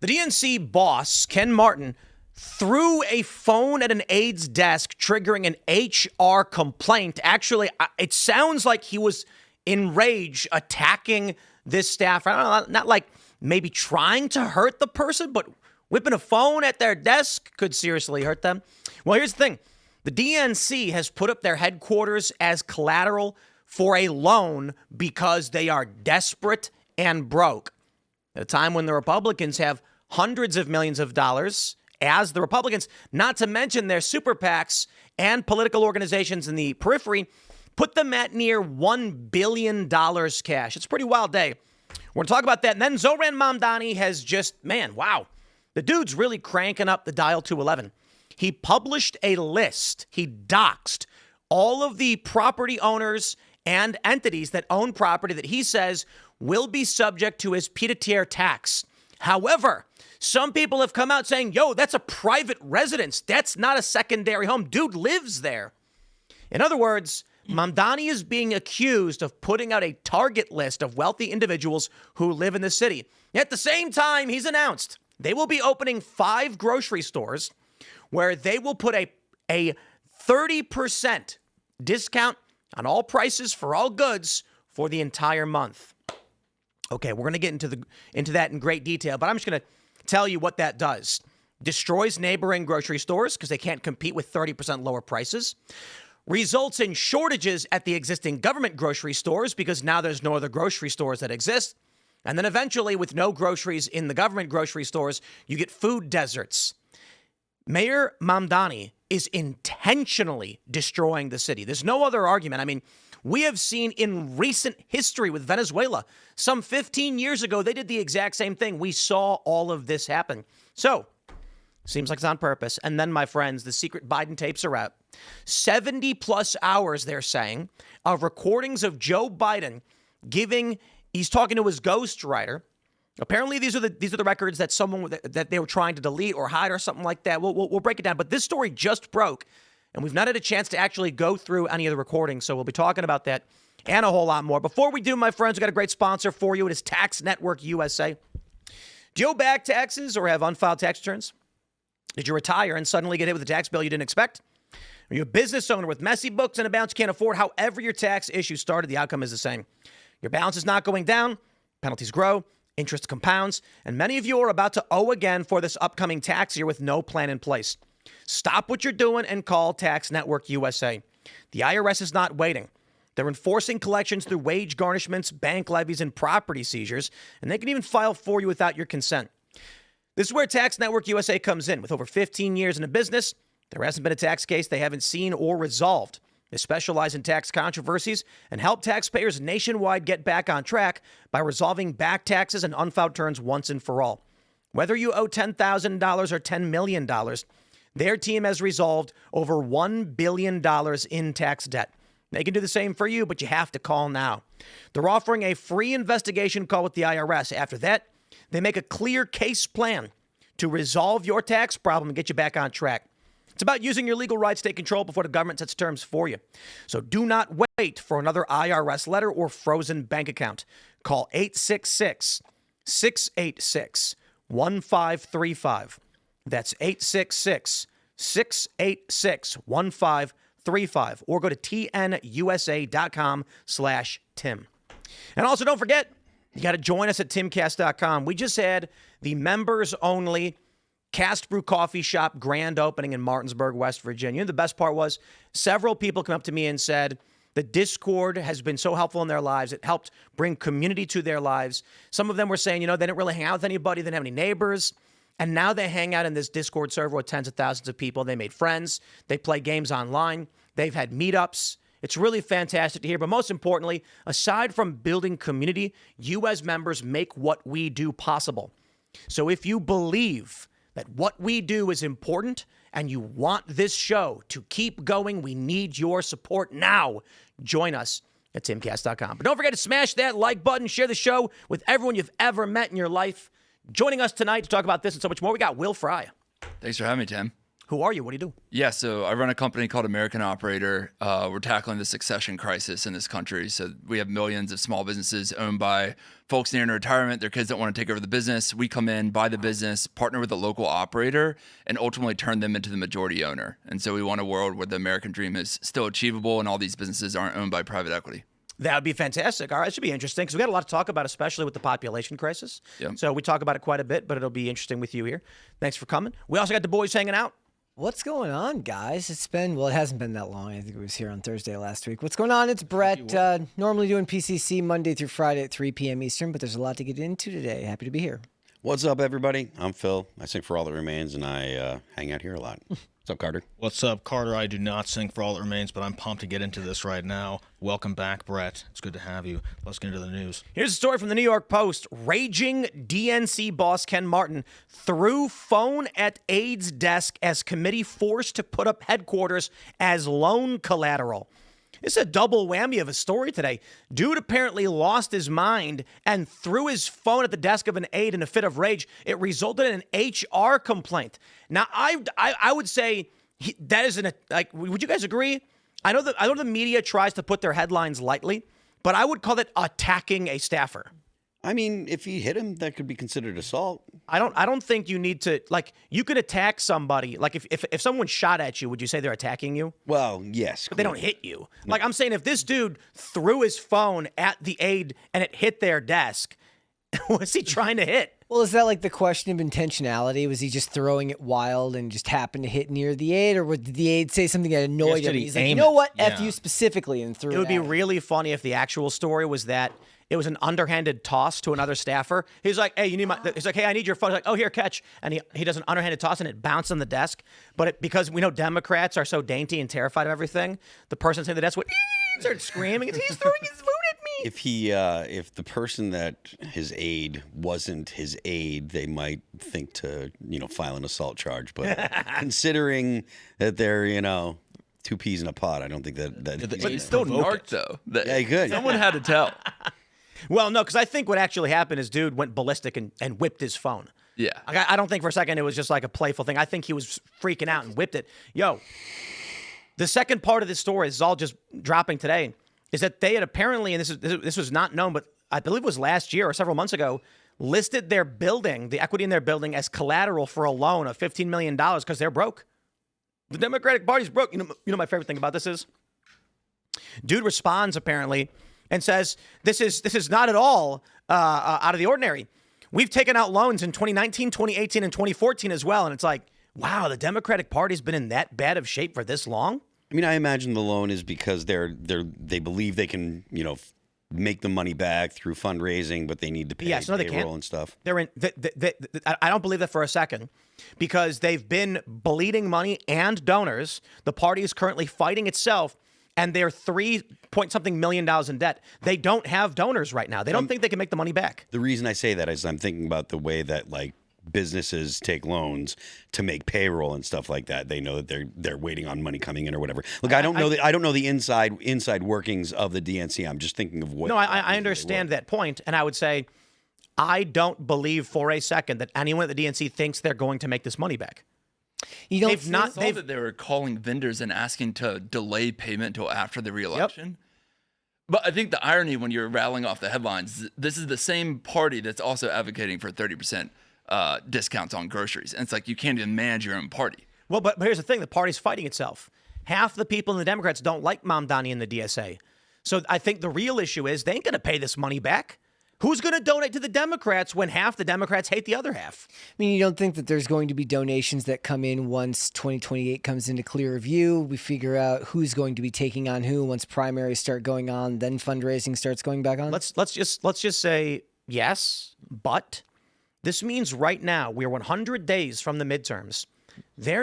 The DNC boss, Ken Martin, threw a phone at an aide's desk, triggering an HR complaint. Actually, it sounds like he was in rage attacking this staff. I don't know, not like maybe trying to hurt the person, but whipping a phone at their desk could seriously hurt them. Well, here's the thing. The DNC has put up their headquarters as collateral for a loan because they are desperate and broke. At a time when the Republicans have hundreds of millions of dollars as the Republicans, not to mention their super PACs and political organizations in the periphery, put them at near $1 billion cash. It's a pretty wild day. We're going to talk about that. And then Zoran Mamdani has just, man, wow. The dude's really cranking up the dial to 11. He published a list. He doxed all of the property owners and entities that own property that he says will be subject to his pied-à-terre tax. However, some people have come out saying, yo, that's a private residence. That's not a secondary home. Dude lives there. In other words, Mamdani is being accused of putting out a target list of wealthy individuals who live in the city. At the same time, he's announced they will be opening 5 grocery stores where they will put a 30% discount on all prices for all goods for the entire month. Okay, we're going to get into that in great detail, but I'm just going to tell you what that does. Destroys neighboring grocery stores because they can't compete with 30% lower prices. Results in shortages at the existing government grocery stores because now there's no other grocery stores that exist. And then eventually, with no groceries in the government grocery stores, you get food deserts. Mayor Mamdani is intentionally destroying the city. There's no other argument. I mean, we have seen in recent history with Venezuela, some 15 years ago, they did the exact same thing. We saw all of this happen. So, seems like it's on purpose. And then, my friends, the secret Biden tapes are out. 70 plus hours, they're saying, of recordings of Joe Biden he's talking to his ghostwriter. Apparently, these are the records that they were trying to delete or hide or something like that. We'll break it down. But this story just broke, and we've not had a chance to actually go through any of the recordings. So we'll be talking about that and a whole lot more. Before we do, my friends, we've got a great sponsor for you. It is Tax Network USA. Do you owe back taxes or have unfiled tax returns? Did you retire and suddenly get hit with a tax bill you didn't expect? Are you a business owner with messy books and a balance you can't afford? However your tax issue started, the outcome is the same. Your balance is not going down. Penalties grow. Interest compounds, and many of you are about to owe again for this upcoming tax year with no plan in place. Stop what you're doing and call Tax Network USA. The IRS is not waiting. They're enforcing collections through wage garnishments, bank levies, and property seizures, and they can even file for you without your consent. This is where Tax Network USA comes in. With over 15 years in a business, there hasn't been a tax case they haven't seen or resolved. They specialize in tax controversies and help taxpayers nationwide get back on track by resolving back taxes and unfiled returns once and for all. Whether you owe $10,000 or $10 million, their team has resolved over $1 billion in tax debt. They can do the same for you, but you have to call now. They're offering a free investigation call with the IRS. After that, they make a clear case plan to resolve your tax problem and get you back on track. It's about using your legal rights to take control before the government sets terms for you. So do not wait for another IRS letter or frozen bank account. Call 866-686-1535. That's 866-686-1535. Or go to tnusa.com/Tim. And also don't forget, you got to join us at timcast.com. We just had the members only Cast Brew Coffee Shop grand opening in Martinsburg, West Virginia. The best part was several people came up to me and said the Discord has been so helpful in their lives. It helped bring community to their lives. Some of them were saying, they didn't really hang out with anybody. They didn't have any neighbors. And now they hang out in this Discord server with tens of thousands of people. They made friends. They play games online. They've had meetups. It's really fantastic to hear. But most importantly, aside from building community, you as members make what we do possible. So if you believe that what we do is important and you want this show to keep going, we need your support now. Join us at timcast.com. But don't forget to smash that like button, share the show with everyone you've ever met in your life. Joining us tonight to talk about this and so much more, we got Will Fry. Thanks for having me, Tim. Who are you? What do you do? Yeah, so I run a company called American Operator. We're tackling the succession crisis in this country. So we have millions of small businesses owned by folks nearing retirement. Their kids don't want to take over the business. We come in, buy the business, partner with a local operator, and ultimately turn them into the majority owner. And so we want a world where the American dream is still achievable and all these businesses aren't owned by private equity. That would be fantastic. All right, it should be interesting because we got a lot to talk about, especially with the population crisis. Yep. So we talk about it quite a bit, but it'll be interesting with you here. Thanks for coming. We also got the boys hanging out. What's going on, guys? It hasn't been that long. I think it was here on Thursday last week. What's going on? It's Brett, normally doing PCC Monday through Friday at 3 p.m. Eastern, but there's a lot to get into today. Happy to be here. What's up, everybody? I'm Phil. I sing For All That Remains, and I hang out here a lot. What's up, Carter? What's up, Carter? I do not sing For All That Remains, but I'm pumped to get into this right now. Welcome back, Brett. It's good to have you. Let's get into the news. Here's a story from the New York Post. Raging DNC boss Ken Martin threw phone at aide's desk as committee forced to put up headquarters as loan collateral. It's a double whammy of a story today. Dude apparently lost his mind and threw his phone at the desk of an aide in a fit of rage. It resulted in an HR complaint. Now, I would say that is would you guys agree? I know the media tries to put their headlines lightly, but I would call it attacking a staffer. I mean, if he hit him, that could be considered assault. I don't think you need to, you could attack somebody. Like if someone shot at you, would you say they're attacking you? Well, yes. But they don't hit you. No. Like I'm saying, if this dude threw his phone at the aide and it hit their desk, was he trying to hit? Well, is that like the question of intentionality? Was he just throwing it wild and just happened to hit near the aide? Or did the aide say something that annoyed him? He's like, you know what? F you specifically, and threw it. It would be really funny if the actual story was that it was an underhanded toss to another staffer. He's like, hey, he's like, hey, I need your phone. He's like, oh, here, catch. And he does an underhanded toss and it bounced on the desk. But because we know Democrats are so dainty and terrified of everything, the person sitting at the desk would start screaming. He's throwing his phone at me. If the person that his aide wasn't his aide, they might think to, file an assault charge. But considering that they're, two peas in a pod, I don't think that. But it's still narc, though. Yeah, he could. Someone had to tell. Well, no, because I think what actually happened is dude went ballistic and whipped his phone. Yeah. I don't think for a second it was just like a playful thing. I think he was freaking out and whipped it. Yo, the second part of this story, this is all just dropping today, is that they had apparently, and this was not known, but I believe it was last year or several months ago, listed their building, the equity in their building, as collateral for a loan of $15 million because they're broke. The Democratic Party's broke. You know my favorite thing about this is? Dude responds apparently and says, this is not at all out of the ordinary. We've taken out loans in 2019, 2018, and 2014 as well. And it's like, wow, the Democratic Party's been in that bad of shape for this long? I mean, I imagine the loan is because they believe they can, make the money back through fundraising, but they need to pay payroll and stuff. I don't believe that for a second because they've been bleeding money and donors. The party is currently fighting itself, and they're $3-point-something million in debt. They don't have donors right now. They don't think they can make the money back. The reason I say that is I'm thinking about the way that businesses take loans to make payroll and stuff like that. They know that they're waiting on money coming in or whatever. Look, I don't know the inside workings of the DNC. I'm just thinking of what. No, I understand that point, and I would say I don't believe for a second that anyone at the DNC thinks they're going to make this money back. They've saw that they were calling vendors and asking to delay payment until after the reelection. Yep. But I think the irony when you're rattling off the headlines, this is the same party that's also advocating for 30% discounts on groceries. And it's like you can't even manage your own party. Well, but here's the thing. The party's fighting itself. Half the people in the Democrats don't like Mamdani and the DSA. So I think the real issue is they ain't going to pay this money back. Who's going to donate to the Democrats when half the Democrats hate the other half? I mean, you don't think that there's going to be donations that come in once 2028 comes into clear view? We figure out who's going to be taking on who once primaries start going on, then fundraising starts going back on? Let's just say yes, but this means right now we're 100 days from the midterms. They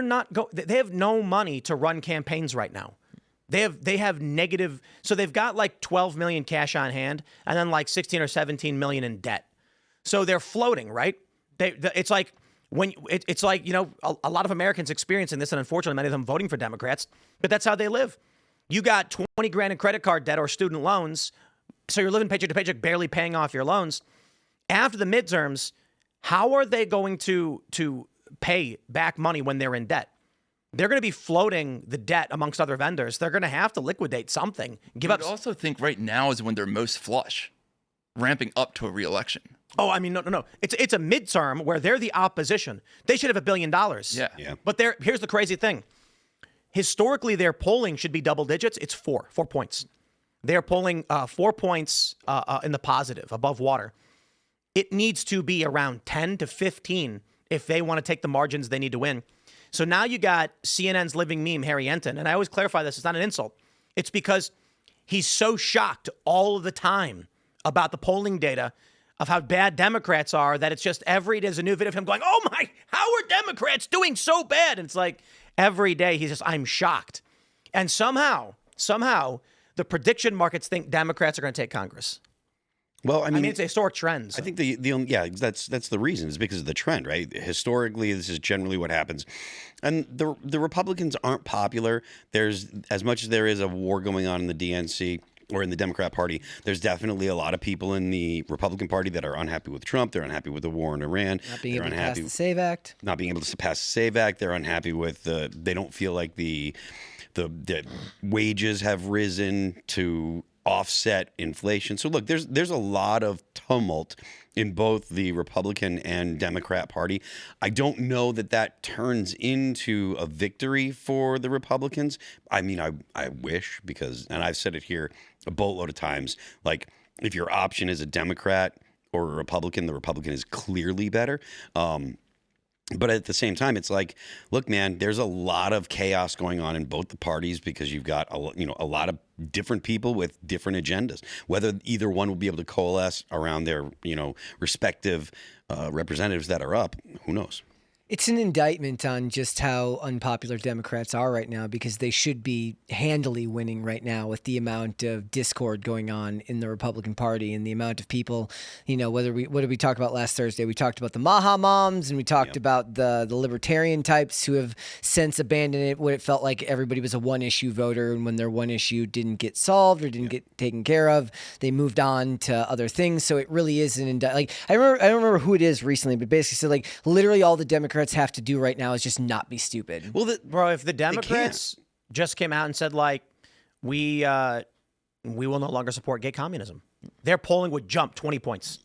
have no money to run campaigns right now. They have negative, so they've got like 12 million cash on hand and then like 16 or 17 million in debt. So they're floating, right? It's like a lot of Americans experiencing this, and unfortunately many of them voting for Democrats, but that's how they live. You got 20 grand in credit card debt or student loans, so you're living paycheck to paycheck, barely paying off your loans. After the midterms, how are they going to pay back money when they're in debt? they're going to be floating the debt amongst other vendors. They're going to have to liquidate something. Give up. I also think right now is when they're most flush, ramping up to a re-election. Oh, I mean, no. It's a midterm where they're the opposition. They should have $1 billion. Yeah. But here's the crazy thing. Historically, their polling should be double digits. It's 4 points. They're polling 4 points in the positive, above water. It needs to be around 10 to 15 if they want to take the margins they need to win. So now you got CNN's living meme, Harry Enton. And I always clarify this. It's not an insult. It's because he's so shocked all of the time about the polling data of how bad Democrats are that it's just every day there's a new video of him going, oh my, how are Democrats doing so bad? And it's like every day he's just, I'm shocked. And somehow, the prediction markets think Democrats are going to take Congress. Well, I mean it's a historic trend. So. I think that's the reason. It's because of the trend, right? Historically, this is generally what happens, and the Republicans aren't popular. There's as much as there is a war going on in the DNC or in the Democrat Party. There's definitely a lot of people in the Republican Party that are unhappy with Trump. They're unhappy with the war in Iran. Not being able to pass the SAVE Act. Not being able to pass the SAVE Act. They're unhappy with they don't feel like the wages have risen to offset inflation. So look, there's a lot of tumult in both the Republican and Democrat Party. I don't know that turns into a victory for the Republicans. I mean, I wish, because, and I've said it here a boatload of times, like if your option is a Democrat or a Republican, the Republican is clearly better. But at the same time, it's like, look, man, there's a lot of chaos going on in both the parties because you've got a lot of different people with different agendas. Whether either one will be able to coalesce around their respective representatives that are up, who knows? It's an indictment on just how unpopular Democrats are right now, because they should be handily winning right now with the amount of discord going on in the Republican Party and the amount of people, what did we talk about last Thursday? We talked about the Maha moms, and we talked about the libertarian types who have since abandoned it, what it felt like everybody was a one-issue voter, and when their one issue didn't get solved or didn't get taken care of, they moved on to other things. So it really is an indictment. Like, I don't remember who it is recently, but basically said, like, literally all the Democrats have to do right now is just not be stupid. Well, bro, if the Democrats just came out and said, like, we will no longer support gay communism, their polling would jump 20 points.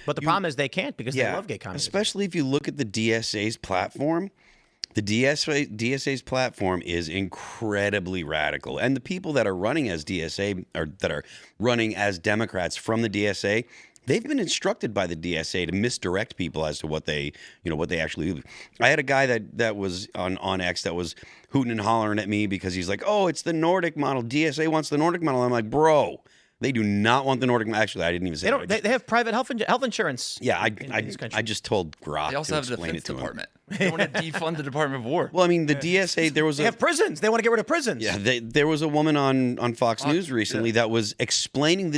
But the problem is they can't, because they love gay communism. Especially if you look at the DSA's platform. The DSA's platform is incredibly radical. And the people that are running as DSA, or that are running as Democrats from the DSA, they've been instructed by the DSA to misdirect people as to what they actually do. I had a guy that was on X that was hooting and hollering at me because he's like, oh, it's the Nordic model. DSA wants the Nordic model. I'm like, bro, they do not want the Nordic model. Actually, I didn't even say that. They have private health insurance. Yeah, I just told Grok They also to have the explain defense it to department. They want to defund the Department of War. Well, I mean, the DSA, They have prisons. They want to get rid of prisons. Yeah, there was a woman on Fox News recently that was explaining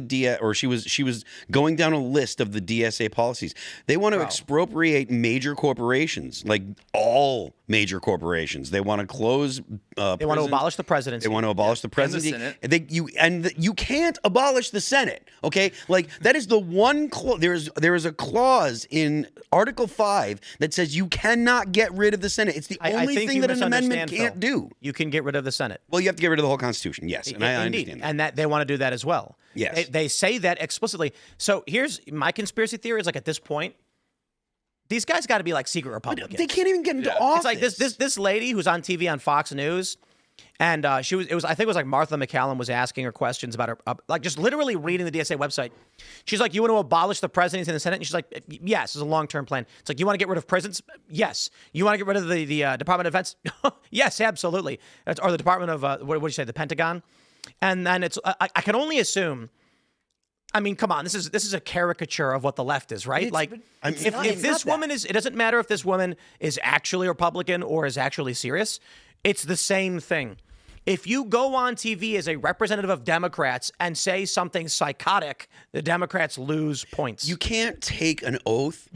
she was going down a list of the DSA policies. They want to expropriate major corporations, like all major corporations. They want to close. They want to abolish the presidency. They want to abolish the presidency. And the Senate. You can't abolish the Senate. Okay, like that is the one clause. There is a clause in Article 5 that says you cannot get rid of the Senate. It's the only thing that an amendment can't do. You can get rid of the Senate. Well, you have to get rid of the whole Constitution. Yes, and I understand that. And that they want to do that as well. Yes, they say that explicitly. So here's my conspiracy theory: is like at this point, these guys got to be like secret Republicans. They can't even get into office. It's like this lady who's on TV on Fox News. And I think it was like Martha McCallum was asking her questions about her, like just literally reading the DSA website. She's like, you want to abolish the presidency and the Senate? And she's like, yes, it's a long-term plan. It's like, you want to get rid of prisons? Yes. You want to get rid of the Department of Defense? Yes, absolutely. Or the Department of, what do you say, the Pentagon? And then I can only assume, I mean, come on, this is a caricature of what the left is, right? If this woman is, it doesn't matter if this woman is actually Republican or is actually serious. It's the same thing. If you go on TV as a representative of Democrats and say something psychotic, the Democrats lose points. You can't take an oath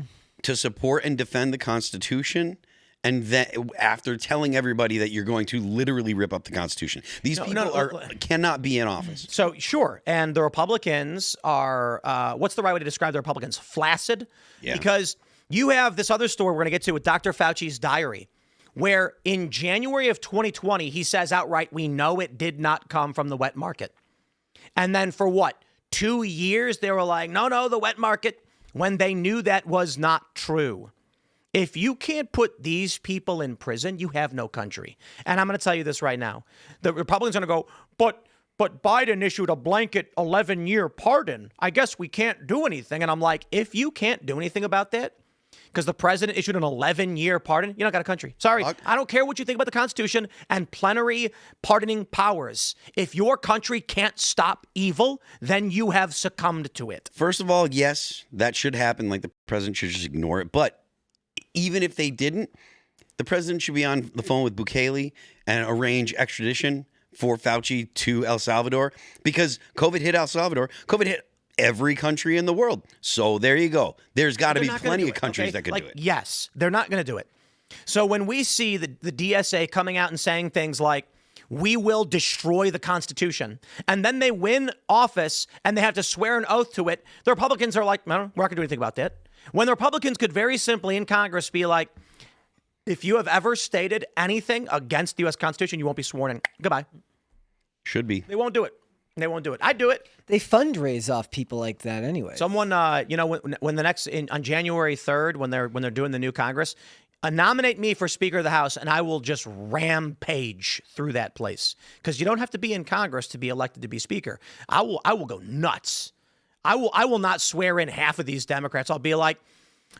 to support and defend the Constitution and then after telling everybody that you're going to literally rip up the Constitution. These people cannot be in office. So, sure. And the Republicans are, what's the right way to describe the Republicans? Flaccid? Yeah. Because you have this other story we're going to get to with Dr. Fauci's diary, where in January of 2020, he says outright, we know it did not come from the wet market. And then for what? 2 years, they were like, no, the wet market, when they knew that was not true. If you can't put these people in prison, you have no country. And I'm going to tell you this right now. The Republicans are going to go, but Biden issued a blanket 11-year pardon. I guess we can't do anything. And I'm like, if you can't do anything about that, because the president issued an 11-year pardon, you don't got a country. Sorry, I don't care what you think about the Constitution and plenary pardoning powers. If your country can't stop evil, then you have succumbed to it. First of all, yes, that should happen. Like, the president should just ignore it. But even if they didn't, the president should be on the phone with Bukele and arrange extradition for Fauci to El Salvador, because COVID hit El Salvador. COVID hit every country in the world. So there you go. There's got to be plenty of countries that could do it. Yes, they're not going to do it. So when we see the DSA coming out and saying things like, we will destroy the Constitution, and then they win office and they have to swear an oath to it, the Republicans are like, no, we're not going to do anything about that. When the Republicans could very simply in Congress be like, if you have ever stated anything against the U.S. Constitution, you won't be sworn in. Goodbye. Should be. They won't do it. They won't do it. I'd do it. They fundraise off people like that anyway. Someone, when the next on January 3rd, when they're doing the new Congress, nominate me for Speaker of the House, and I will just rampage through that place, because you don't have to be in Congress to be elected to be Speaker. I will go nuts. I will not swear in half of these Democrats. I'll be like,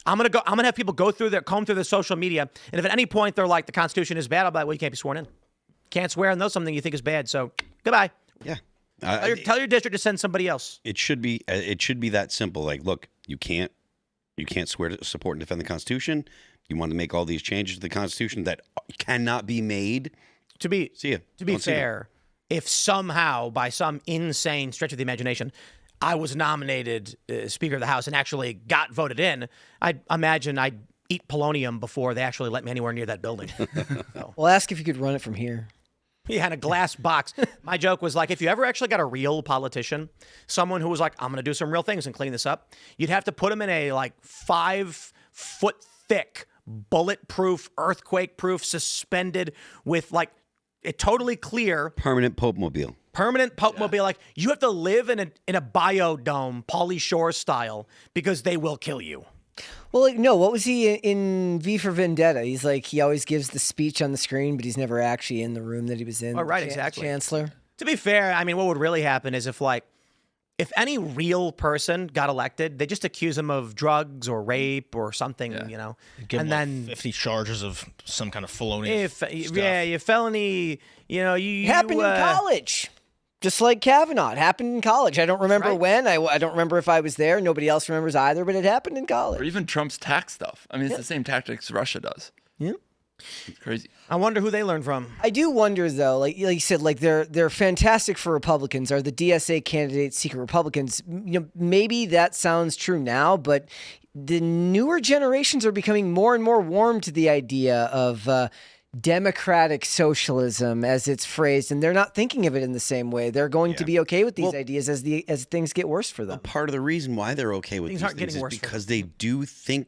I'm gonna have people comb through their social media, and if at any point they're like, the Constitution is bad, I'll be like, well, you can't be sworn in. Can't swear and know something you think is bad. So goodbye. Yeah. Tell your district to send somebody else. It should be that simple. Like, look, you can't swear to support and defend the Constitution. You want to make all these changes to the Constitution that cannot be made. To be Don't fair, if somehow by some insane stretch of the imagination, I was nominated Speaker of the House and actually got voted in, I'd imagine I'd eat polonium before they actually let me anywhere near that building. So. Well, ask if you could run it from here. He had a glass box. My joke was like, if you ever actually got a real politician, someone who was like, I'm going to do some real things and clean this up, you'd have to put him in a like 5-foot thick, bulletproof, earthquake-proof, suspended with like a totally clear permanent Pope mobile. Yeah. Like, you have to live in a biodome, Pauly Shore style, because they will kill you. Well, like, no, what was he in V for Vendetta? He's like, he always gives the speech on the screen, but he's never actually in the room that he was in. Oh, right, exactly. Chancellor. To be fair, I mean, what would really happen is if any real person got elected, they just accuse him of drugs or rape or something, Give and him then 50 charges of some kind of felonious stuff. your felony, you happened in college. Just like Kavanaugh. It happened in college. I don't remember when. I don't remember if I was there. Nobody else remembers either, but it happened in college. Or even Trump's tax stuff. I mean, it's the same tactics Russia does. Yeah. It's crazy. I wonder who they learned from. I do wonder, though, like you said, like they're fantastic for Republicans. Are the DSA candidates secret Republicans? Maybe that sounds true now, but the newer generations are becoming more and more warm to the idea of democratic socialism, as it's phrased, and they're not thinking of it in the same way. They're going to be okay with these ideas as things get worse for them. Part of the reason why they're okay with these things is because they do think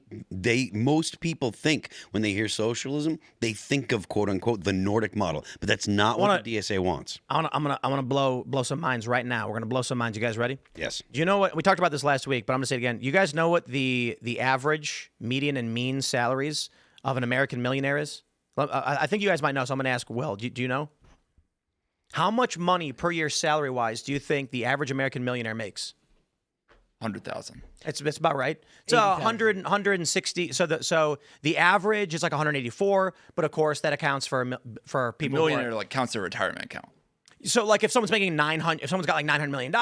most people think when they hear socialism, they think of quote unquote the Nordic model, but that's not what the DSA wants. I'm gonna blow some minds right now. We're gonna blow some minds. You guys ready? Yes. Do you know what we talked about this last week? But I'm gonna say it again. You guys know what the average, median, and mean salaries of an American millionaire is? I think you guys might know, so I'm going to ask Will. Do you know? How much money per year salary-wise do you think the average American millionaire makes? 100,000. It's about right. So 160. So the average is like 184, but of course that accounts for people. Millionaire like counts their retirement account. So like if someone's making if someone's got like $900 million,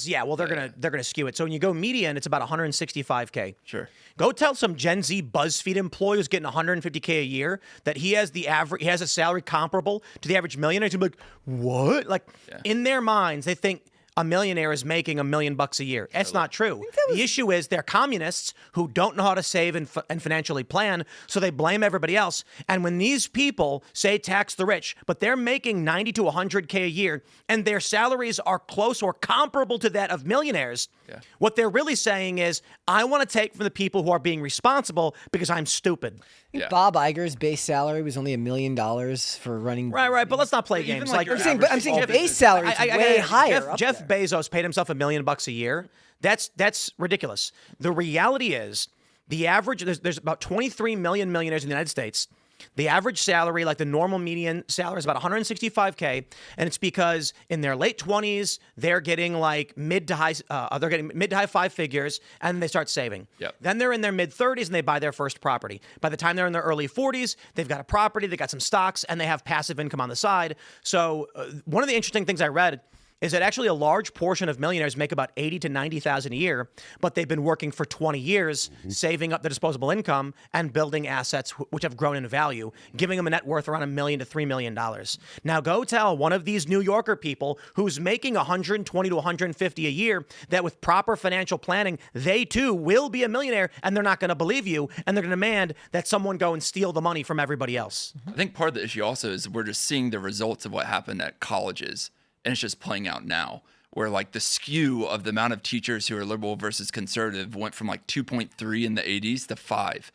yeah, well they're gonna skew it. So when you go median, it's about 165K. Sure. Go tell some Gen Z BuzzFeed employee who's getting 150K a year that he has a salary comparable to the average millionaire. He's gonna be like, what? Like in their minds, they think a millionaire is making $1 million a year. That's not true. The issue is they're communists who don't know how to save and financially plan, so they blame everybody else. And when these people say tax the rich, but they're making 90 to 100K a year, and their salaries are close or comparable to that of millionaires, what they're really saying is, I want to take from the people who are being responsible because I'm stupid. Yeah. Bob Iger's base salary was only $1 million for running. Right. But let's not play Even games. like your I'm saying base salary is way higher. Jeff Bezos paid himself $1 million a year. That's ridiculous. The reality is the average. There's about 23 million millionaires in the United States. The average salary, like the normal median salary, is about $165K, and it's because in their late 20s they're getting like mid to high five figures, and they start saving. Yep. Then they're in their mid 30s and they buy their first property. By the time they're in their early 40s, they've got a property, they got some stocks, and they have passive income on the side. So one of the interesting things I read is that actually a large portion of millionaires make about $80,000 to $90,000 a year, but they've been working for 20 years, saving up their disposable income and building assets which have grown in value, giving them a net worth around $1 million to $3 million. Now go tell one of these New Yorker people who's making $120 to $150 a year that with proper financial planning, they too will be a millionaire, and they're not going to believe you, and they're going to demand that someone go and steal the money from everybody else. I think part of the issue also is we're just seeing the results of what happened at colleges. And it's just playing out now, where like the skew of the amount of teachers who are liberal versus conservative went from like 2.3 in the 80s to 5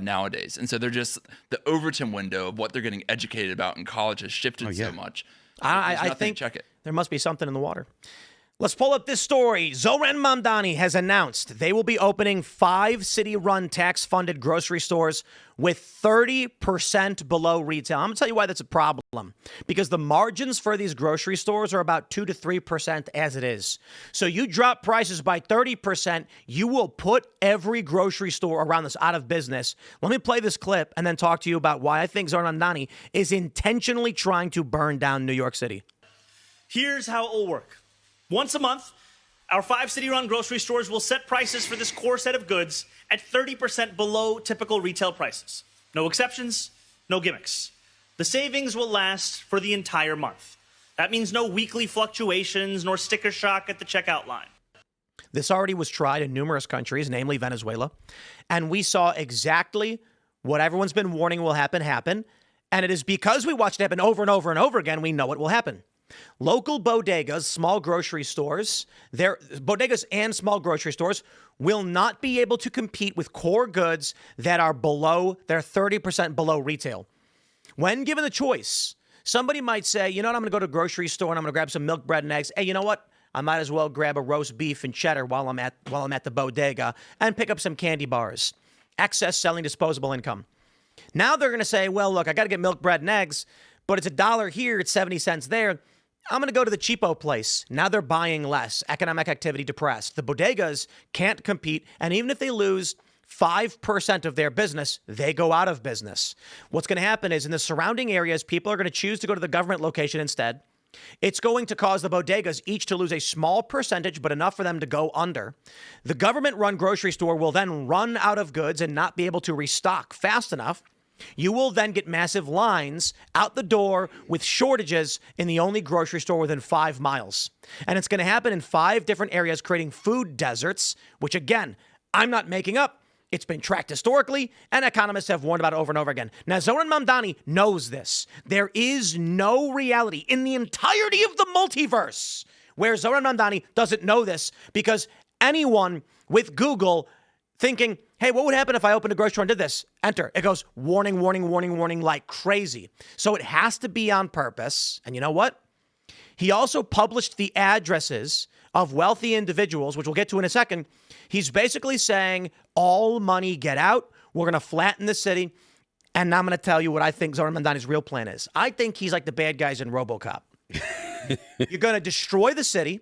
nowadays. And so they're just, the Overton window of what they're getting educated about in college has shifted so much. I think check it. There must be something in the water. Let's pull up this story. Zoran Mamdani has announced they will be opening 5 city-run tax-funded grocery stores with 30% below retail. I'm going to tell you why that's a problem. Because the margins for these grocery stores are about 2 to 3% as it is. So you drop prices by 30%, you will put every grocery store around this out of business. Let me play this clip and then talk to you about why I think Zoran Mamdani is intentionally trying to burn down New York City. Here's how it will work. Once a month, our 5 city-run grocery stores will set prices for this core set of goods at 30% below typical retail prices. No exceptions, no gimmicks. The savings will last for the entire month. That means no weekly fluctuations nor sticker shock at the checkout line. This already was tried in numerous countries, namely Venezuela, and we saw exactly what everyone's been warning will happen. And it is because we watched it happen over and over and over again, we know it will happen. Local bodegas, small grocery stores, their bodegas and small grocery stores will not be able to compete with core goods that are below, they're 30% below retail. When given the choice, somebody might say, you know what, I'm going to go to a grocery store and I'm going to grab some milk, bread, and eggs. Hey, you know what? I might as well grab a roast beef and cheddar while I'm at the bodega and pick up some candy bars. Excess selling disposable income. Now they're going to say, well, look, I got to get milk, bread, and eggs, but it's $1 here, it's 70 cents there. I'm going to go to the cheapo place. Now they're buying less. Economic activity depressed. The bodegas can't compete, and even if they lose 5% of their business, they go out of business. What's going to happen is in the surrounding areas, people are going to choose to go to the government location instead. It's going to cause the bodegas each to lose a small percentage, but enough for them to go under. The government-run grocery store will then run out of goods and not be able to restock fast enough. You will then get massive lines out the door with shortages in the only grocery store within 5 miles. And it's going to happen in 5 different areas, creating food deserts, which, again, I'm not making up. It's been tracked historically, and economists have warned about it over and over again. Now, Zoran Mamdani knows this. There is no reality in the entirety of the multiverse where Zoran Mamdani doesn't know this, because anyone with Google thinking, hey, what would happen if I opened a grocery store and did this? Enter. It goes warning, warning, warning, warning like crazy. So it has to be on purpose. And you know what? He also published the addresses of wealthy individuals, which we'll get to in a second. He's basically saying, all money get out. We're going to flatten the city. And now I'm going to tell you what I think Zoran Mamdani's real plan is. I think he's like the bad guys in RoboCop. You're going to destroy the city.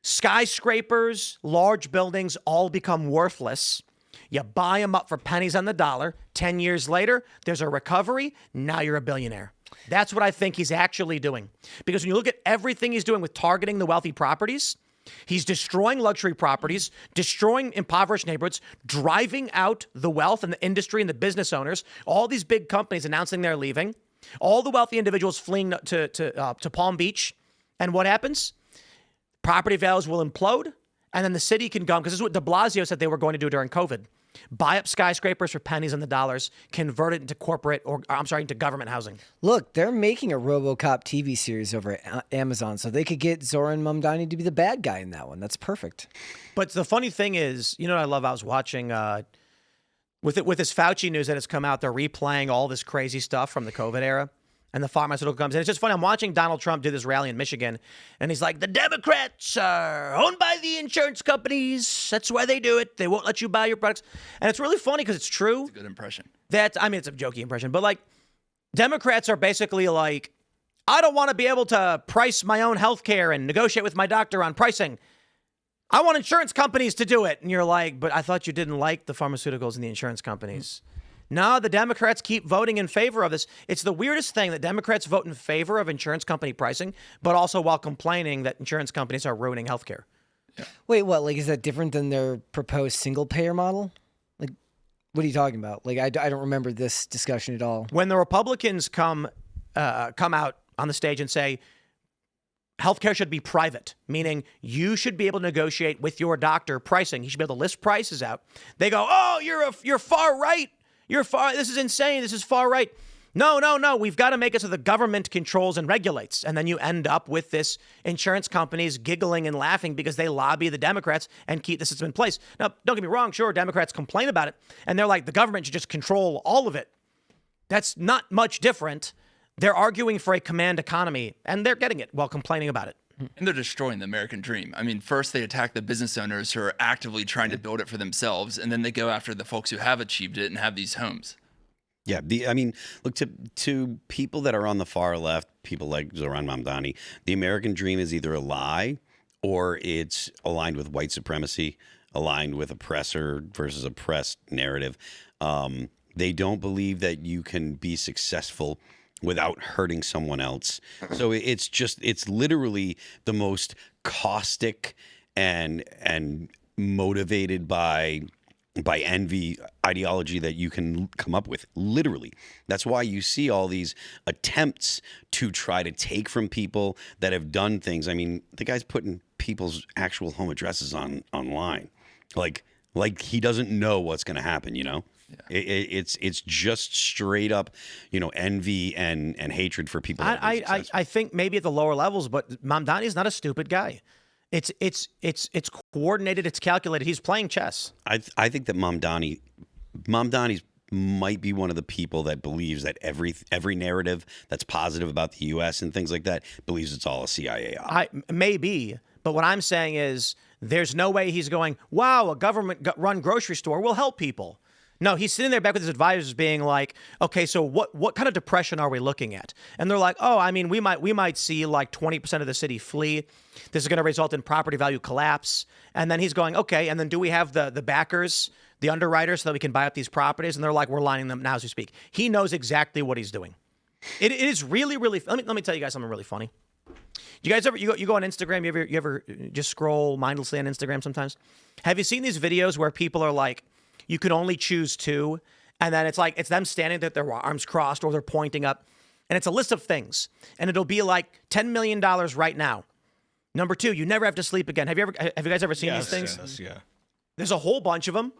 Skyscrapers, large buildings all become worthless. You buy them up for pennies on the dollar. 10 years later, there's a recovery. Now you're a billionaire. That's what I think he's actually doing. Because when you look at everything he's doing with targeting the wealthy properties, he's destroying luxury properties, destroying impoverished neighborhoods, driving out the wealth and the industry and the business owners. All these big companies announcing they're leaving. All the wealthy individuals fleeing to Palm Beach. And what happens? Property values will implode, and then the city can go, because this is what de Blasio said they were going to do during COVID. Buy up skyscrapers for pennies on the dollars, convert it into into government housing. Look, they're making a RoboCop TV series over at Amazon, so they could get Zoran Mamdani to be the bad guy in that one. That's perfect. But the funny thing is, you know what I love? I was watching with this Fauci news that has come out, they're replaying all this crazy stuff from the COVID era. And the pharmaceutical comes in. It's just funny. I'm watching Donald Trump do this rally in Michigan, and he's like, the Democrats are owned by the insurance companies. That's why they do it. They won't let you buy your products. And it's really funny because it's true. It's a good impression. I mean, it's a jokey impression, but like Democrats are basically like, I don't want to be able to price my own health care and negotiate with my doctor on pricing. I want insurance companies to do it. And you're like, but I thought you didn't like the pharmaceuticals and the insurance companies. No, the Democrats keep voting in favor of this. It's the weirdest thing that Democrats vote in favor of insurance company pricing, but also while complaining that insurance companies are ruining healthcare. Yeah. Wait, what? Like, is that different than their proposed single-payer model? Like, what are you talking about? Like, I don't remember this discussion at all. When the Republicans come out on the stage and say, healthcare should be private, meaning you should be able to negotiate with your doctor pricing. You should be able to list prices out. They go, oh, you're far right. This is insane. This is far right. No. We've got to make it so the government controls and regulates. And then you end up with this insurance companies giggling and laughing because they lobby the Democrats and keep the system in place. Now, don't get me wrong. Sure, Democrats complain about it. And they're like, the government should just control all of it. That's not much different. They're arguing for a command economy, and they're getting it while complaining about it. And they're destroying the American dream. I mean, first they attack the business owners who are actively trying to build it for themselves, and then they go after the folks who have achieved it and have these homes. Yeah, I mean, look, to people that are on the far left, people like Zoran Mamdani, the American dream is either a lie or it's aligned with white supremacy, aligned with oppressor versus oppressed narrative. They don't believe that you can be successful without hurting someone else. So it's literally the most caustic and motivated by envy ideology that you can come up with. Literally. That's why you see all these attempts to try to take from people that have done things. I mean, the guy's putting people's actual home addresses online. Like he doesn't know what's going to happen, you know? Yeah. It's just straight up, envy and hatred for people. I think maybe at the lower levels, but Mamdani's not a stupid guy. It's coordinated. It's calculated. He's playing chess. I think that Mamdani's might be one of the people that believes that every narrative that's positive about the U.S. and things like that believes it's all a CIA op. Maybe, but what I'm saying is there's no way he's going, wow, a government-run grocery store will help people. No, he's sitting there back with his advisors being like, okay, so what kind of depression are we looking at? And they're like, oh, I mean, we might see like 20% of the city flee. This is going to result in property value collapse. And then he's going, okay, and then do we have the backers, the underwriters, so that we can buy up these properties? And they're like, we're lining them now as we speak. He knows exactly what he's doing. It is really, really, let me tell you guys something really funny. You guys ever, you go on Instagram, you ever just scroll mindlessly on Instagram sometimes? Have you seen these videos where people are like, you can only choose two, and then it's them standing there, their arms crossed, or they're pointing up, and it's a list of things, and it'll be like $10 million right now. Number 2, you never have to sleep again. Have you guys ever seen these things? Yes, yeah. There's a whole bunch of them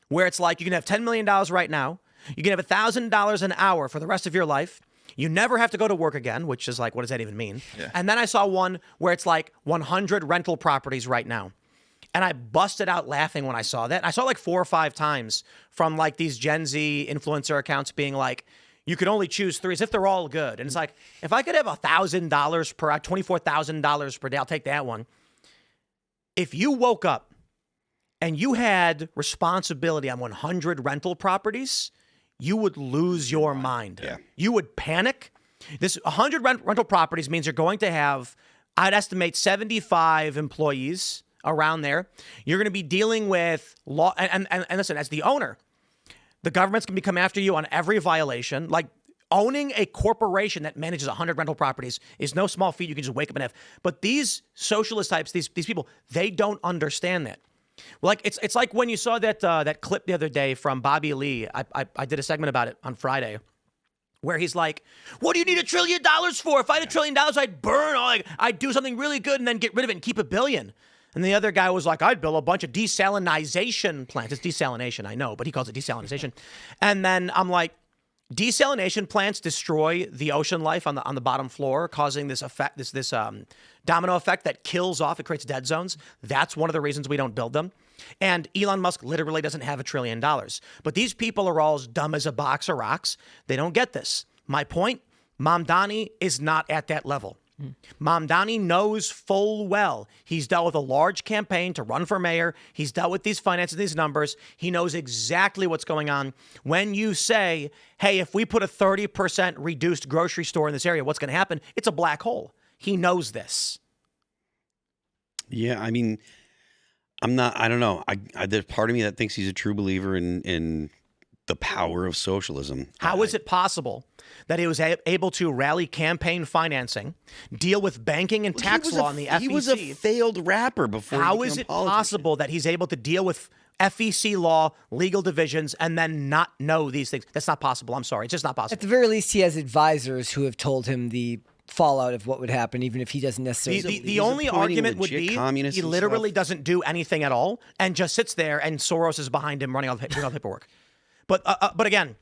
where it's like you can have $10 million right now, you can have $1,000 an hour for the rest of your life. You never have to go to work again, which is like, what does that even mean? Yeah. And then I saw one where it's like 100 rental properties right now. And I busted out laughing when I saw that. I saw it like 4 or 5 times from like these Gen Z influencer accounts being like, you could only choose 3 as if they're all good. And it's like, if I could have $1,000 per hour, $24,000 per day, I'll take that one. If you woke up and you had responsibility on 100 rental properties, you would lose your mind. Yeah. You would panic. This 100 rental properties means you're going to have, I'd estimate 75 employees around there. You're going to be dealing with law. And listen, as the owner, the government's going to come after you on every violation. Like owning a corporation that manages 100 rental properties is no small feat. You can just wake up and have. But these socialist types, these people, they don't understand that. Like it's like when you saw that clip the other day from Bobby Lee. I did a segment about it on Friday, where he's like, what do you need $1 trillion for? If I had $1 trillion, I'd burn all, I'd do something really good and then get rid of it and keep $1 billion. And the other guy was like, I'd build a bunch of desalinization plants. It's desalination, I know, but he calls it desalinization. And then I'm like, desalination plants destroy the ocean life on the bottom floor, causing this effect, this domino effect that kills off. It creates dead zones. That's one of the reasons we don't build them. And Elon Musk literally doesn't have $1 trillion. But these people are all as dumb as a box of rocks. They don't get this. My point, Mamdani is not at that level. Mamdani knows full well he's dealt with a large campaign to run for mayor. He's dealt with these finances, these numbers. He knows exactly what's going on. When you say, hey, if we put a 30% reduced grocery store in this area, what's going to happen? It's a black hole. He knows this. Yeah, I mean, I don't know. There's part of me that thinks he's a true believer in the power of socialism. How is it possible that he was able to rally campaign financing, deal with banking and tax law in the FEC? He was a failed rapper before. How is it possible that he's able to deal with FEC law, legal divisions, and then not know these things? That's not possible. I'm sorry. It's just not possible. At the very least, he has advisors who have told him the fallout of what would happen, even if he doesn't necessarily. The only argument would be he literally doesn't do anything at all and just sits there, and Soros is behind him doing all the paperwork. But again,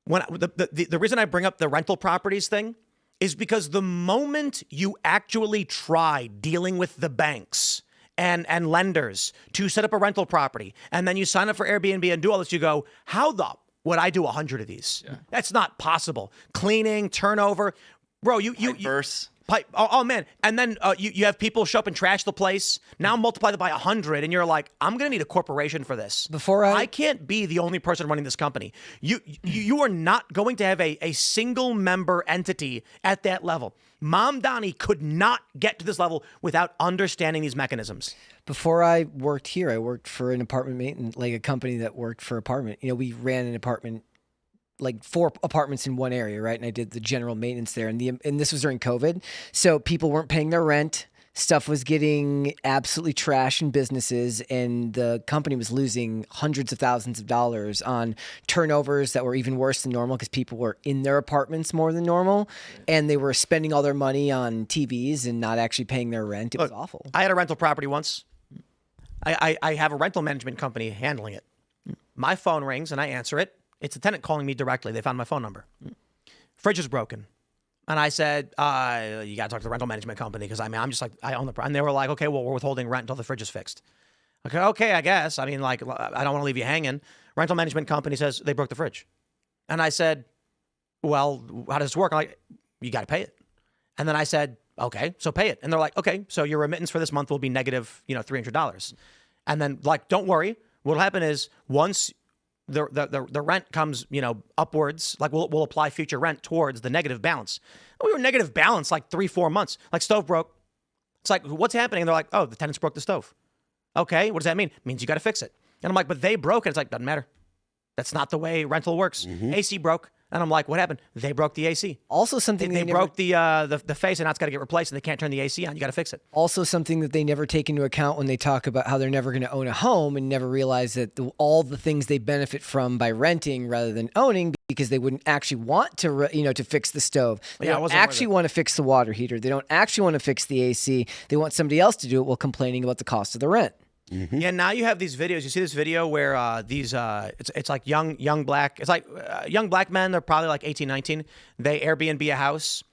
when the reason I bring up the rental properties thing is because the moment you actually try dealing with the banks and lenders to set up a rental property, and then you sign up for Airbnb and do all this, you go, how the would I do 100 of these? Yeah. That's not possible. Cleaning, turnover, bro. GameVerse. Oh man, and then you have people show up and trash the place. Now multiply that by 100, and you're like, I'm gonna need a corporation for this. I can't be the only person running this company. You are not going to have a single member entity at that level. Mamdani could not get to this level without understanding these mechanisms. Before I worked here, I worked for an apartment maintenance, like a company that worked for apartment. You know, we ran an apartment, like 4 apartments in one area, right? And I did the general maintenance there. And this was during COVID. So people weren't paying their rent. Stuff was getting absolutely trashed in businesses. And the company was losing hundreds of thousands of dollars on turnovers that were even worse than normal because people were in their apartments more than normal. And they were spending all their money on TVs and not actually paying their rent. It was awful. I had a rental property once. I have a rental management company handling it. My phone rings and I answer it. It's a tenant calling me directly. They found my phone number. Fridge is broken. And I said, you got to talk to the rental management company because I'm just like, I own the and they were like, okay, well, we're withholding rent until the fridge is fixed. Okay, I guess. I mean, like, I don't want to leave you hanging. Rental management company says they broke the fridge. And I said, well, how does this work? I'm like, you got to pay it. And then I said, okay, so pay it. And they're like, okay, so your remittance for this month will be negative, $300. And then like, don't worry. What'll happen is once the rent comes, upwards, like we'll apply future rent towards the negative balance. We were negative balance like 3-4 months. Like stove broke. It's like, what's happening? And they're like, oh, the tenants broke the stove. Okay, what does that mean? It means you got to fix it. And I'm like, but they broke it. It's like, doesn't matter. That's not the way rental works. AC broke. And I'm like, what happened? They broke the AC. Also something they broke the face, and now it's got to get replaced, and they can't turn the AC on. You got to fix it. Also something that they never take into account when they talk about how they're never going to own a home and never realize that all the things they benefit from by renting rather than owning, because they wouldn't actually want to, to fix the stove. They don't actually want to fix the water heater. They don't actually want to fix the AC. They want somebody else to do it while complaining about the cost of the rent. Yeah, now you have these videos. You see this video where these it's like young black men. They're probably like 18, 19. They Airbnb a house,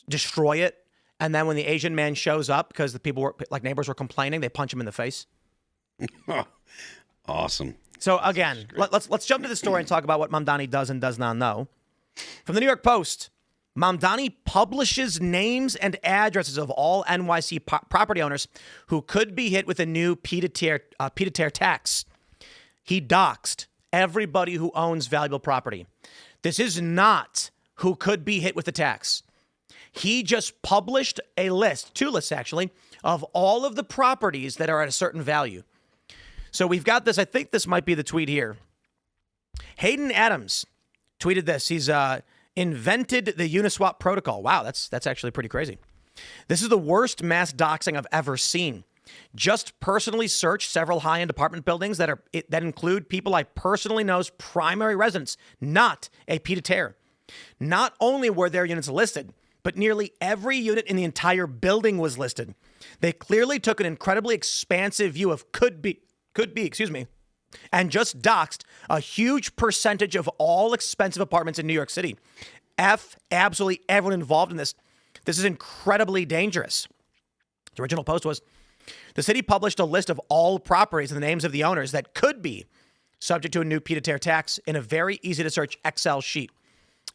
destroy it, and then when the Asian man shows up because the people were like neighbors were complaining, they punch him in the face. Awesome. So again, let's jump to the story and talk about what Mamdani does and does not know. From the New York Post. Mamdani publishes names and addresses of all NYC property owners who could be hit with a new pied-à-terre tax. He doxed everybody who owns valuable property. This is not who could be hit with the tax. He just published a list, 2 lists actually, of all of the properties that are at a certain value. So we've got this. I think this might be the tweet here. Hayden Adams tweeted this. He's invented the Uniswap protocol. Wow, that's actually pretty crazy. This is the worst mass doxing I've ever seen. Just personally searched several high-end apartment buildings that include people I personally know's primary residence, not a pied-à-terre. Not only were their units listed, but nearly every unit in the entire building was listed. They clearly took an incredibly expansive view of could be, and just doxed a huge percentage of all expensive apartments in New York City. Absolutely everyone involved in this. This is incredibly dangerous. The original post was, The city published a list of all properties and the names of the owners that could be subject to a new pied-à-terre tax in a very easy-to-search Excel sheet.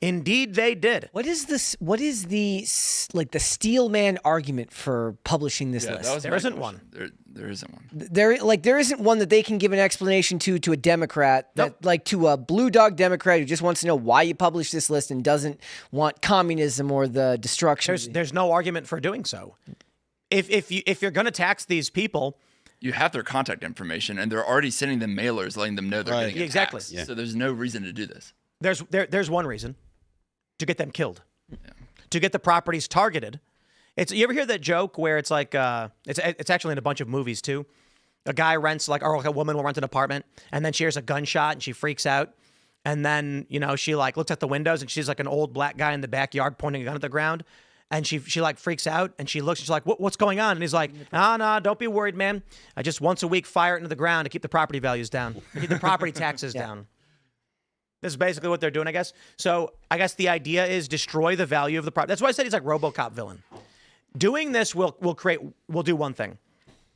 Indeed, they did. What is this? What is the steelman argument for publishing this list? There isn't one. There isn't one. There isn't one that they can give an explanation to a Democrat, to a blue dog Democrat who just wants to know why you publish this list and doesn't want communism or the destruction. There's no argument for doing so. If you're going to tax these people, you have their contact information, and they're already sending them mailers letting them know they're getting a tax. Yeah. So there's no reason to do this. There's one reason. To get them killed, to get the properties targeted. You ever hear that joke where it's like it's actually in a bunch of movies too. A guy rents or a woman will rent an apartment, and then she hears a gunshot and she freaks out, and then she looks at the windows and she's like an old black guy in the backyard pointing a gun at the ground, and she freaks out and she looks and she's like, what's going on? And he's like, no, don't be worried, man. I just once a week fire it into the ground to keep the property values down, to keep the property taxes down. This is basically what they're doing, I guess. So I guess the idea is destroy the value of the property. That's why I said he's like RoboCop villain. Doing this will do one thing.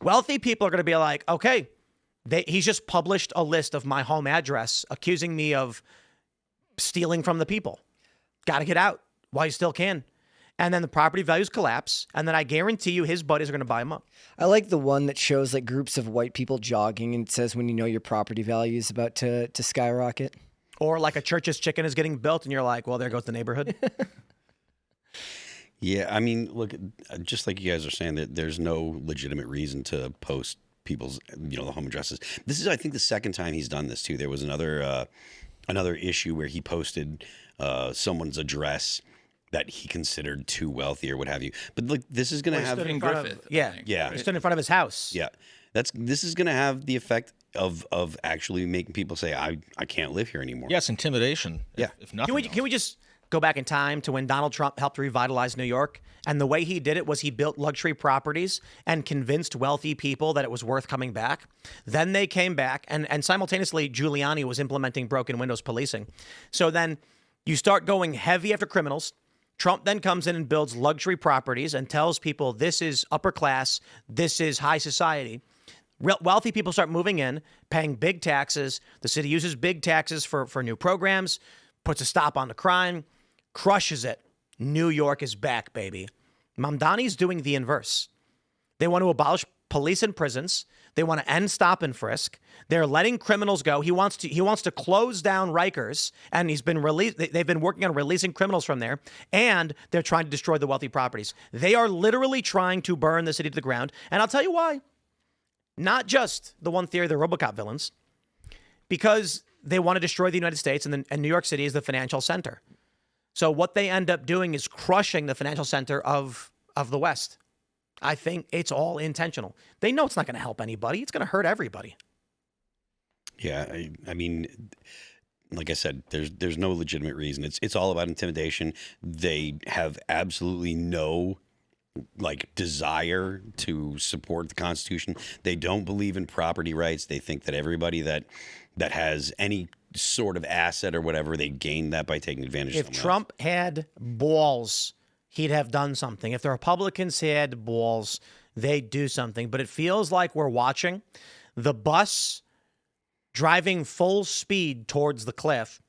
Wealthy people are going to be like, okay, he's just published a list of my home address accusing me of stealing from the people. Got to get out while you still can. And then the property values collapse, and then I guarantee you his buddies are going to buy him up. I like the one that shows like groups of white people jogging and it says when you know your property value is about to skyrocket. Or like a Church's Chicken is getting built, and you're like, well, there goes the neighborhood. Yeah, I mean, look, just like you guys are saying, that there's no legitimate reason to post people's, the home addresses. This is, I think, the second time he's done this too. There was another issue where he posted someone's address that he considered too wealthy or what have you. But look, this is going to have Griffith. He stood in front of his house. Yeah, this is going to have the effect of actually making people say, I can't live here anymore. Yes, intimidation. Yeah. If nothing else. Can we just go back in time to when Donald Trump helped revitalize New York? And the way he did it was he built luxury properties and convinced wealthy people that it was worth coming back. Then they came back, and simultaneously Giuliani was implementing broken windows policing. So then you start going heavy after criminals. Trump then comes in and builds luxury properties and tells people this is upper class, this is high society. Wealthy people start moving in, paying big taxes. The city uses big taxes for new programs, puts a stop on the crime, crushes it. New York is back, baby. Mamdani's doing the inverse. They want to abolish police and prisons. They want to end stop and frisk. They're letting criminals go. He wants to close down Rikers, and he's been released. They've been working on releasing criminals from there, and they're trying to destroy the wealthy properties. They are literally trying to burn the city to the ground, and I'll tell you why. Not just the one theory, the RoboCop villains, because they want to destroy the United States, and New York City is the financial center. So what they end up doing is crushing the financial center of the West. I think it's all intentional. They know it's not going to help anybody. It's going to hurt everybody. Yeah, I mean, like I said, there's no legitimate reason. It's all about intimidation. They have absolutely no desire to support the Constitution. They don't believe in property rights. They think that everybody that has any sort of asset or whatever, they gain that by taking advantage of someone else. If Trump had balls, he'd have done something. If the Republicans had balls, they'd do something. But it feels like we're watching the bus driving full speed towards the cliff,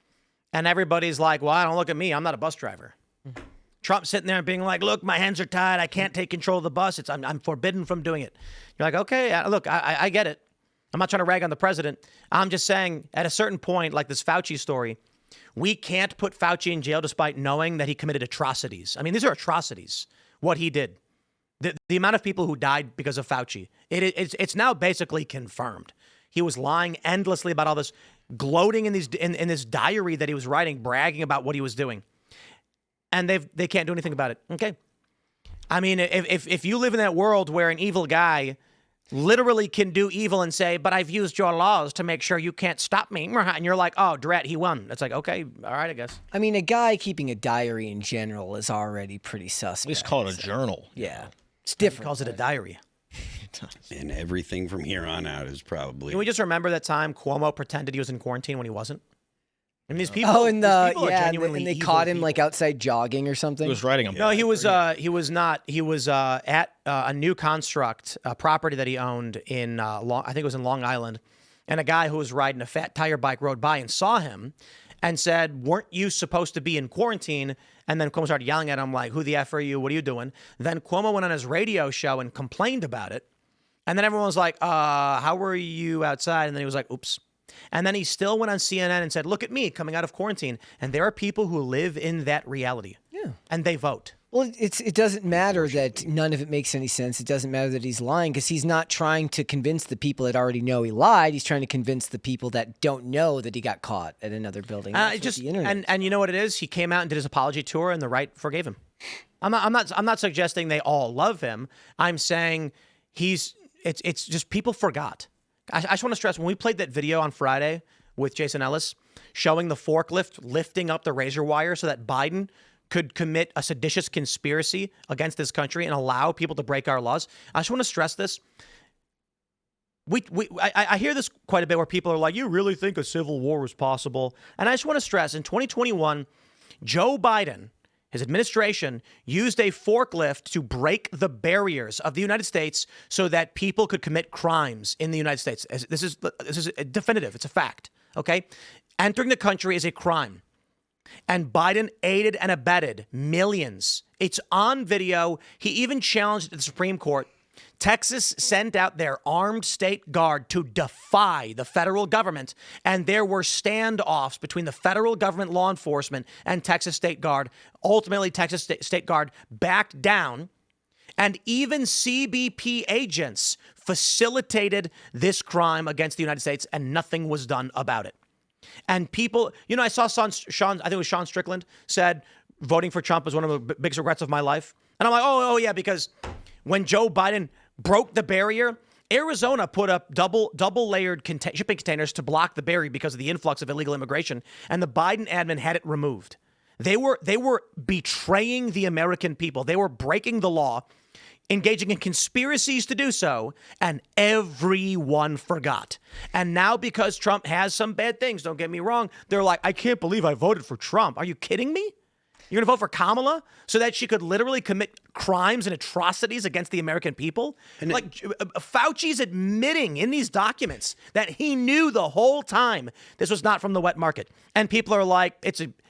and everybody's like, well, don't look at me. I'm not a bus driver. Trump sitting there and being like, look, my hands are tied. I can't take control of the bus. I'm forbidden from doing it. You're like, okay, look, I get it. I'm not trying to rag on the president. I'm just saying at a certain point, like this Fauci story, we can't put Fauci in jail despite knowing that he committed atrocities. I mean, these are atrocities, what he did. The amount of people who died because of Fauci, it's now basically confirmed. He was lying endlessly about all this, gloating in this diary that he was writing, bragging about what he was doing. And they can't do anything about it. Okay. I mean, if you live in that world where an evil guy literally can do evil and say, but I've used your laws to make sure you can't stop me, and you're like, oh, drat, he won. It's like, okay, all right, I guess. I mean, a guy keeping a diary in general is already pretty suspect. At least call it a journal. Yeah. It's different. He calls it a diary. And everything from here on out is probably... Can we just remember that time Cuomo pretended he was in quarantine when he wasn't? And these people, Oh, and these people are and genuinely they evil caught him people. like outside jogging or something. He was riding a bike. No, he was not. He was at a new construct property that he owned in I think it was in Long Island, and a guy who was riding a fat tire bike rode by and saw him, and said, "Weren't you supposed to be in quarantine?" And then Cuomo started yelling at him like, "Who the F are you? What are you doing?" Then Cuomo went on his radio show and complained about it, and then everyone was like, "How were you outside?" And then he was like, "Oops." And then he still went on CNN and said, "Look at me coming out of quarantine." And there are people who live in that reality. Yeah. And they vote. Well, it doesn't matter that none of it makes any sense. It doesn't matter that he's lying because he's not trying to convince the people that already know he lied. He's trying to convince the people that don't know that he got caught at another building. And you know what it is? He came out and did his apology tour, and the right forgave him. I'm not suggesting they all love him. I'm saying it's just people forgot. I just want to stress, when we played that video on Friday with Jason Ellis showing the forklift lifting up the razor wire so that Biden could commit a seditious conspiracy against this country and allow people to break our laws. I just want to stress this. I hear this quite a bit where people are like, "You really think a civil war was possible?" And I just want to stress, in 2021, Joe Biden, his administration, used a forklift to break the barriers of the United States so that people could commit crimes in the United States. This is definitive. It's a fact. Okay? Entering the country is a crime. And Biden aided and abetted millions. It's on video. He even challenged the Supreme Court. Texas sent out their armed state guard to defy the federal government, and there were standoffs between the federal government law enforcement and Texas State Guard. Ultimately, Texas State Guard backed down, and even CBP agents facilitated this crime against the United States, and nothing was done about it. And people, I saw I think it was Sean Strickland said voting for Trump was one of the biggest regrets of my life. And I'm like, oh yeah, because when Joe Biden broke the barrier, Arizona put up double layered shipping containers to block the barrier because of the influx of illegal immigration, and the Biden admin had it removed. They were betraying the American people. They were breaking the law, engaging in conspiracies to do so, and everyone forgot. And now, because Trump has some bad things, don't get me wrong, they're like, "I can't believe I voted for Trump. Are you kidding me? You're going to vote for Kamala so that she could literally commit crimes and atrocities against the American people?" And Fauci's admitting in these documents that he knew the whole time this was not from the wet market. And people are like,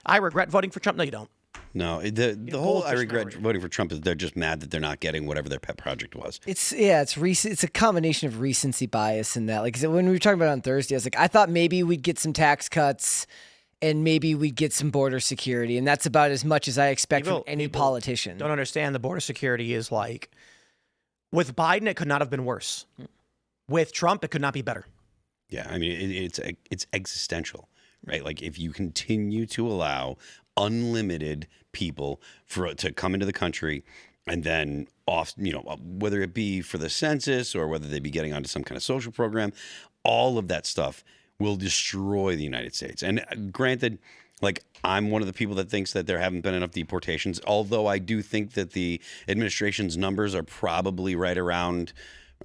I regret voting for Trump. No, you don't. No, the whole I regret voting for Trump is they're just mad that they're not getting whatever their pet project was. It's a combination of recency bias and that. Like when we were talking about it on Thursday, I was like, I thought maybe we'd get some tax cuts and maybe we'd get some border security, and that's about as much as I expect from any politician. Don't understand the border security is like, with Biden, it could not have been worse. With Trump, it could not be better. Yeah, I mean, it's existential, right? Like, if you continue to allow unlimited people to come into the country and then whether it be for the census or whether they be getting onto some kind of social program, all of that stuff will destroy the United States. And granted, like, I'm one of the people that thinks that there haven't been enough deportations, although I do think that the administration's numbers are probably right around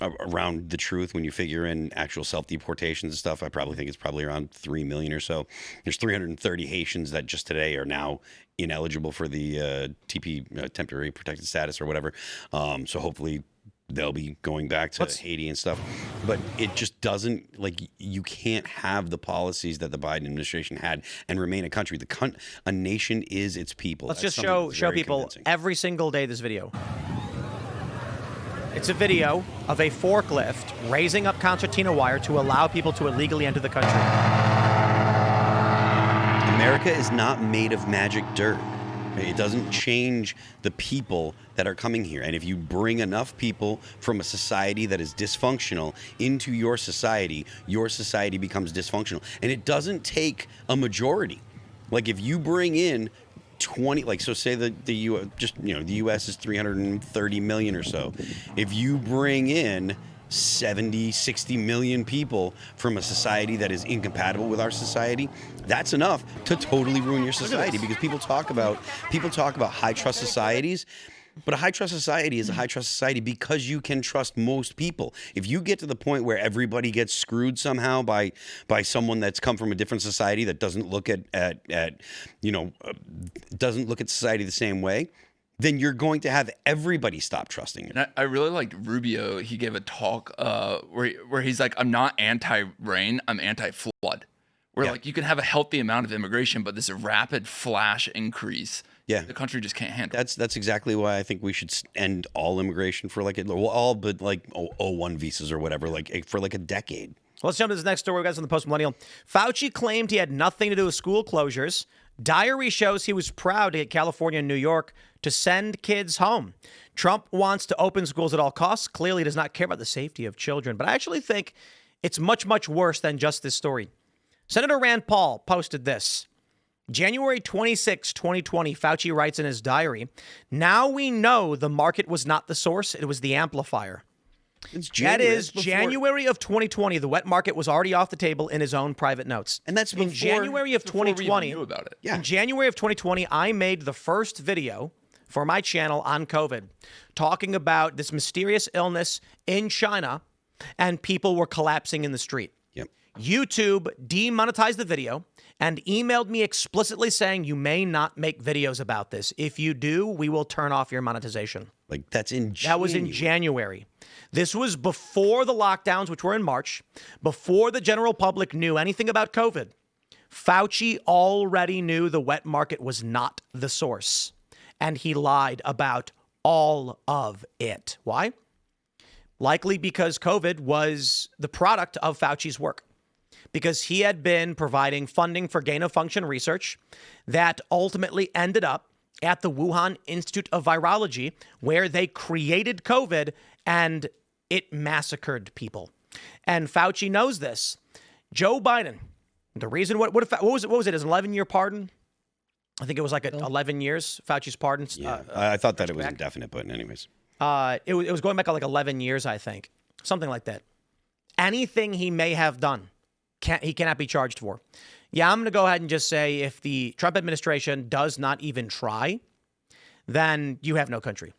the truth when you figure in actual self-deportations and stuff. I probably think it's probably around 3 million or so. There's 330 Haitians that just today are now ineligible for the TP, temporary protected status or whatever. So hopefully they'll be going back to Haiti and stuff. But it just doesn't, like, you can't have the policies that the Biden administration had and remain a country. A nation is its people. Let's just show people every single day this video. It's a video of a forklift raising up concertina wire to allow people to illegally enter the country. America is not made of magic dirt. It doesn't change the people that are coming here. And if you bring enough people from a society that is dysfunctional into your society becomes dysfunctional. And it doesn't take a majority. Like, if you bring in 20, like, so say the U.S. is 330 million or so. If you bring in 70, 60 million people from a society that is incompatible with our society, that's enough to totally ruin your society. Because people talk about high trust societies. But a high trust society is a high trust society because you can trust most people. If you get to the point where everybody gets screwed somehow by someone that's come from a different society that doesn't look at doesn't look at society the same way, then you're going to have everybody stop trusting you. And I really liked Rubio. He gave a talk where he's like, I'm not anti-rain, I'm anti-flood. Where like you can have a healthy amount of immigration, but this rapid flash increase, the country just can't handle. That's exactly why I think we should end all immigration for all but like O1 visas or whatever, like for like a decade. Well, let's jump to this next story. We got this on the Post Millennial. Fauci claimed he had nothing to do with school closures. Diary shows he was proud to get California and New York to send kids home. Trump wants to open schools at all costs. Clearly does not care about the safety of children. But I actually think it's much, much worse than just this story. Senator Rand Paul posted this. January 26, 2020, Fauci writes in his diary, now we know the market was not the source, it was the amplifier. That is January of 2020. The wet market was already off the table in his own private notes. And that's before, in January of 2020. Knew about it. In January of 2020, I made the first video for my channel on COVID, talking about this mysterious illness in China, and people were collapsing in the street. Yep. YouTube demonetized the video and emailed me explicitly saying you may not make videos about this. If you do, we will turn off your monetization. Like that was in January. This was before the lockdowns, which were in March, before the general public knew anything about COVID. Fauci already knew the wet market was not the source, and he lied about all of it. Why? Likely because COVID was the product of Fauci's work, because he had been providing funding for gain-of-function research that ultimately ended up at the Wuhan Institute of Virology, where they created COVID and it massacred people. And Fauci knows this. Joe Biden, the reason, what was it? His 11-year pardon? I think it was like 11 years, Fauci's pardon. Yeah, I thought that it was indefinite, but anyways. It was going back like 11 years, I think. Something like that. Anything he may have done, he cannot be charged for. Yeah, I'm going to go ahead and just say if the Trump administration does not even try, then you have no country.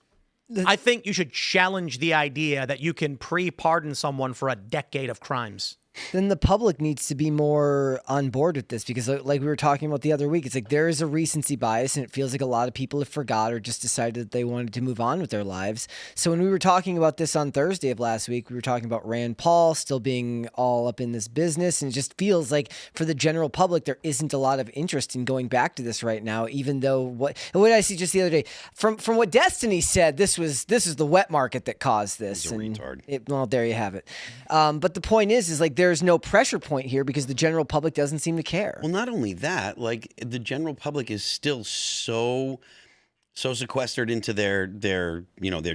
I think you should challenge the idea that you can pre-pardon someone for a decade of crimes. Then the public needs to be more on board with this, because like we were talking about the other week, it's like there is a recency bias, and it feels like a lot of people have forgot or just decided that they wanted to move on with their lives. So when we were talking about this on Thursday of last week, we were talking about Rand Paul still being all up in this business, and it just feels like for the general public, there isn't a lot of interest in going back to this right now, even though what did I see just the other day? From what Destiny said, this is the wet market that caused this. He's a retard. Well, there you have it. But the point is like there's no pressure point here because the general public doesn't seem to care. Well, not only that, like the general public is still so sequestered into their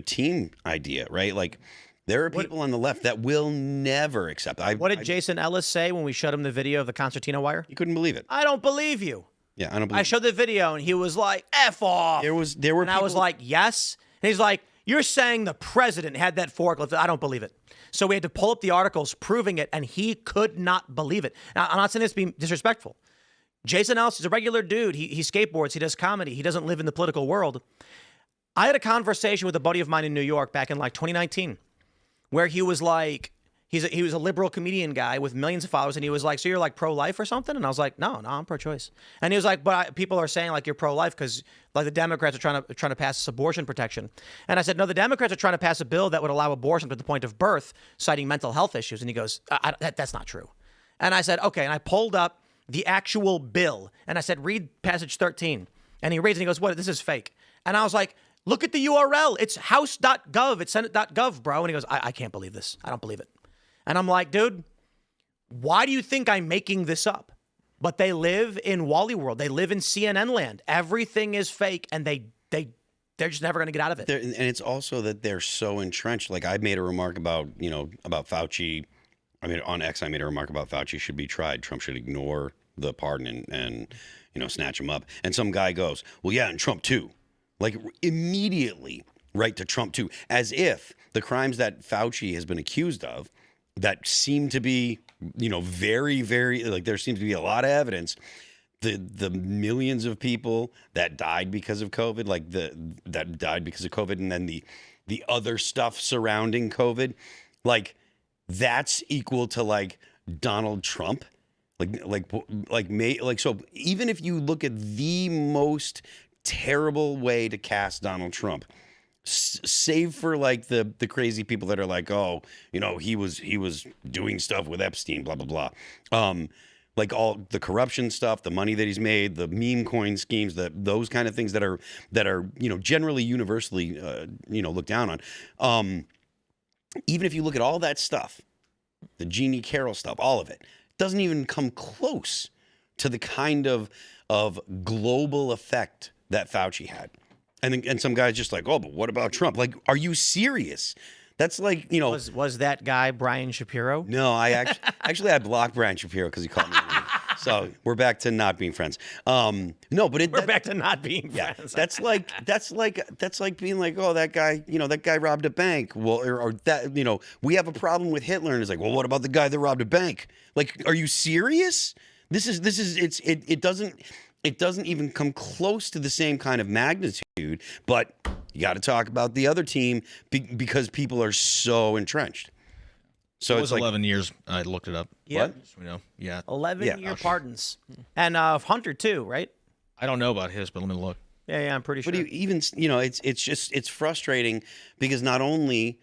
team idea, right? Like there are people on the left that will never accept. What did Jason Ellis say when we showed him the video of the concertina wire? He couldn't believe it. I don't believe you. Yeah, I don't believe I showed the video and he was like, F off. There were and people, I was like, yes. And he's like, you're saying the president had that forklift. I don't believe it. So we had to pull up the articles proving it, and he could not believe it. Now, I'm not saying this to be disrespectful. Jason Ellis is a regular dude. He skateboards. He does comedy. He doesn't live in the political world. I had a conversation with a buddy of mine in New York back in like 2019 where he was like, he was a liberal comedian guy with millions of followers, and he was like, so you're like pro-life or something? And I was like, no, I'm pro-choice. And he was like, but people are saying like you're pro-life because like the Democrats are trying to pass this abortion protection. And I said, no, the Democrats are trying to pass a bill that would allow abortion to the point of birth, citing mental health issues. And he goes, that's not true. And I said, okay. And I pulled up the actual bill, and I said, read passage 13. And he reads, and he goes, what? This is fake. And I was like, look at the URL. It's house.gov. It's senate.gov, bro. And he goes, I can't believe this. I don't believe it. And I'm like, dude, why do you think I'm making this up? But they live in Wally World. They live in CNN land. Everything is fake, and they're just never going to get out of it. And it's also that they're so entrenched. Like I made a remark about Fauci. I mean, on X, I made a remark about Fauci should be tried. Trump should ignore the pardon and snatch him up. And some guy goes, well, yeah, and Trump too. Like immediately right to Trump too, as if the crimes that Fauci has been accused of that seem to be, very, very, like there seems to be a lot of evidence. the millions of people that died because of COVID, like that died because of COVID, and then the other stuff surrounding COVID, like that's equal to like Donald Trump. So even if you look at the most terrible way to cast Donald Trump, save for like the crazy people that are like, oh, you know, he was doing stuff with Epstein, blah blah blah, like all the corruption stuff, the money that he's made, the meme coin schemes, those kind of things that are you know generally universally you know looked down on. Even if you look at all that stuff, the Jeannie Carroll stuff, all of it doesn't even come close to the kind of global effect that Fauci had. And some guys just like, oh, but what about Trump? Like, are you serious? That's like, you know. Was that guy Brian Shapiro? No, I actually I blocked Brian Shapiro because he called me. So we're back to not being friends. No, but we're back to not being friends. That's like being like, oh, that guy, you know, that guy robbed a bank. Well, or that, you know, we have a problem with Hitler, and it's like, well, what about the guy that robbed a bank? Like, are you serious? It doesn't even come close to the same kind of magnitude. But you got to talk about the other team because people are so entrenched. So it it's was like 11 years. I looked it up. Yep. What? You know, yeah. 11-year pardons. And Hunter too, right? I don't know about his, but let me look. Yeah, I'm pretty sure. But even, you know, it's frustrating because not only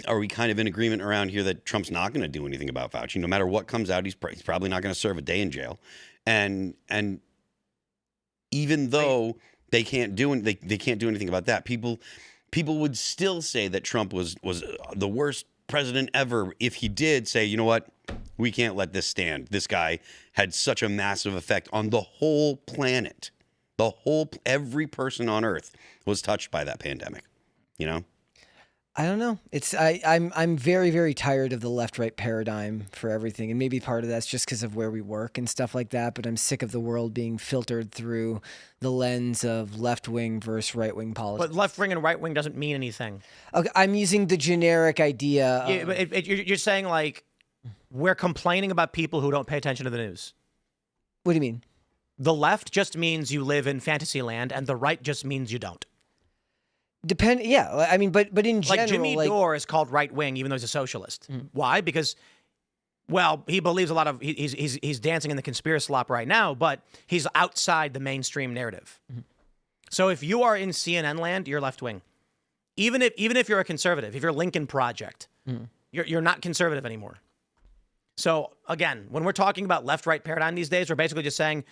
are we kind of in agreement around here that Trump's not going to do anything about Fauci, no matter what comes out, he's probably not going to serve a day in jail, and even though they can't do anything about that, people would still say that Trump was the worst president ever if he did say, you know what, we can't let this stand. This guy had such a massive effect on the whole planet. Every person on Earth was touched by that pandemic, you know? I don't know. I'm very, very tired of the left-right paradigm for everything. And maybe part of that's just because of where we work and stuff like that. But I'm sick of the world being filtered through the lens of left-wing versus right-wing politics. But left-wing and right-wing doesn't mean anything. Okay, I'm using the generic idea. Yeah, but you're saying like we're complaining about people who don't pay attention to the news. What do you mean? The left just means you live in fantasy land, and the right just means you don't. Yeah, I mean, but in general, like Jimmy Dore is called right wing, even though he's a socialist. Why? Because, well, he believes a lot of he's dancing in the conspiracy slop right now, but he's outside the mainstream narrative. So if you are in CNN land, you're left wing. Even if you're a conservative, if you're Lincoln Project, you're not conservative anymore. So again, when we're talking about left right paradigm these days, we're basically just saying,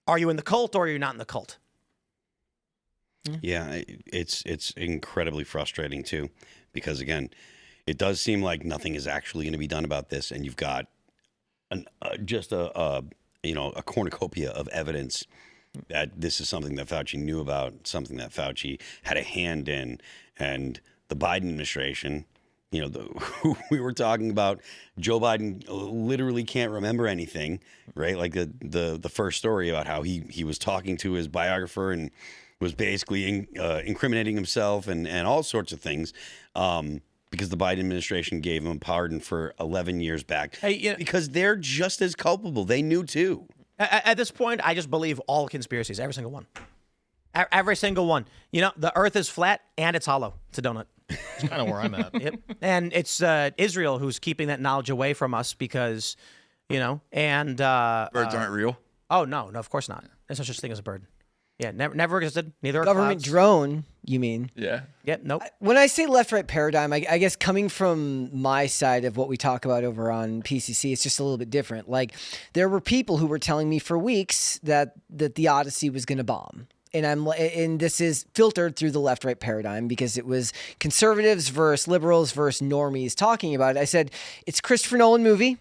are you in the cult or are you not in the cult? Yeah, it's incredibly frustrating too, because again, it does seem like nothing is actually going to be done about this, and you've got just a cornucopia of evidence that this is something that Fauci knew about, something that Fauci had a hand in, and the Biden administration. You know, we were talking about Joe Biden literally can't remember anything, right? Like the first story about how he was talking to his biographer and was basically incriminating himself and all sorts of things because the Biden administration gave him a pardon for 11 years back because they're just as culpable. They knew too. At this point, I just believe all conspiracies, every single one. Every single one. You know, the earth is flat and it's hollow. It's a donut. That's kind of where I'm at. Yep. And it's Israel who's keeping that knowledge away from us because, you know, and... birds aren't real? Oh, no, of course not. There's no such thing as a bird. Yeah, never existed. Neither are government clouds. Drone, you mean? Yeah. Yep, nope. When I say left-right paradigm, I guess coming from my side of what we talk about over on PCC, it's just a little bit different. Like, there were people who were telling me for weeks that the Odyssey was going to bomb. And this is filtered through the left-right paradigm because it was conservatives versus liberals versus normies talking about it. I said, it's a Christopher Nolan movie.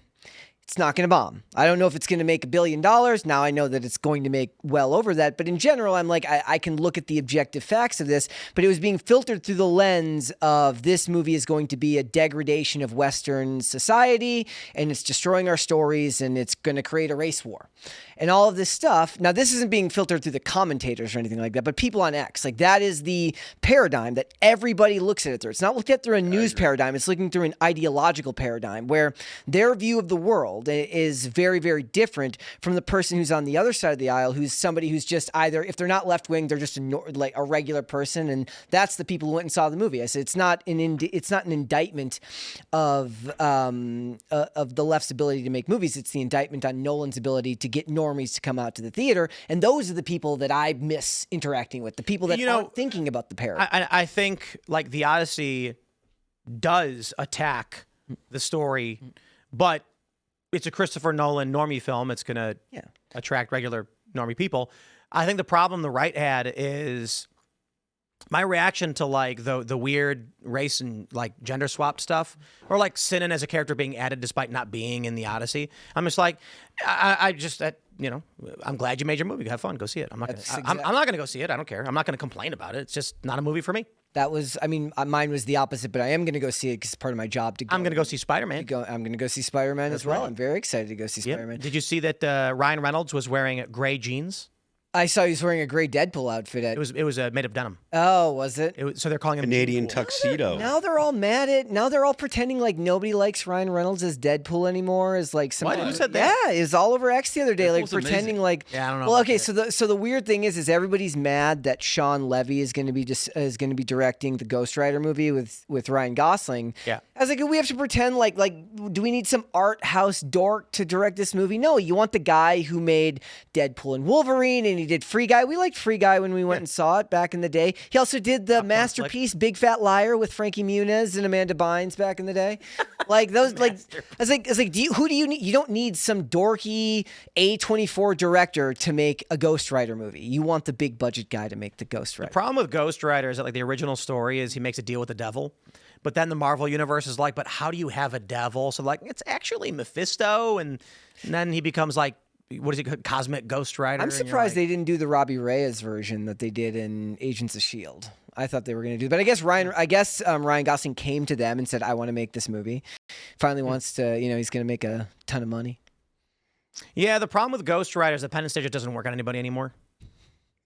It's not going to bomb. I don't know if it's going to make $1 billion. Now I know that it's going to make well over that. But in general, I'm like, I can look at the objective facts of this, but it was being filtered through the lens of this movie is going to be a degradation of Western society and it's destroying our stories and it's going to create a race war. And all of this stuff. Now, this isn't being filtered through the commentators or anything like that, but people on X, like that is the paradigm that everybody looks at it through. It's not looked at through a news paradigm. It's looking through an ideological paradigm where their view of the world world is very, very different from the person who's on the other side of the aisle, who's somebody who's just either, if they're not left wing, they're just like a regular person, and that's the people who went and saw the movie. I said it's not an indictment of the left's ability to make movies. It's the indictment on Nolan's ability to get normies to come out to the theater, and those are the people that I miss interacting with, the people that aren't thinking about the parody. I think like The Odyssey does attack the story, but it's a Christopher Nolan normie film. It's going to attract regular normie people. I think the problem the right had is my reaction to like the weird race and like gender swap stuff, or like Sinan as a character being added despite not being in The Odyssey. I'm just like, I'm glad you made your movie. Have fun. Go see it. I'm not going to go see it. I don't care. I'm not going to complain about it. It's just not a movie for me. That was, mine was the opposite, but I am going to go see it because it's part of my job to go. I'm going to go see Spider-Man. I'm going to go see Spider-Man as well. Right. I'm very excited to go see Spider-Man. Did you see that Ryan Reynolds was wearing gray jeans? I saw he was wearing a gray Deadpool outfit. It was made of denim. Oh, was it? So they're calling him Canadian tuxedo. Now they're all mad at. Now they're all pretending like nobody likes Ryan Reynolds as Deadpool anymore. Is like some. Who said that? Yeah, it was all over X the other day, like pretending amazing. like. Yeah, I don't know. Well, okay, so the weird thing is everybody's mad that Sean Levy is going to be directing the Ghost Rider movie with Ryan Gosling. Yeah. I was like, we have to pretend like do we need some art house dork to direct this movie? No, you want the guy who made Deadpool and Wolverine, and he did Free Guy. We liked Free Guy when we went and saw it back in the day. He also did the masterpiece Big Fat Liar with Frankie Muniz and Amanda Bynes back in the day. Like those, like I was like, who do you need? You don't need some dorky A24 director to make a Ghost Rider movie. You want the big budget guy to make the Ghost Rider. The problem with Ghost Rider is that like the original story is he makes a deal with the devil. But then the Marvel universe is like, but how do you have a devil? So like, it's actually Mephisto, and then he becomes like, what is it, Cosmic Ghost Rider? I'm surprised they didn't do the Robbie Reyes version that they did in Agents of S.H.I.E.L.D. I thought they were going to do, but I guess Ryan Gosling came to them and said, "I want to make this movie." Finally wants to, he's going to make a ton of money. Yeah, the problem with Ghost Rider is the penance stare doesn't work on anybody anymore.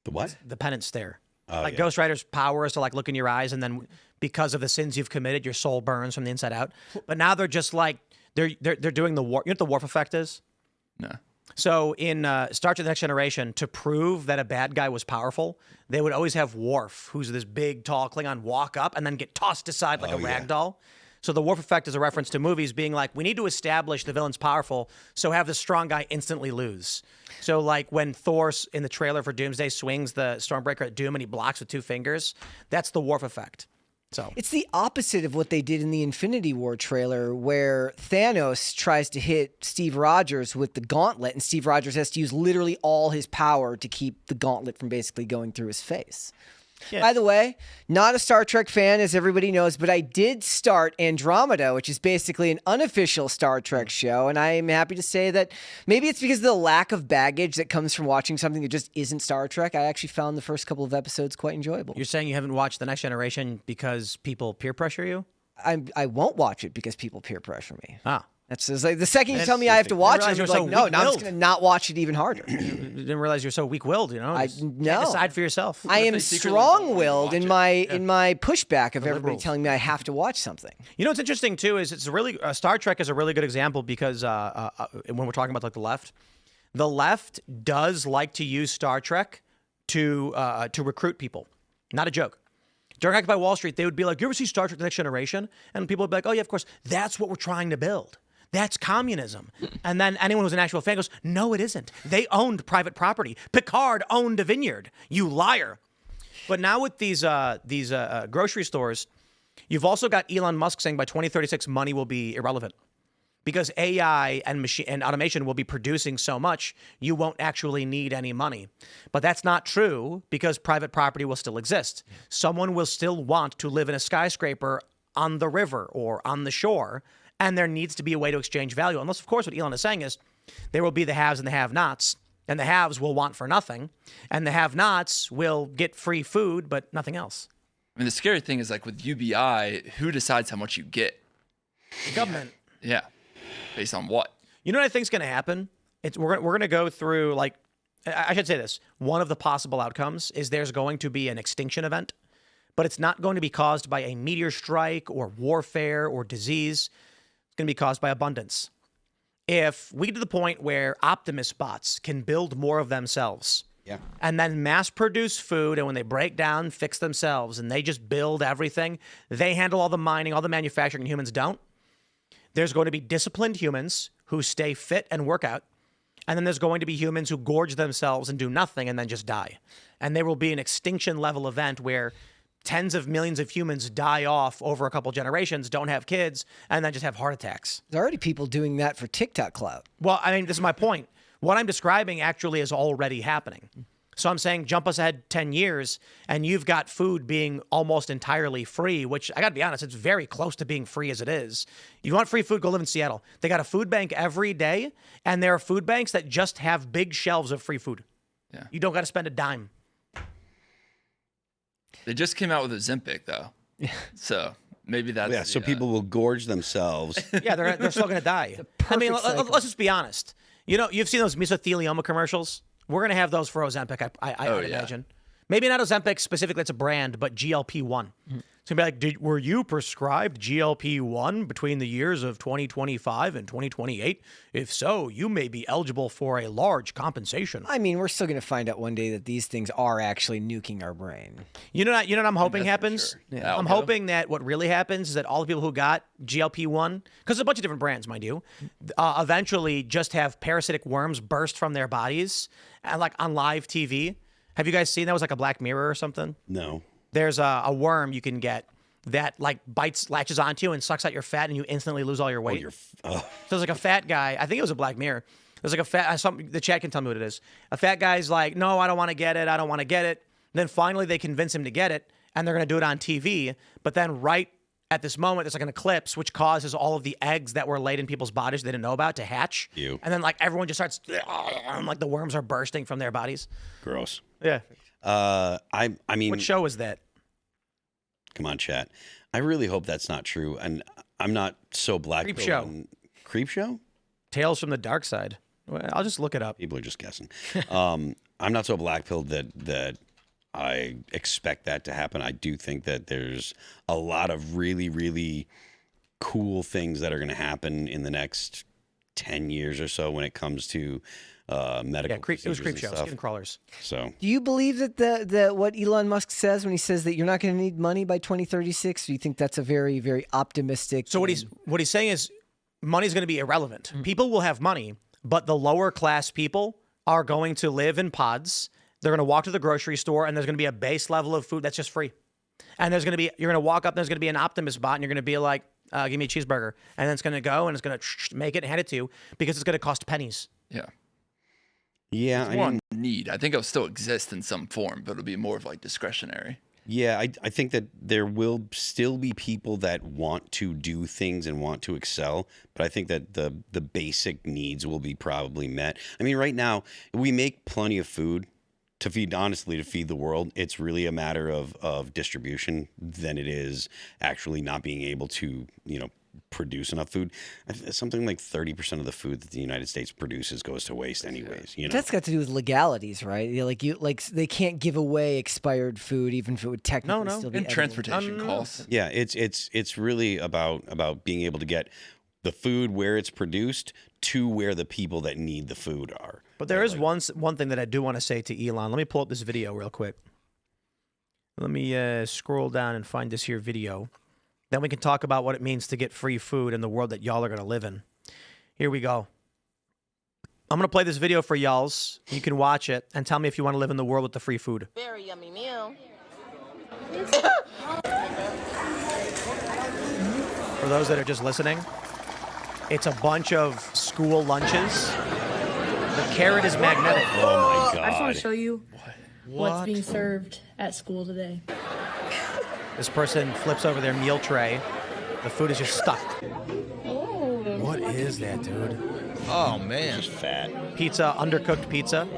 The what? The penance stare. Oh, like Ghost Rider's power is to like look in your eyes, and then because of the sins you've committed, your soul burns from the inside out. But now they're just like they're doing the warp. You know what the warp effect is? No. So in Star Trek: The Next Generation, to prove that a bad guy was powerful, they would always have Worf, who's this big, tall Klingon, walk up and then get tossed aside like a rag doll. So the Worf effect is a reference to movies being like, we need to establish the villain's powerful, so have the strong guy instantly lose. So like when Thor in the trailer for Doomsday swings the Stormbreaker at Doom and he blocks with 2 fingers, that's the Worf effect. So it's the opposite of what they did in the Infinity War trailer, where Thanos tries to hit Steve Rogers with the gauntlet, and Steve Rogers has to use literally all his power to keep the gauntlet from basically going through his face. Yes. By the way, not a Star Trek fan, as everybody knows, but I did start Andromeda, which is basically an unofficial Star Trek show, and I am happy to say that maybe it's because of the lack of baggage that comes from watching something that just isn't Star Trek. I actually found the first couple of episodes quite enjoyable. You're saying you haven't watched The Next Generation because people peer pressure you? I won't watch it because people peer pressure me. Ah. That's like the second you tell me I have to watch it, I'm like, no, now I'm just going to not watch it even harder. You didn't realize you're so weak-willed, No. Decide for yourself. I am strong-willed in my pushback of everybody telling me I have to watch something. You know what's interesting too is it's really Star Trek is a really good example because when we're talking about like the left does like to use Star Trek to recruit people. Not a joke. During Occupy Wall Street, they would be like, "You ever see Star Trek: The Next Generation?" And people would be like, "Oh yeah, of course. That's what we're trying to build. That's communism." And then anyone who's an actual fan goes, "No, it isn't. They owned private property. Picard owned a vineyard. You liar." But now with these grocery stores, you've also got Elon Musk saying by 2036 money will be irrelevant because AI and automation will be producing so much you won't actually need any money. But that's not true because private property will still exist. Someone will still want to live in a skyscraper on the river or on the shore. And there needs to be a way to exchange value. Unless, of course, what Elon is saying is there will be the haves and the have-nots. And the haves will want for nothing. And the have-nots will get free food, but nothing else. I mean, the scary thing is like with UBI, who decides how much you get? The government. Yeah. Based on what? You know what I think is going to happen? We're going to go through, like, I should say this. One of the possible outcomes is there's going to be an extinction event. But it's not going to be caused by a meteor strike or warfare or disease. Going to be caused by abundance. if we get to the point where Optimus bots can build more of themselves, and then mass produce food, and when they break down, fix themselves, and they just build everything, they handle all the mining, all the manufacturing, and humans don't. There's going to be disciplined humans who stay fit and work out, and then there's going to be humans who gorge themselves and do nothing and then just die. And there will be an extinction level event where tens of millions of humans die off over a couple generations, don't have kids, and then just have heart attacks. There's already people doing that for TikTok clout. Well, I mean, this is my point. What I'm describing actually is already happening. So I'm saying jump us ahead 10 years, and you've got food being almost entirely free, which I got to be honest, it's very close to being free as it is. You want free food, go live in Seattle. They got a food bank every day, and there are food banks that just have big shelves of free food. Yeah. You don't got to spend a dime. They just came out with Ozempic, though. So maybe that's... so people will gorge themselves. Yeah, they're still going to die. I mean, let's just be honest. You know, you've seen those mesothelioma commercials? We're going to have those for Ozempic, I would imagine. Maybe not Ozempic specifically, it's a brand, but GLP-1. It's going to be like, were you prescribed GLP-1 between the years of 2025 and 2028? If so, you may be eligible for a large compensation. I mean, we're still going to find out one day that these things are actually nuking our brain. You know what I'm hoping happens? Sure. Yeah. I'm hoping that what really happens is that all the people who got GLP-1, because there's a bunch of different brands, mind you, eventually just have parasitic worms burst from their bodies, and like on live TV. Have you guys seen that? It was like a Black Mirror or something? No. There's a worm you can get that like latches onto you and sucks out your fat, and you instantly lose all your weight. So there's like a fat guy. I think it was a Black Mirror. There's like a fat. The chat can tell me what it is. A fat guy's like, no, I don't want to get it. I don't want to get it. Then finally they convince him to get it, and they're going to do it on TV. But then right at this moment, there's like an eclipse, which causes all of the eggs that were laid in people's bodies they didn't know about to hatch. And then like everyone just starts, like the worms are bursting from their bodies. Gross. Yeah. I mean, what show is that? Come on, chat. I really hope that's not true, and I'm not so black. Creep show. Creep show. Tales from the Dark Side. Well, I'll just look it up. People are just guessing. I'm not so black-pilled that I expect that to happen. I do think that there's a lot of really, really cool things that are going to happen in the next 10 years or so when it comes to medical. Yeah, it was creep show. Skin crawlers. So, do you believe that the what Elon Musk says when he says that you're not going to need money by 2036? Do you think that's a very, very optimistic? So what he's saying is money's going to be irrelevant. People will have money, but the lower class people are going to live in pods. They're going to walk to the grocery store, and there's going to be a base level of food that's just free. And you're going to walk up, and there's going to be an Optimus bot, and you're going to be like, give me a cheeseburger. And then it's going to go, and it's going to make it and hand it to you because it's going to cost pennies. Yeah. Yeah. It's more on need. I think it'll still exist in some form, but it'll be more of like discretionary. Yeah, I think that there will still be people that want to do things and want to excel, but I think that the basic needs will be probably met. I mean, right now, we make plenty of food to feed the world. It's really a matter of distribution than it is actually not being able to, produce enough food. Something like 30% of the food that the United States produces goes to waste anyways. That's got to do with legalities, right? They can't give away expired food, even if it would technically still be and transportation costs. Yeah, it's really about being able to get the food where it's produced to where the people that need the food are. But there is one thing that I do want to say to Elon. Let me pull up this video real quick. Let me scroll down and find this here video. Then we can talk about what it means to get free food in the world that y'all are going to live in. Here we go. I'm going to play this video for y'alls. You can watch it and tell me if you want to live in the world with the free food. Very yummy meal. For those that are just listening, it's a bunch of school lunches. The carrot is magnetic. Oh my God. I just want to show you what's being served at school today. This person flips over their meal tray. The food is just stuck. What is that, dude? Oh, man. It's just fat. Pizza, undercooked pizza.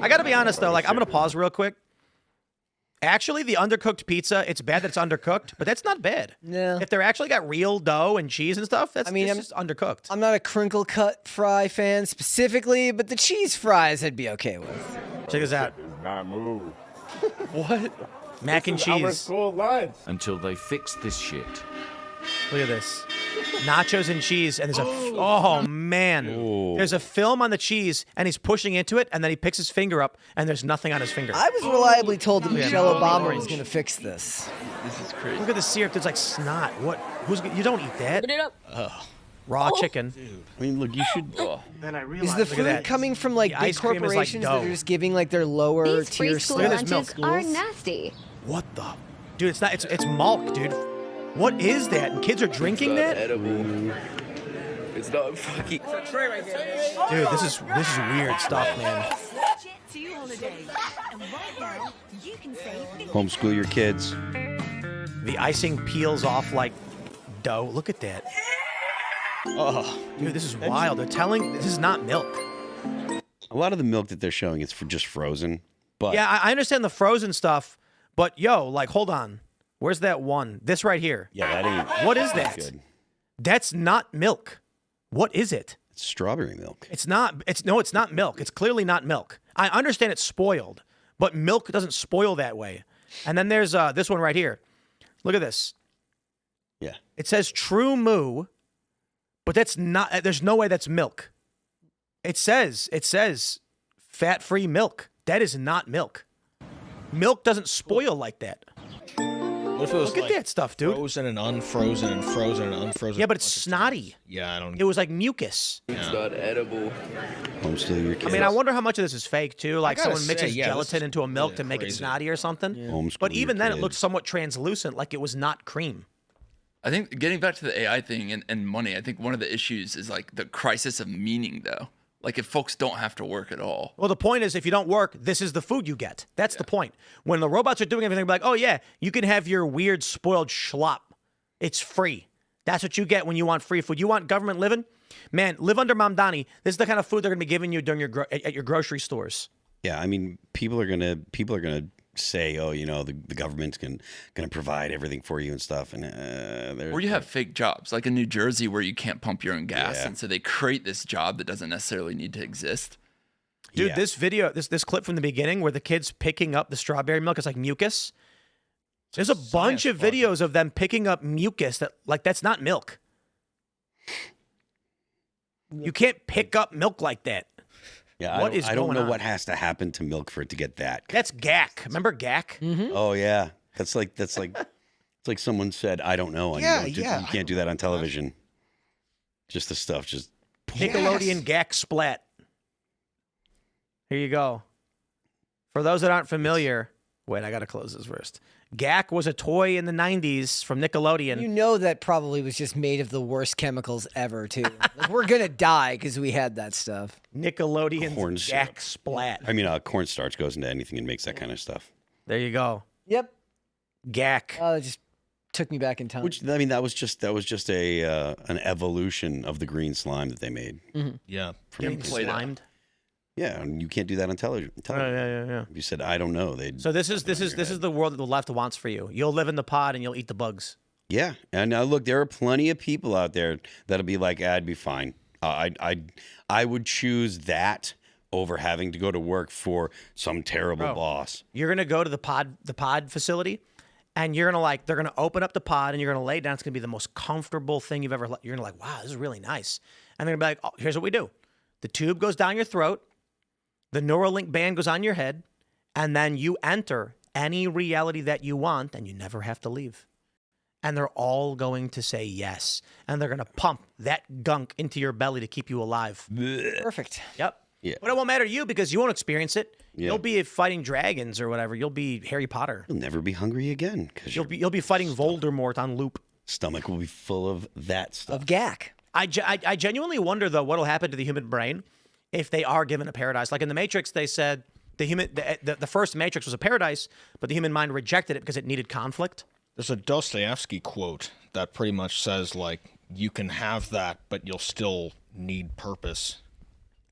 I got to be honest, though. I'm going to pause real quick. Actually, the undercooked pizza, it's bad that it's undercooked, but that's not bad. No. If they're actually got real dough and cheese and stuff, it's just undercooked. I'm not a crinkle cut fry fan specifically, but the cheese fries I'd be okay with. Check this out. Not move. What? Mac and Our cheese. school lunch. Until they fix this shit. Look at this. Nachos and cheese, and there's oh man. There's a film on the cheese, and he's pushing into it, and then he picks his finger up, and there's nothing on his finger. I was reliably told that Michelle Obama was going to fix this. This is crazy. Look at the syrup. There's like snot. What? You don't eat that. Open it up. Raw chicken. I mean, look, you should. Then I Is realized. the Look at food that. coming from like The big ice cream is like corporations that dough. are just giving like their lower These tier preschool Look at stuff? this lunches milk. are nasty. What the? Dude, it's not. It's malk, dude. What is that? And kids are drinking that? Edible. It's not fucking. Dude, this is weird stuff, man. Homeschool your kids. The icing peels off like dough. Look at that. Oh, Dude, this is wild. They're telling this is not milk. A lot of the milk that they're showing is for just frozen. But Yeah, I understand the frozen stuff, but yo, like, hold on. Where's that one? This right here. yeah, that ain't. What is that's that? Good. That's not milk. What is it? It's strawberry milk. It's not. It's not milk. It's clearly not milk. I understand it's spoiled, but milk doesn't spoil that way. And then there's this one right here. Look at this. Yeah. It says True Moo, but that's not. There's no way that's milk. It says fat-free milk. That is not milk. Milk doesn't spoil like that. what if it was Look at like that stuff, dude. frozen and unfrozen and frozen and unfrozen? Yeah, but it's snotty. Yeah, I don't. It was like mucus. It's not edible. Homeschool your I kids. mean, I wonder how much of this is fake too. Like gotta someone mixes say, yeah, this gelatin is into a milk really to make it crazy. snotty or something. Homeschool But your even then, it kids. looked somewhat translucent, like it was not cream. I think getting back to the AI thing and money, I think one of the issues is like the crisis of meaning, though. Like if folks don't have to work at all. Well, the point is, if you don't work, this is the food you get. That's the point. When the robots are doing everything, like, oh yeah, you can have your weird spoiled schlop. It's free. That's what you get when you want free food. You want government living? Man, live under Mamdani. This is the kind of food they're going to be giving you during your at your grocery stores. Yeah, I mean, people are gonna say, oh, you know, the government's gonna provide everything for you and stuff, and Or you have fake jobs, like in New Jersey where you can't pump your own gas. Yeah. And so they create this job that doesn't necessarily need to exist. Dude, Yeah. this video, this clip from the beginning where the kid's picking up the strawberry milk, it's like mucus. There's a bunch of videos of them picking up mucus that's not milk. You can't pick up milk like that. Yeah, What is I don't going know on? what has to happen to milk for it to get that. That's gack. Remember gack? Oh yeah, that's like it's like someone said, I don't know. And Yeah, you yeah, You can't do that on television. Just the stuff. Just Nickelodeon gack splat. Here you go. For those that aren't familiar, wait, I got to close this first. Gack was a toy in the 90s from Nickelodeon. You know that probably was just made of the worst chemicals ever, too. Like, we're gonna die because we had that stuff. Nickelodeon's Corn syrup. gack splat. I mean, cornstarch goes into anything and makes that kind of stuff. There you go. Yep. Gack. Oh, it just took me back in time. Which I mean, that was just a an evolution of the green slime that they made. Yeah. From Getting played out. slimed. Yeah, and you can't do that on television. Yeah. If you said, I don't know, they'd. So this is the world that the left wants for you. You'll live in the pod and you'll eat the bugs. Yeah, and now look, there are plenty of people out there that'll be like, I'd be fine. I would choose that over having to go to work for some terrible boss. You're gonna go to the pod facility, and you're gonna they're gonna open up the pod and you're gonna lay down. It's gonna be the most comfortable thing you've ever. You're gonna wow, this is really nice. And they're gonna be like, oh, here's what we do: the tube goes down your throat, the Neuralink band goes on your head, and then you enter any reality that you want, and you never have to leave. And they're all going to say yes, and they're gonna pump that gunk into your belly to keep you alive. Perfect. Yep. Yeah. But it won't matter to you because you won't experience it. Yeah. You'll be fighting dragons or whatever. You'll be Harry Potter. You'll never be hungry again because your You'll be fighting Voldemort on loop. stomach will be full of that stuff. Of gack. I genuinely wonder though what'll happen to the human brain if they are given a paradise. Like in the Matrix, they said the first Matrix was a paradise, but the human mind rejected it because it needed conflict. There's a Dostoevsky quote that pretty much says, like, you can have that, but you'll still need purpose.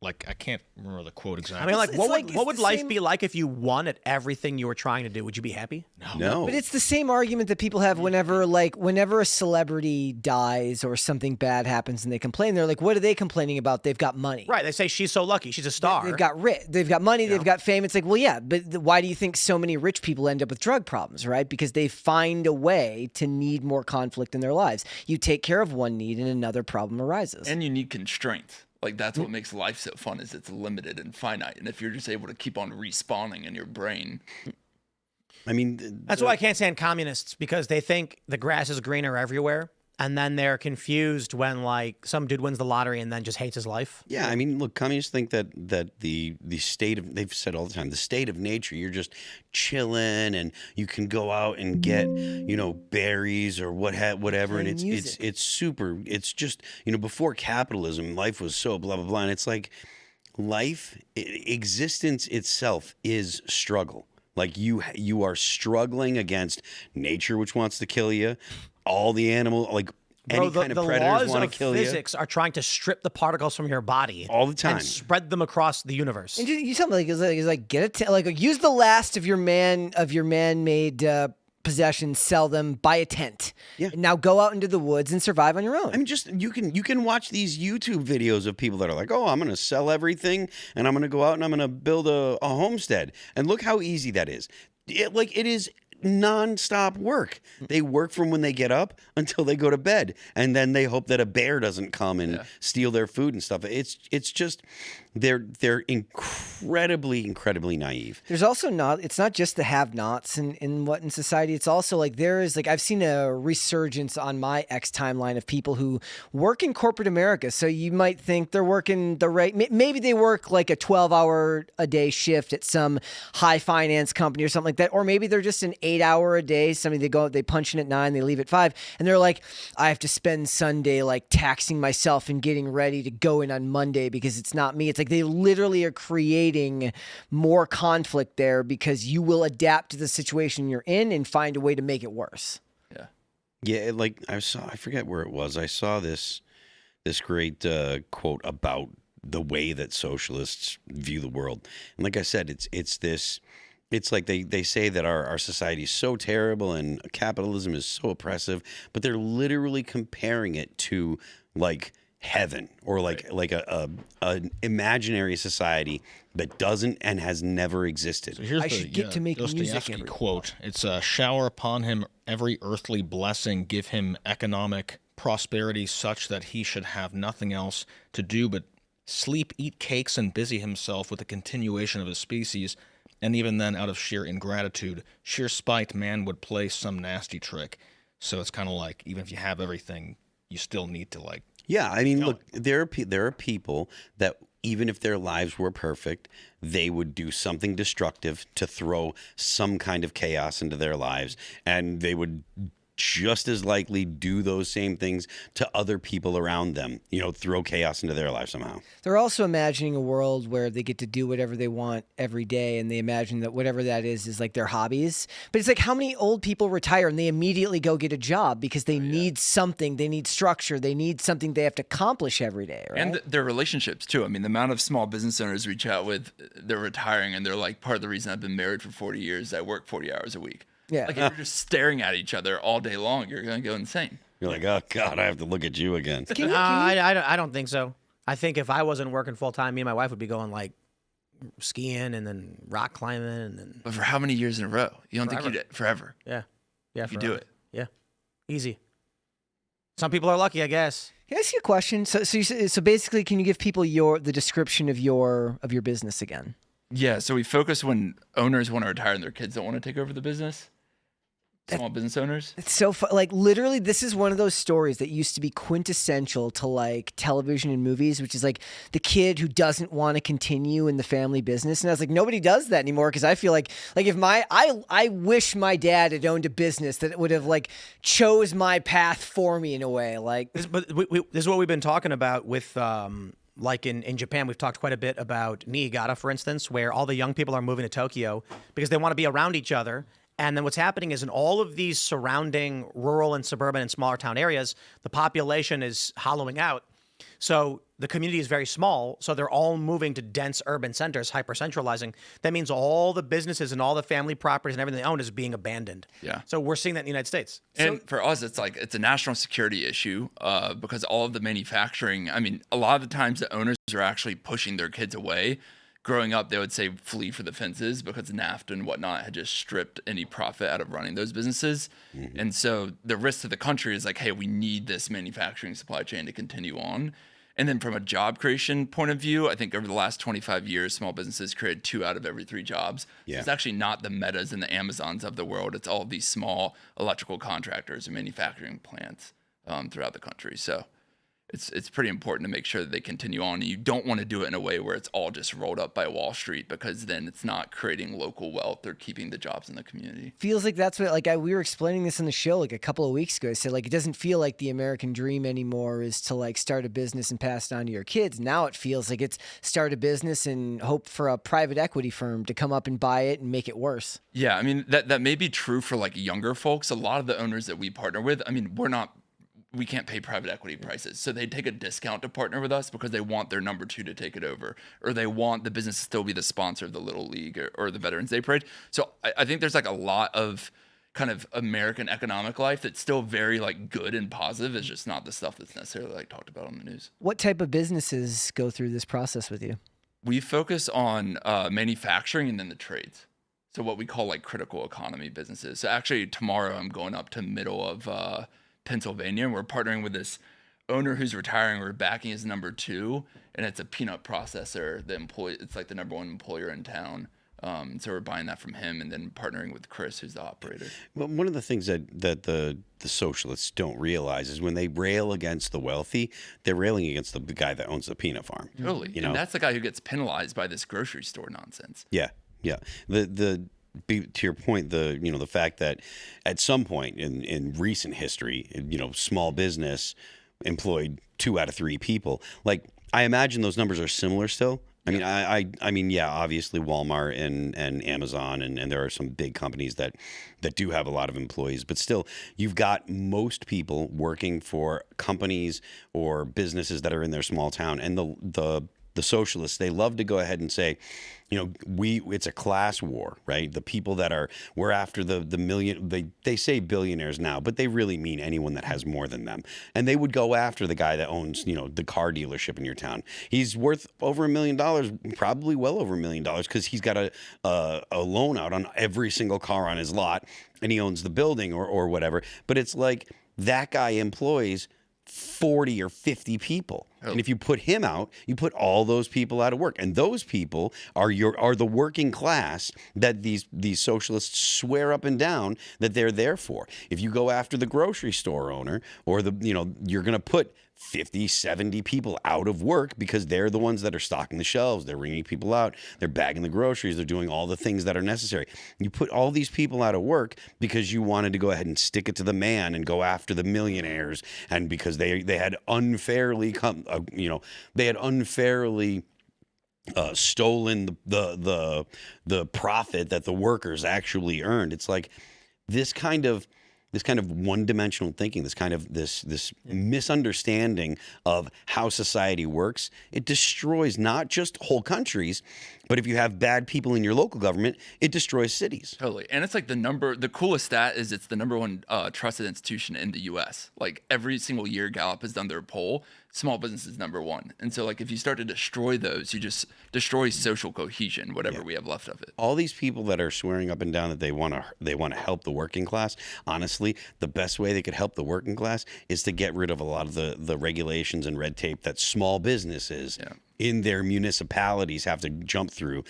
like I can't remember the quote exactly. I mean, like, It's what would the life same- be like if you won at everything you were trying to do? Would you be happy? No. But it's the same argument that people have whenever a celebrity dies or something bad happens and they complain. They're like, what are they complaining about? They've got money. Right. They say she's so lucky. She's a star. They've got they've got money, they've got fame. It's like, well, yeah, but why do you think so many rich people end up with drug problems, right? Because they find a way to need more conflict in their lives. You take care of one need and another problem arises. And you need constraints. Like that's what makes life so fun is it's limited and finite. And if you're just able to keep on respawning in your brain. I mean, That's why I can't stand communists, because they think the grass is greener everywhere. And then they're confused when, like, some dude wins the lottery and then just hates his life. yeah, I mean, look, communists think that the state of, they've said all the time, the state of nature, you're just chilling and you can go out and get, berries or whatever, and it's super. It's just, before capitalism, life was so blah blah blah, and it's like existence itself is struggle. Like you are struggling against nature, which wants to kill you. All the animal, like any kind of predators want to kill you. The laws of physics are trying to strip the particles from your body All the time. and spread them across the universe. And you tell me, like get it, use the last of your man-made possessions, sell them, buy a tent. Yeah. And now go out into the woods and survive on your own. I mean, just you can watch these YouTube videos of people that are like, oh, I'm going to sell everything and I'm going to go out and I'm going to build a homestead. And look how easy that is. It is non-stop work. They work from when they get up until they go to bed, and then they hope that a bear doesn't come and steal their food and stuff. It's just they're incredibly naive. There's also it's not just the have-nots in society. It's also like there is I've seen a resurgence on my X timeline of people who work in corporate America. So you might think they're working maybe they work like a 12-hour a day shift at some high finance company or something like that, or maybe they're just an 8-hour a day. They punch in at 9, they leave at 5, and they're like, I have to spend Sunday like taxing myself and getting ready to go in on Monday because it's not me. It's like they literally are creating more conflict there because you will adapt to the situation you're in and find a way to make it worse. Yeah, I forget where it was. I saw this great quote about the way that socialists view the world, and like I said, it's like they say that our society is so terrible and capitalism is so oppressive, but they're literally comparing it to like heaven or like an imaginary society that doesn't and has never existed. So here's I should get to make music Dostoevsky quote. It's shower upon him every earthly blessing, give him economic prosperity such that he should have nothing else to do but sleep, eat cakes, and busy himself with the continuation of his species. And even then, out of sheer ingratitude, sheer spite, man would play some nasty trick. So it's kind of like, even if you have everything, you still need to like. Yeah, I mean, look, there are people that even if their lives were perfect, they would do something destructive to throw some kind of chaos into their lives, and they would just as likely do those same things to other people around them, throw chaos into their life somehow. They're also imagining a world where they get to do whatever they want every day, and they imagine that whatever that is like their hobbies. But it's like how many old people retire and they immediately go get a job because they need something, they need structure, they need something they have to accomplish every day, right? And their relationships too. I mean, the amount of small business owners we chat with, they're retiring and they're like, part of the reason I've been married for 40 years, I work 40 hours a week. Yeah. Like if you're just staring at each other all day long, you're going to go insane. You're like, oh God, I have to look at you again. I don't think so. I think if I wasn't working full time, me and my wife would be going like skiing and then rock climbing and then. But for how many years in a row? You don't think you'd forever? Yeah. If you do it. Yeah. Easy. Some people are lucky, I guess. Can I ask you a question? So basically, can you give people the description of your business again? Yeah. So we focus when owners want to retire and their kids don't want to take over the business. Small business owners. It's so fun. Like literally, this is one of those stories that used to be quintessential to like television and movies, which is like the kid who doesn't want to continue in the family business. And I was like, nobody does that anymore because I feel like if I wish my dad had owned a business that would have like chose my path for me in a way. Like, this is what we've been talking about with. Like in Japan, we've talked quite a bit about Niigata, for instance, where all the young people are moving to Tokyo because they want to be around each other. And then what's happening is in all of these surrounding rural and suburban and smaller town areas, the population is hollowing out. So the community is very small, so they're all moving to dense urban centers, hyper-centralizing. That means all the businesses and all the family properties and everything they own is being abandoned. Yeah. So we're seeing that in the United States. And for us, it's a national security issue because all of the manufacturing, I mean, a lot of the times the owners are actually pushing their kids away. Growing up, they would say flee for the fences because NAFTA and whatnot had just stripped any profit out of running those businesses. And so the risk to the country is like, hey, we need this manufacturing supply chain to continue on. And then from a job creation point of view, I think over the last 25 years, small businesses created 2 out of every 3 jobs. Yeah. So it's actually not the Metas and the Amazons of the world. It's all of these small electrical contractors and manufacturing plants throughout the country. So it's pretty important to make sure that they continue on. And you don't want to do it in a way where it's all just rolled up by Wall Street, because then it's not creating local wealth or keeping the jobs in the community. Feels like that's what, we were explaining this in the show like a couple of weeks ago. I said, it doesn't feel like the American dream anymore is to start a business and pass it on to your kids. Now it feels like it's start a business and hope for a private equity firm to come up and buy it and make it worse. Yeah, I mean, that may be true for younger folks. A lot of the owners that we partner with, I mean, we can't pay private equity prices. So they take a discount to partner with us because they want their number 2 to take it over, or they want the business to still be the sponsor of the Little League or the Veterans Day Parade. So I think there's a lot of kind of American economic life that's still very good and positive. It's just not the stuff that's necessarily talked about on the news. What type of businesses go through this process with you? We focus on manufacturing and then the trades. So what we call critical economy businesses. So actually tomorrow I'm going up to middle of Pennsylvania, and we're partnering with this owner who's retiring. We're backing his number 2, and it's a peanut processor. It's the number 1 employer in town. So we're buying that from him, and then partnering with Chris, who's the operator. Well, one of the things that the socialists don't realize is when they rail against the wealthy, they're railing against the guy that owns the peanut farm. Totally, and that's the guy who gets penalized by this grocery store nonsense. Yeah. To your point, the fact that at some point in recent history, small business employed 2 out of 3 people. I imagine those numbers are similar still. I mean, obviously Walmart and Amazon and there are some big companies that do have a lot of employees, but still, you've got most people working for companies or businesses that are in their small town, and the socialists, they love to go ahead and say, it's a class war, right? The people that we're after the million, they say billionaires now, but they really mean anyone that has more than them. And they would go after the guy that owns, the car dealership in your town. He's worth over $1 million, probably well over $1 million, because he's got a loan out on every single car on his lot, and he owns the building or whatever. But it's that guy employs 40 or 50 people. And if you put him out, you put all those people out of work. And those people are the working class that these socialists swear up and down that they're there for. If you go after the grocery store owner or you're going to put 50, 70 people out of work because they're the ones that are stocking the shelves. They're ringing people out. They're bagging the groceries. They're doing all the things that are necessary. You put all these people out of work because you wanted to go ahead and stick it to the man and go after the millionaires, and because they had unfairly stolen the profit that the workers actually earned. It's this kind of one-dimensional thinking, this misunderstanding of how society works. It destroys not just whole countries, but if you have bad people in your local government, it destroys cities. Totally. And it's the coolest stat is it's the number 1 trusted institution in the U.S. Every single year Gallup has done their poll, small business is number 1. And so if you start to destroy those, you just destroy social cohesion, whatever we have left of it. All these people that are swearing up and down that they want to help the working class, honestly, the best way they could help the working class is to get rid of a lot of the regulations and red tape that small businesses in their municipalities have to jump through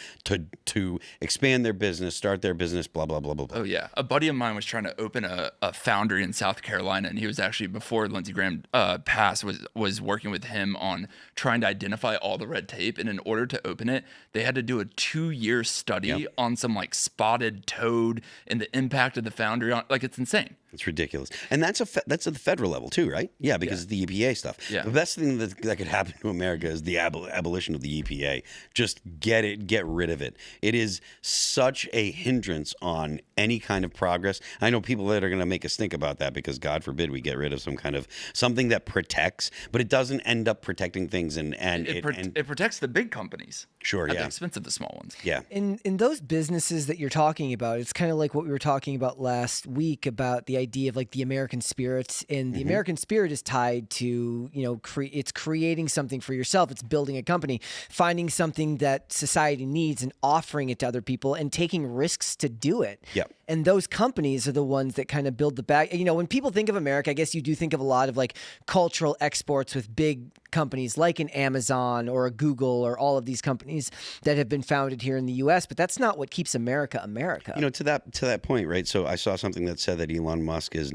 to expand their business, start their business, blah, blah, blah, blah, blah. Oh, yeah. A buddy of mine was trying to open a foundry in South Carolina, and he was actually, before Lindsey Graham passed, was working with him on trying to identify all the red tape. And in order to open it, they had to do a 2-year study on some spotted toad and the impact of the foundry on, it's insane. It's ridiculous. And that's that's at the federal level too, right? Yeah, because of the EPA stuff. Yeah. The best thing that could happen to America is the abolition of the EPA. Just get rid of it. It is such a hindrance on any kind of progress. I know people that are going to make us think about that because God forbid we get rid of something that protects, but it doesn't end up protecting things and it protects the big companies. Sure, at yeah. the expense of the small ones. Yeah. In those businesses that you're talking about, it's kind of like what we were talking about last week about the idea of like the American spirit. And the American spirit is tied to, it's creating something for yourself. It's building a company, finding something that society needs and offering it to other people and taking risks to do it. Yep. And those companies are the ones that kind of build the back. When people think of America, I guess you do think of a lot of like cultural exports with big companies like an Amazon or a Google or all of these companies that have been founded here in the U.S. But that's not what keeps America America. To that point, right? So I saw something that said that Elon Musk has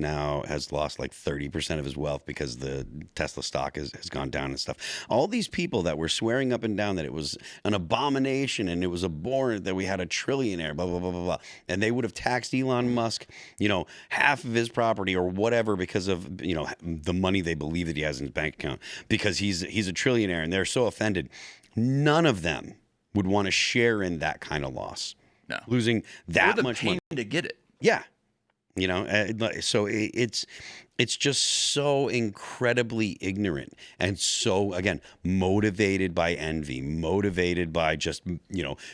lost like 30% of his wealth because the Tesla stock has gone down and stuff. All these people that were swearing up and down that it was an abomination and it was abhorrent that we had a trillionaire, blah blah blah blah blah, and they would have taxed Elon Musk, half of his property or whatever because of the money they believe that he has in his bank account because he's a trillionaire, and they're so offended. None of them would want to share in that kind of loss. No, losing that much money to get it. Yeah, so it's just so incredibly ignorant and so, again, motivated by envy, motivated by just,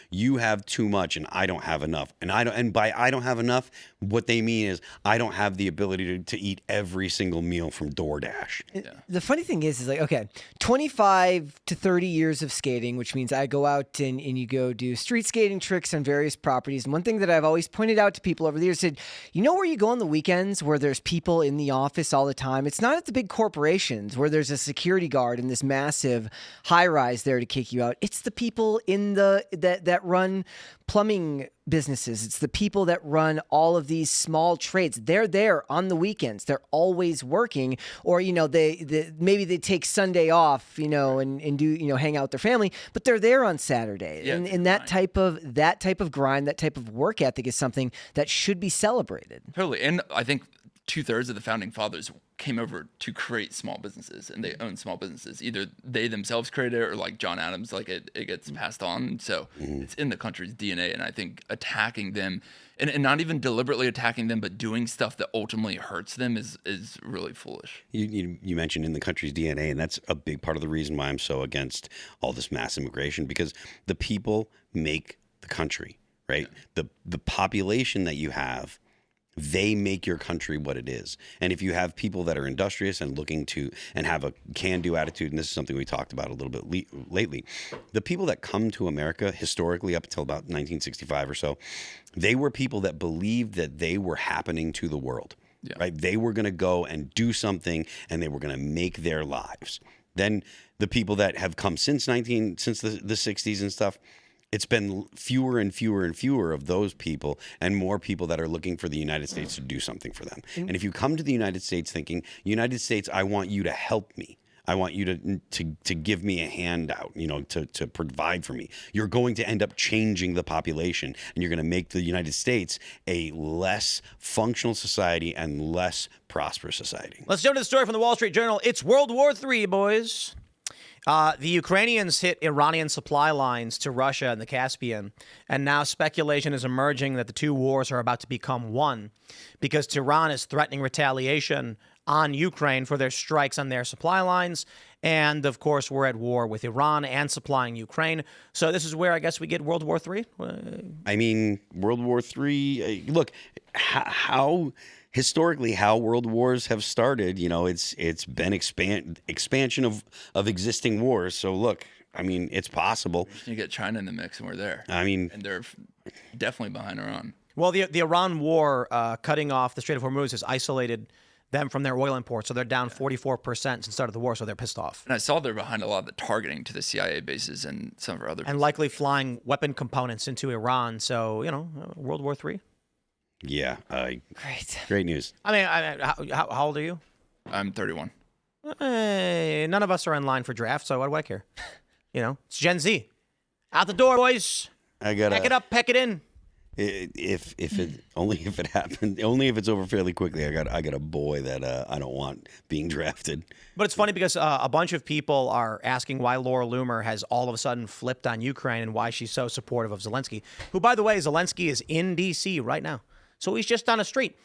you have too much and I don't have enough. And by I don't have enough, what they mean is I don't have the ability to eat every single meal from DoorDash. The funny thing is like, okay, 25 to 30 years of skating, which means I go out and you go do street skating tricks on various properties. And one thing that I've always pointed out to people over the years said, where you go on the weekends where there's people in the office all the time? It's not at the big corporations where there's a security guard in this massive high rise there to kick you out. It's the people in that run plumbing businesses. It's the people that run all of these small trades. They're there on the weekends. They're always working, or maybe they take Sunday off, and do hang out with their family, but they're there on Saturday. Yeah, and that type of grind, that type of work ethic is something that should be celebrated. Totally, and I think 2/3 of the founding fathers came over to create small businesses, and they own small businesses. Either they themselves created it, or like John Adams, like it gets passed on. So it's in the country's DNA. And I think attacking them, and not even deliberately attacking them, but doing stuff that ultimately hurts them is really foolish. You mentioned in the country's DNA, and that's a big part of the reason why I'm so against all this mass immigration, because the people make the country, right? Yeah. The population that you have, they make your country what it is. And if you have people that are industrious and looking to and have a can-do attitude, and this is something we talked about a little bit lately, the people that come to America historically up until about 1965 or so, they were people that believed that they were happening to the world. Yeah. Right? They were going to go and do something, and they were going to make their lives. Then the people that have come since the 60s and stuff, it's been fewer and fewer and fewer of those people, and more people that are looking for the United States to do something for them. And if you come to the United States thinking, United States, I want you to help me, I want you to give me a handout, to provide for me, you're going to end up changing the population, and you're going to make the United States a less functional society and less prosperous society. Let's jump to the story from the Wall Street Journal. It's World War III, boys. The Ukrainians hit Iranian supply lines to Russia and the Caspian, and now speculation is emerging that the two wars are about to become one, because Tehran is threatening retaliation on Ukraine for their strikes on their supply lines, and of course we're at war with Iran and supplying Ukraine. So this is where I guess we get World War III? I mean, World War III, look, historically, how world wars have started, it's been expansion of existing wars. So look, I mean, it's possible. You get China in the mix, and we're there. I mean, and they're definitely behind Iran. Well, the Iran war cutting off the Strait of Hormuz has isolated them from their oil imports, so they're down 44% since the start of the war, so they're pissed off. And I saw they're behind a lot of the targeting to the CIA bases and some of our other... And likely flying weapon components into Iran, so, World War III. Yeah. Great news. I mean, how old are you? I'm 31. None of us are in line for draft, so what do I care? It's Gen Z. Out the door, boys. Pack it up, pack it in. If it only if it happened, only if it's over fairly quickly. I got a boy that I don't want being drafted. But it's funny because a bunch of people are asking why Laura Loomer has all of a sudden flipped on Ukraine and why she's so supportive of Zelensky, who, by the way, Zelensky is in D.C. right now. So he's just on a street.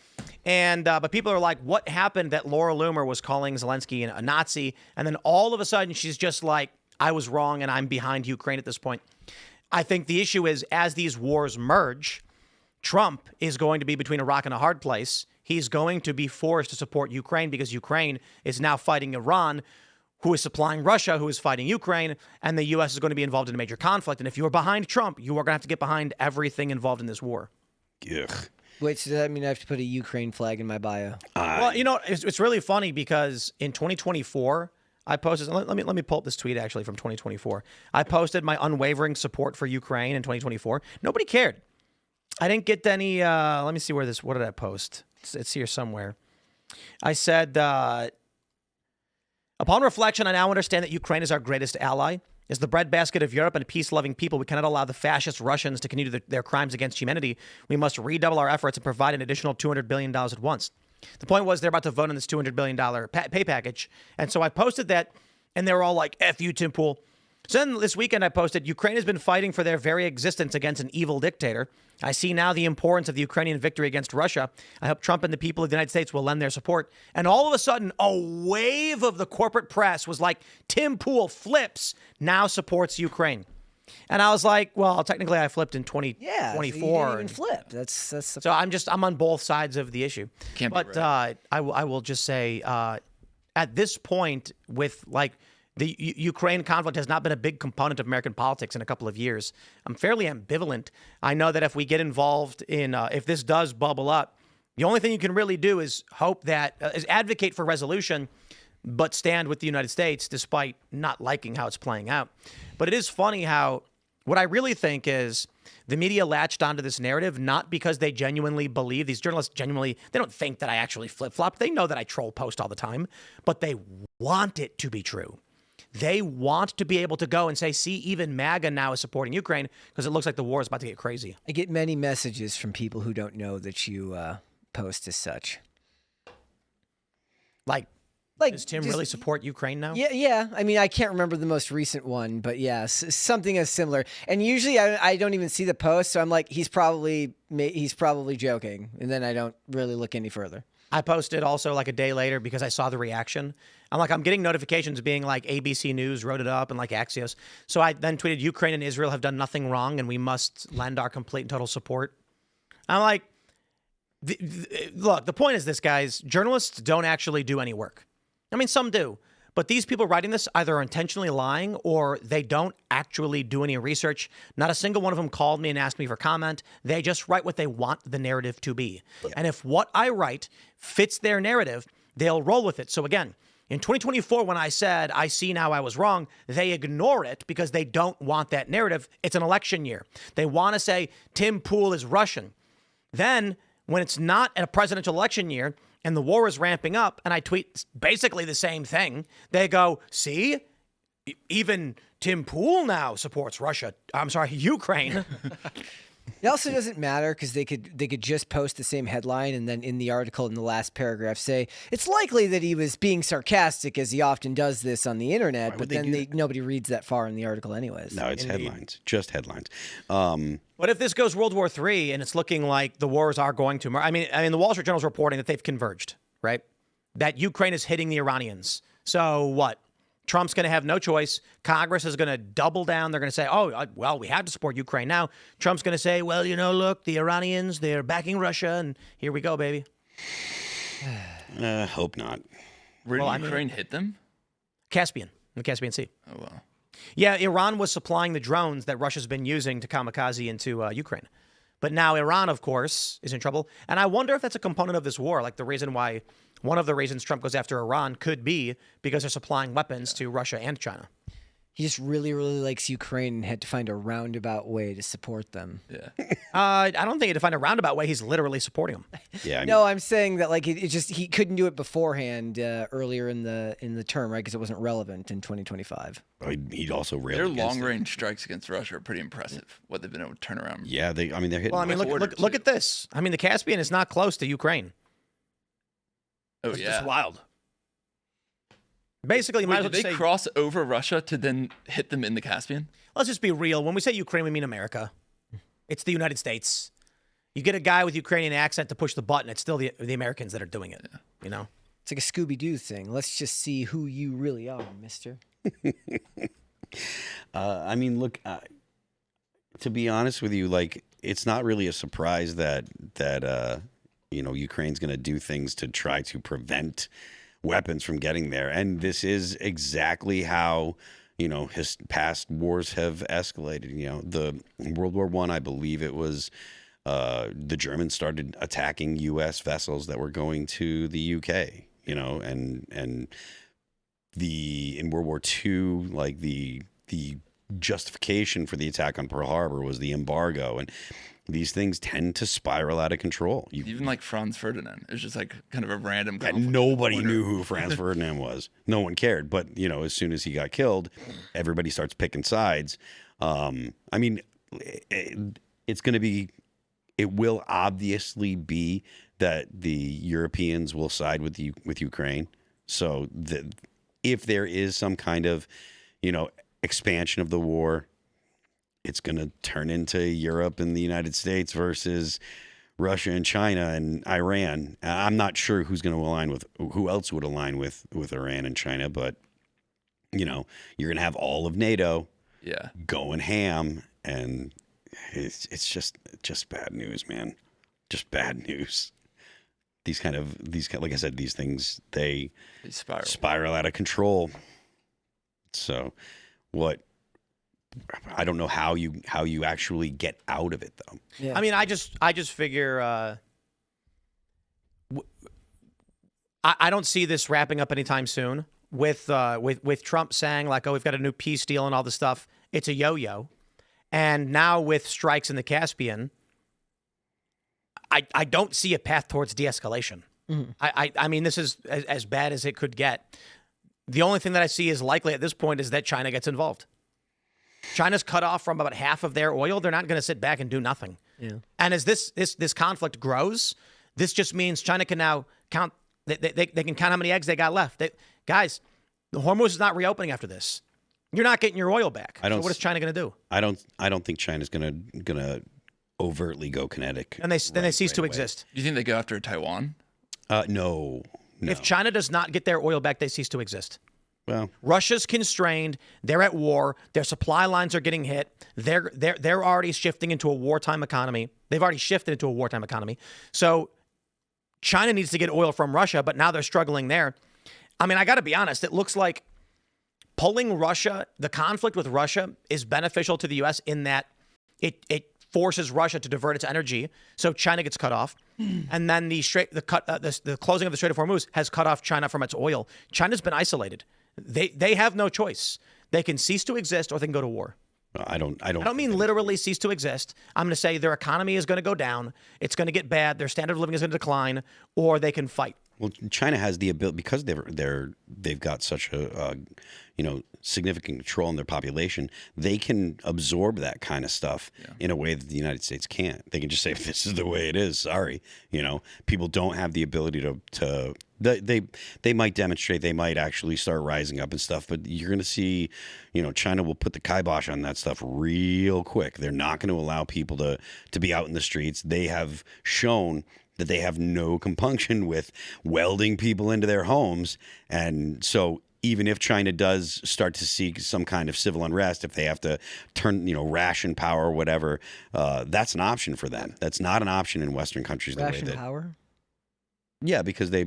And but people are like, what happened that Laura Loomer was calling Zelensky a Nazi? And then all of a sudden she's just like, I was wrong and I'm behind Ukraine at this point. I think the issue is as these wars merge, Trump is going to be between a rock and a hard place. He's going to be forced to support Ukraine because Ukraine is now fighting Iran, who is supplying Russia, who is fighting Ukraine, and the U.S. is going to be involved in a major conflict. And if you're behind Trump, you are going to have to get behind everything involved in this war. Ugh. Wait, so does that mean I have to put a Ukraine flag in my bio? Well, you know, it's really funny because in 2024, I posted, let me pull up this tweet actually from 2024. I posted my unwavering support for Ukraine in 2024. Nobody cared. I didn't get any, let me see what did I post? It's here somewhere. I said, upon reflection, I now understand that Ukraine is our greatest ally. As the breadbasket of Europe and peace-loving people, we cannot allow the fascist Russians to continue their crimes against humanity. We must redouble our efforts and provide an additional $200 billion at once. The point was they're about to vote on this $200 billion pay package. And so I posted that, and they were all like, F you, Tim Pool. So then this weekend I posted, Ukraine has been fighting for their very existence against an evil dictator. I see now the importance of the Ukrainian victory against Russia. I hope Trump and the people of the United States will lend their support. And all of a sudden, a wave of the corporate press was like, Tim Pool flips, now supports Ukraine. And I was like, well, technically I flipped in 2024. Yeah, so you didn't even flip. That's so I'm on both sides of the issue. Can't be but right. I will just say, at this point, with like the Ukraine conflict has not been a big component of American politics in a couple of years. I'm fairly ambivalent. I know that if we get involved in, if this does bubble up, the only thing you can really do is hope that, is advocate for resolution, but stand with the United States despite not liking how it's playing out. But it is funny how, what I really think is the media latched onto this narrative, not because they genuinely believe, these journalists genuinely, they don't think that I actually flip-flop. They know that I troll post all the time, but they want it to be true. They want to be able to go and say, see, even MAGA now is supporting Ukraine because it looks like the war is about to get crazy. I get many messages from people who don't know that you post as such. Like does Tim really support Ukraine now? Yeah. I mean, I can't remember the most recent one, but yeah, something as similar. And usually I don't even see the post, so I'm like, he's probably joking, and then I don't really look any further. I posted also like a day later because I saw the reaction. I'm getting notifications being like ABC News wrote it up and like Axios. So I then tweeted, Ukraine and Israel have done nothing wrong and we must lend our complete and total support. I'm like, look, the point is this, guys, journalists don't actually do any work. I mean, some do, but these people writing this either are intentionally lying or they don't actually do any research. Not a single one of them called me and asked me for comment. They just write what they want the narrative to be. Yeah. And if what I write fits their narrative, they'll roll with it. So again, in 2024, when I said, I see now I was wrong, they ignore it because they don't want that narrative. It's an election year. They want to say Tim Pool is Russian. Then when it's not a presidential election year, and the war is ramping up, and I tweet basically the same thing, they go, see, even Tim Pool now supports Ukraine. It also doesn't matter because they could just post the same headline and then in the article in the last paragraph say, it's likely that he was being sarcastic as he often does this on the internet, but then nobody reads that far in the article anyways. No, it's headlines, just headlines. What if this goes World War III and it's looking like the wars are going to... I mean, the Wall Street Journal is reporting that they've converged, right? That Ukraine is hitting the Iranians. So what? Trump's going to have no choice. Congress is going to double down. They're going to say, oh, well, we have to support Ukraine now. Trump's going to say, well, look, the Iranians, they're backing Russia, and here we go, baby. Hope not. Where did Ukraine hit them? Caspian, the Caspian Sea. Oh, wow. Yeah, Iran was supplying the drones that Russia's been using to kamikaze into Ukraine. But now Iran, of course, is in trouble. And I wonder if that's a component of this war, like the reason why, one of the reasons Trump goes after Iran could be because they're supplying weapons to Russia and China. He just really, really likes Ukraine and had to find a roundabout way to support them. Yeah. I don't think he had to find a roundabout way. He's literally supporting them. Yeah. No, I'm saying that like it just he couldn't do it beforehand earlier in the term, right? Because it wasn't relevant in 2025. He'd also railed Their against it. long-range strikes against Russia are pretty impressive. What they've been able to turn around. Yeah, they're hitting. Well, I mean, look at this. I mean, the Caspian is not close to Ukraine. Oh, It's yeah. just wild. Basically, you might as well Did they say, cross over Russia to then hit them in the Caspian? let's just be real. When we say Ukraine, we mean America. It's the United States. You get a guy with Ukrainian accent to push the button, it's still the Americans that are doing it. You know? It's like a Scooby-Doo thing. Let's just see who you really are, mister. I mean, look. To be honest with you, like it's not really a surprise that Ukraine's going to do things to try to prevent weapons from getting there, and this is exactly how his past wars have escalated. The World War I, I believe it was the Germans started attacking U.S. vessels that were going to the UK. And in World War II, like the justification for the attack on Pearl Harbor was the embargo, and these things tend to spiral out of control. Even like Franz Ferdinand. It was just like kind of a random And conflict. nobody knew who Franz Ferdinand was. No one cared. But, as soon as he got killed, everybody starts picking sides. I mean, it's going to be, it will obviously be that the Europeans will side with Ukraine. So if there is some kind of, expansion of the war, it's going to turn into Europe and the United States versus Russia and China and Iran. I'm not sure who else would align with Iran and China, but you're going to have all of NATO going ham, and it's just bad news, man. Just bad news. These kind of like I said, these things they spiral out of control. So what? I don't know how you actually get out of it, though. Yeah. I mean, I just figure I don't see this wrapping up anytime soon. With Trump saying like, oh, we've got a new peace deal and all this stuff. It's a yo-yo, and now with strikes in the Caspian, I don't see a path towards de-escalation. Mm-hmm. I mean, this is as bad as it could get. The only thing that I see is likely at this point is that China gets involved. China's cut off from about half of their oil. They're not going to sit back and do nothing. Yeah. And as this conflict grows, this just means China can now count. They can count how many eggs they got left. Guys, the Hormuz is not reopening after this. You're not getting your oil back. So what is China going to do? I don't think China's going to overtly go kinetic. And they cease to exist. Do you think they go after Taiwan? No. If China does not get their oil back, they cease to exist. Well, Russia's constrained. They're at war. Their supply lines are getting hit. They're already shifting into a wartime economy. They've already shifted into a wartime economy. So China needs to get oil from Russia, but now they're struggling there. I mean, I got to be honest. It looks like pulling Russia, the conflict with Russia, is beneficial to the U.S. in that it forces Russia to divert its energy, so China gets cut off, and then the closing of the Strait of Hormuz has cut off China from its oil. China's been isolated. They have no choice. They can cease to exist or they can go to war. I don't mean literally cease to exist. I'm going to say their economy is going to go down. It's going to get bad. Their standard of living is going to decline, or they can fight. Well, China has the ability because they've got such a significant control in their population. They can absorb that kind of stuff in a way that the United States can't. They can just say, "This is the way it is." Sorry, people don't have the ability to. They might demonstrate. They might actually start rising up and stuff. But you're going to see, China will put the kibosh on that stuff real quick. They're not going to allow people to be out in the streets. They have shown that they have no compunction with welding people into their homes. And so even if China does start to see some kind of civil unrest, if they have to turn, ration power or whatever, that's an option for them. That's not an option in Western countries. Ration power? Yeah, because they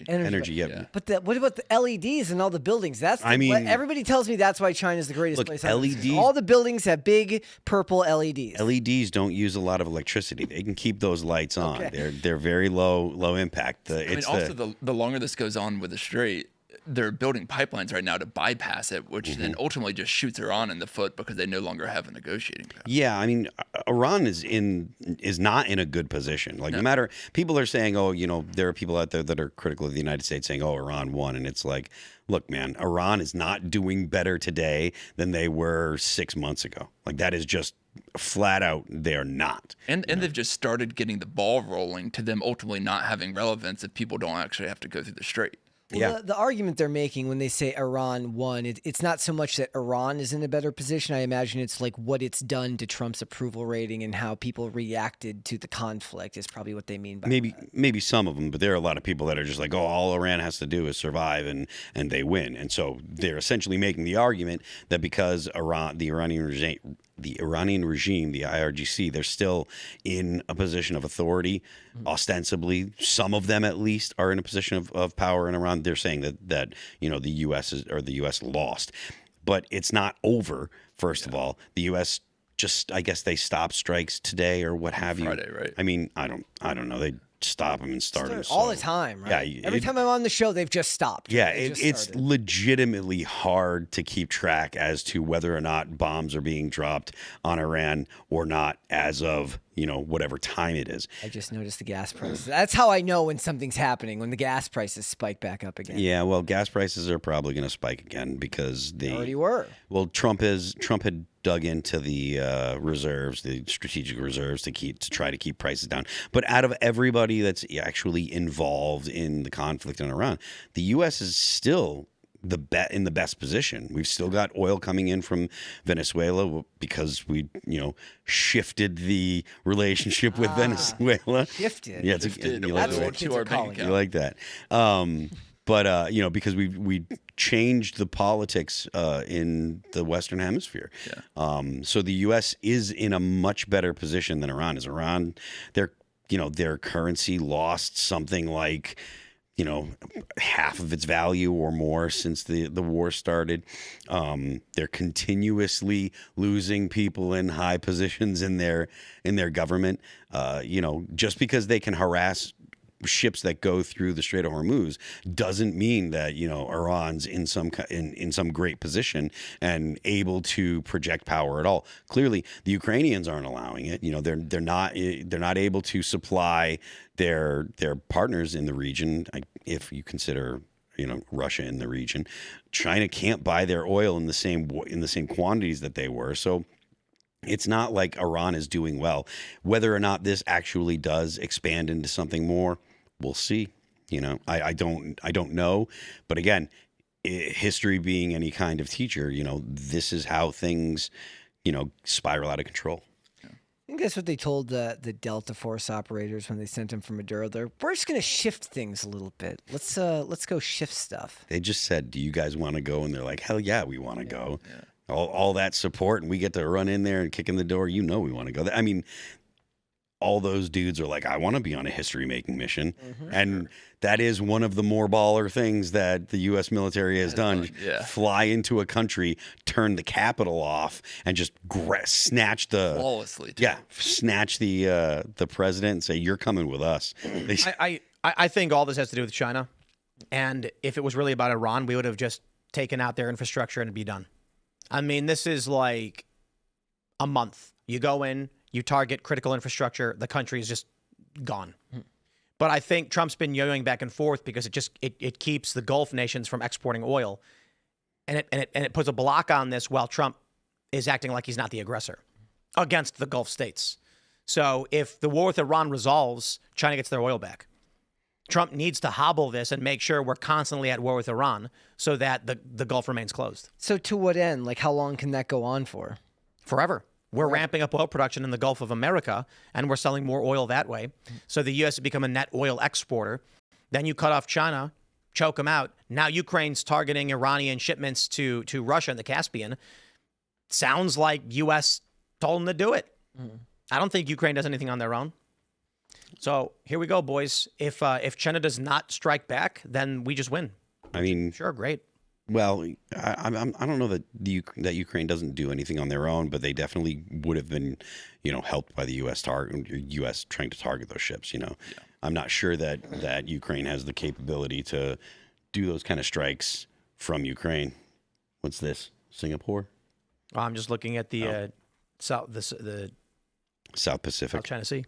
energy. Yeah. But what about the LEDs and all the buildings? Everybody tells me that's why China's the greatest place on earth. LEDs, all the buildings have big purple LEDs. LEDs don't use a lot of electricity. They can keep those lights on. Okay. They're very low impact. The longer this goes on with the Strait, they're building pipelines right now to bypass it, which then ultimately just shoots Iran in the foot because they no longer have a negotiating power. Yeah, I mean, Iran is not in a good position. Like, no matter, people are saying, oh, you know, there are people out there that are critical of the United States saying, oh, Iran won, and it's like, look, man, Iran is not doing better today than they were 6 months ago. Like, that is just flat out, they're not. And they've just started getting the ball rolling to them ultimately not having relevance if people don't actually have to go through the strait. Well, the argument they're making when they say Iran won, it's not so much that Iran is in a better position. I imagine it's like what it's done to Trump's approval rating and how people reacted to the conflict is probably what they mean by that. Maybe some of them, but there are a lot of people that are just like, oh, all Iran has to do is survive and they win. And so they're essentially making the argument that because the Iranian regime, the IRGC, they're still in a position of authority, ostensibly. Some of them, at least, are in a position of power in Iran. They're saying that you know, the U.S. lost, but it's not over. First of all, the U.S. just, I guess they stopped strikes today or what have you. Friday, right? I mean, I don't know. They stop them and start them all the time, right? Yeah, every time I'm on the show, they've just stopped. Yeah, it's legitimately hard to keep track as to whether or not bombs are being dropped on Iran or not as of, you know, whatever time it is. I just noticed the gas prices. That's how I know when something's happening, when the gas prices spike back up again. Yeah, well, gas prices are probably going to spike again because they already were. Well, Trump had dug into the reserves, the strategic reserves, to try to keep prices down. But out of everybody that's actually involved in the conflict in Iran, the U.S. is still in the best position. We've still got oil coming in from Venezuela because we, you know, shifted the relationship with Venezuela. Shifted. Yeah, that's what kids are calling it. You like that. But you know, because we changed the politics in the Western Hemisphere. Yeah. So the U.S. is in a much better position than Iran is. Iran, their currency lost something like, you know, half of its value or more since the war started. They're continuously losing people in high positions in their government. You know, just because they can harass ships that go through the Strait of Hormuz doesn't mean that, you know, Iran's in some great position and able to project power at all. Clearly, the Ukrainians aren't allowing it. You know, they're not able to supply their partners in the region, if you consider, you know, Russia in the region. China can't buy their oil in the same quantities that they were. So it's not like Iran is doing well. Whether or not this actually does expand into something more, we'll see. You know, I don't know. But again, history being any kind of teacher, you know, this is how things, you know, spiral out of control. I think that's what they told the Delta Force operators when they sent them from Maduro. We're just going to shift things a little bit. Let's go shift stuff. They just said, "Do you guys want to go?" And they're like, "Hell yeah, we want to go." Yeah. All that support, and we get to run in there and kick in the door. You know, we want to go. I mean, all those dudes are like, "I want to be on a history-making mission," and that is one of the more baller things that the U.S. military has done. Yeah. Fly into a country, turn the capital off, and just snatch the flawlessly. Yeah, snatch the president and say, "You're coming with us." I think all this has to do with China, and if it was really about Iran, we would have just taken out their infrastructure and it'd be done. I mean, this is like a month. You go in, you target critical infrastructure, the country is just gone. But I think Trump's been yo-yoing back and forth because it keeps the Gulf nations from exporting oil, and it puts a block on this while Trump is acting like he's not the aggressor against the Gulf states. So if the war with Iran resolves, China gets their oil back. Trump needs to hobble this and make sure we're constantly at war with Iran so that the Gulf remains closed. So to what end? Like, how long can that go on for? Forever. We're ramping up oil production in the Gulf of America, and we're selling more oil that way. So the U.S. has become a net oil exporter. Then you cut off China, choke them out. Now Ukraine's targeting Iranian shipments to Russia and the Caspian. Sounds like U.S. told them to do it. I don't think Ukraine does anything on their own. So here we go, boys. If China does not strike back, then we just win. I mean, sure, great. Well, I don't know that that Ukraine doesn't do anything on their own, but they definitely would have been, you know, helped by the U.S. trying to target those ships. You know, I'm not sure that Ukraine has the capability to do those kind of strikes from Ukraine. What's this? Singapore? I'm just looking at the South Pacific. South China Sea.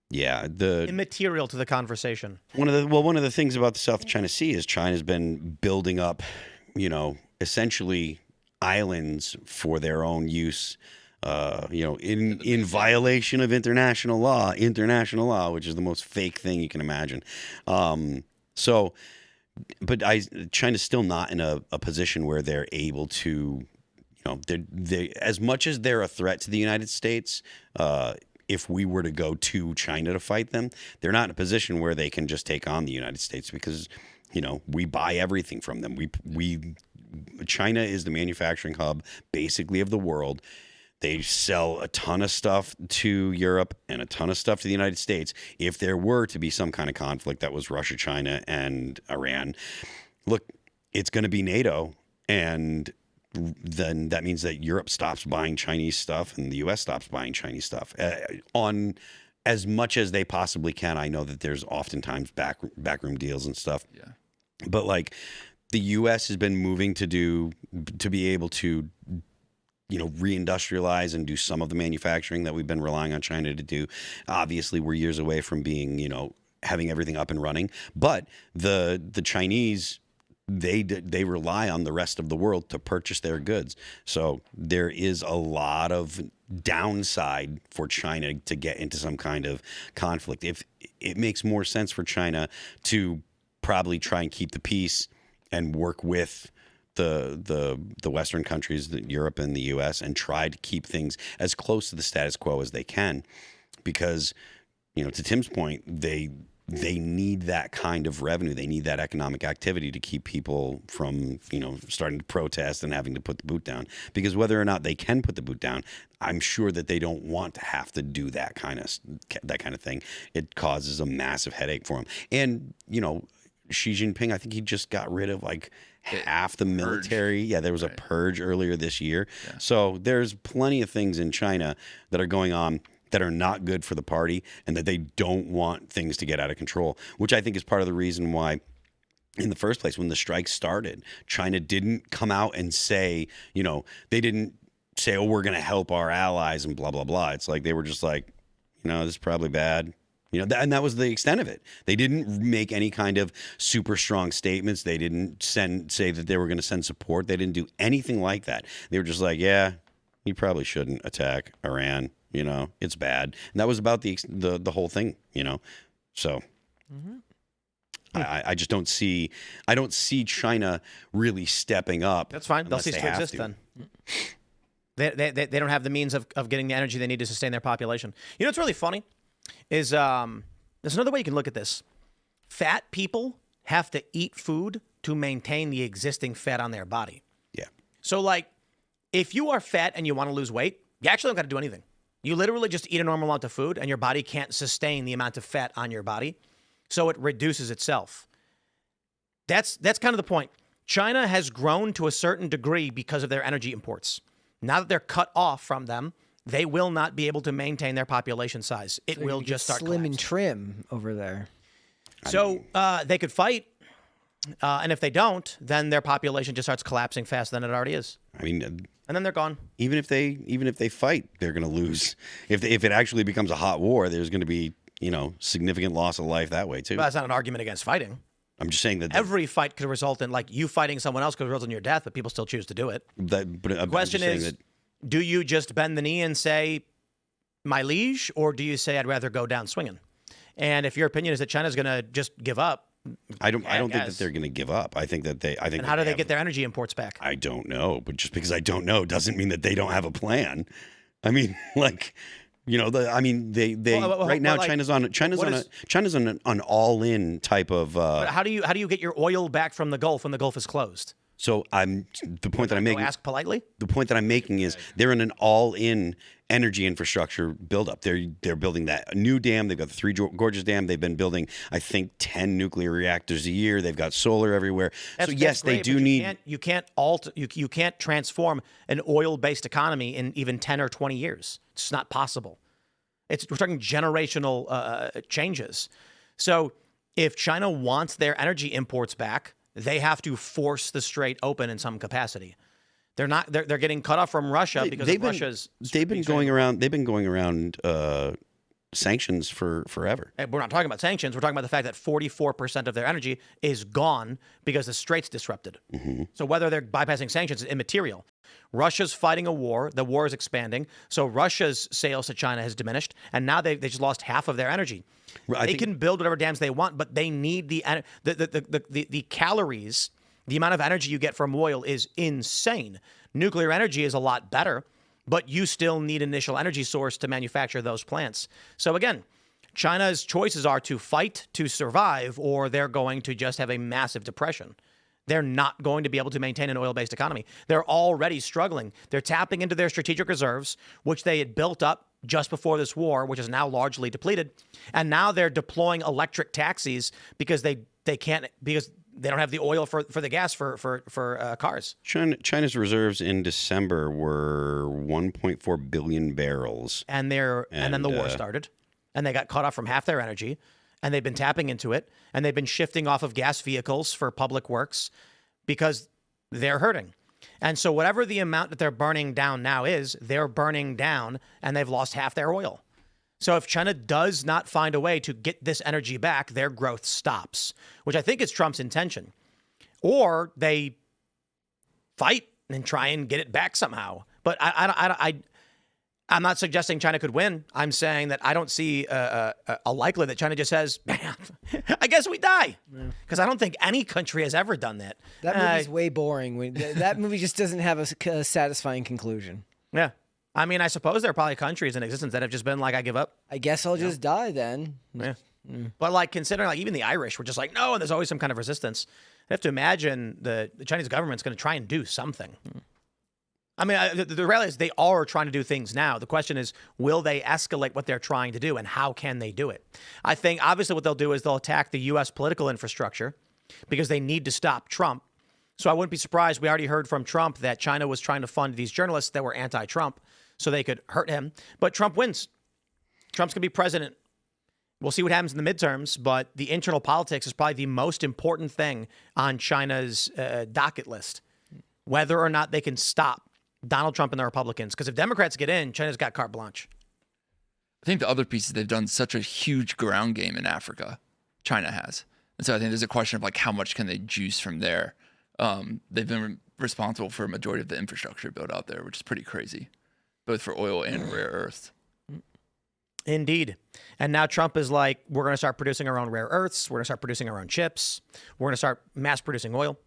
Yeah, the immaterial to the conversation. One of the things about the South China Sea is China's been building up, essentially islands for their own use. In violation of international law, which is the most fake thing you can imagine. China's still not in a position where they're able to, they as much as they're a threat to the United States, if we were to go to China to fight them, they're not in a position where they can just take on the United States because, we buy everything from them. China is the manufacturing hub basically of the world. They sell a ton of stuff to Europe and a ton of stuff to the United States. If there were to be some kind of conflict that was Russia, China, and Iran, look, it's going to be NATO. And then that means that Europe stops buying Chinese stuff and the U.S. stops buying Chinese stuff on as much as they possibly can. I know that there's oftentimes backroom deals and stuff. Yeah. But the U.S. has been moving to be able to reindustrialize and do some of the manufacturing that we've been relying on China to do. Obviously, we're years away from being, having everything up and running. But the Chinese, they rely on the rest of the world to purchase their goods. So there is a lot of downside for China to get into some kind of conflict. If it makes more sense for China to probably try and keep the peace and work with the Western countries, Europe and the U.S., and try to keep things as close to the status quo as they can, because to Tim's point, they need that kind of revenue, they need that economic activity to keep people from starting to protest and having to put the boot down. Because whether or not they can put the boot down, I'm sure that they don't want to have to do that kind of thing. It causes a massive headache for them. And Xi Jinping, I think he just got rid of half the military. Yeah, there was a purge earlier this year. Yeah. So there's plenty of things in China that are going on that are not good for the party and that they don't want things to get out of control, which I think is part of the reason why in the first place, when the strike started, China didn't come out and say, they didn't say, oh, we're going to help our allies and blah, blah, blah. It's like they were just like, this is probably bad. And that was the extent of it. They didn't make any kind of super strong statements. They didn't say that they were going to send support. They didn't do anything like that. They were just like, yeah, you probably shouldn't attack Iran. It's bad. And that was about the whole thing. So I just don't see China really stepping up. That's fine. They'll cease to exist then. They don't have the means of getting the energy they need to sustain their population. What's really funny is there's another way you can look at this. Fat people have to eat food to maintain the existing fat on their body. Yeah. So if you are fat and you want to lose weight, you actually don't got to do anything. You literally just eat a normal amount of food and your body can't sustain the amount of fat on your body. So it reduces itself. That's kind of the point. China has grown to a certain degree because of their energy imports. Now that they're cut off from them, they will not be able to maintain their population size. It will just start slim collapsing. And trim over there. So they could fight, and if they don't, then their population just starts collapsing faster than it already is. And then they're gone. Even if they fight, they're going to lose. If it actually becomes a hot war, there's going to be significant loss of life that way too. But that's not an argument against fighting. I'm just saying that every fight could result in you fighting someone else could result in your death, but people still choose to do it. The question is, do you just bend the knee and say, my liege, or do you say, I'd rather go down swinging? And if your opinion is that China's going to just give up, I don't think that they're going to give up. I think that And how do they get their energy imports back? I don't know, but just because I don't know doesn't mean that they don't have a plan. I mean, right now China's on an all-in type of. But how do you get your oil back from the Gulf when the Gulf is closed? So the point that I'm making. Ask politely. The point that I'm making is they're in an all-in energy infrastructure buildup. They're building that new dam. They've got the Three Gorges Dam. They've been building, I think, 10 nuclear reactors a year. They've got solar everywhere. So yes, they do need. You can't transform an oil-based economy in even 10 or 20 years. It's not possible. We're talking generational changes. So if China wants their energy imports back, they have to force the strait open in some capacity. They're not. They're getting cut off from Russia because of Russia's. They've been going around. They've been going around sanctions for forever. And we're not talking about sanctions. We're talking about the fact that 44% of their energy is gone because the strait's disrupted. So whether they're bypassing sanctions is immaterial. Russia's fighting a war. The war is expanding. So Russia's sales to China has diminished, and now they just lost half of their energy. They can build whatever dams they want, but they need the calories. The amount of energy you get from oil is insane. Nuclear energy is a lot better, but you still need an initial energy source to manufacture those plants. So again, China's choices are to fight to survive, or they're going to just have a massive depression. They're not going to be able to maintain an oil-based economy. They're already struggling. They're tapping into their strategic reserves, which they had built up just before this war, which is now largely depleted. And now they're deploying electric taxis because they can't, because they don't have the oil for the gas for cars. China's reserves in December were 1.4 billion barrels. And then the war started, and they got cut off from half their energy, and they've been tapping into it, and they've been shifting off of gas vehicles for public works because they're hurting. And so whatever the amount that they're burning down now is, they're burning down, and they've lost half their oil. So if China does not find a way to get this energy back, their growth stops, which I think is Trump's intention. Or they fight and try and get it back somehow. But I'm not suggesting China could win. I'm saying that I don't see a likelihood that China just says, man, I guess we die. Because I don't think any country has ever done that. That movie's way boring. That movie just doesn't have a satisfying conclusion. Yeah. I mean, I suppose there are probably countries in existence that have just been like, I give up. I guess I'll just die then. Yeah. But like considering like even the Irish were just like, no, and there's always some kind of resistance. I have to imagine the Chinese government's going to try and do something. I mean, the reality is they are trying to do things now. The question is, will they escalate what they're trying to do, and how can they do it? I think obviously what they'll do is they'll attack the U.S. political infrastructure because they need to stop Trump. So I wouldn't be surprised. We already heard from Trump that China was trying to fund these journalists that were anti-Trump so they could hurt him. But Trump wins. Trump's going to be president. We'll see what happens in the midterms, but the internal politics is probably the most important thing on China's docket list, whether or not they can stop Donald Trump and the Republicans. Because if Democrats get in, China's got carte blanche. I think the other piece is they've done such a huge ground game in Africa. China has. And so I think there's a question of like how much can they juice from there. They've been responsible for a majority of the infrastructure built out there, which is pretty crazy, both for oil and rare earths. Indeed. And now Trump is like, we're going to start producing our own rare earths. We're going to start producing our own chips. We're going to start mass producing oil.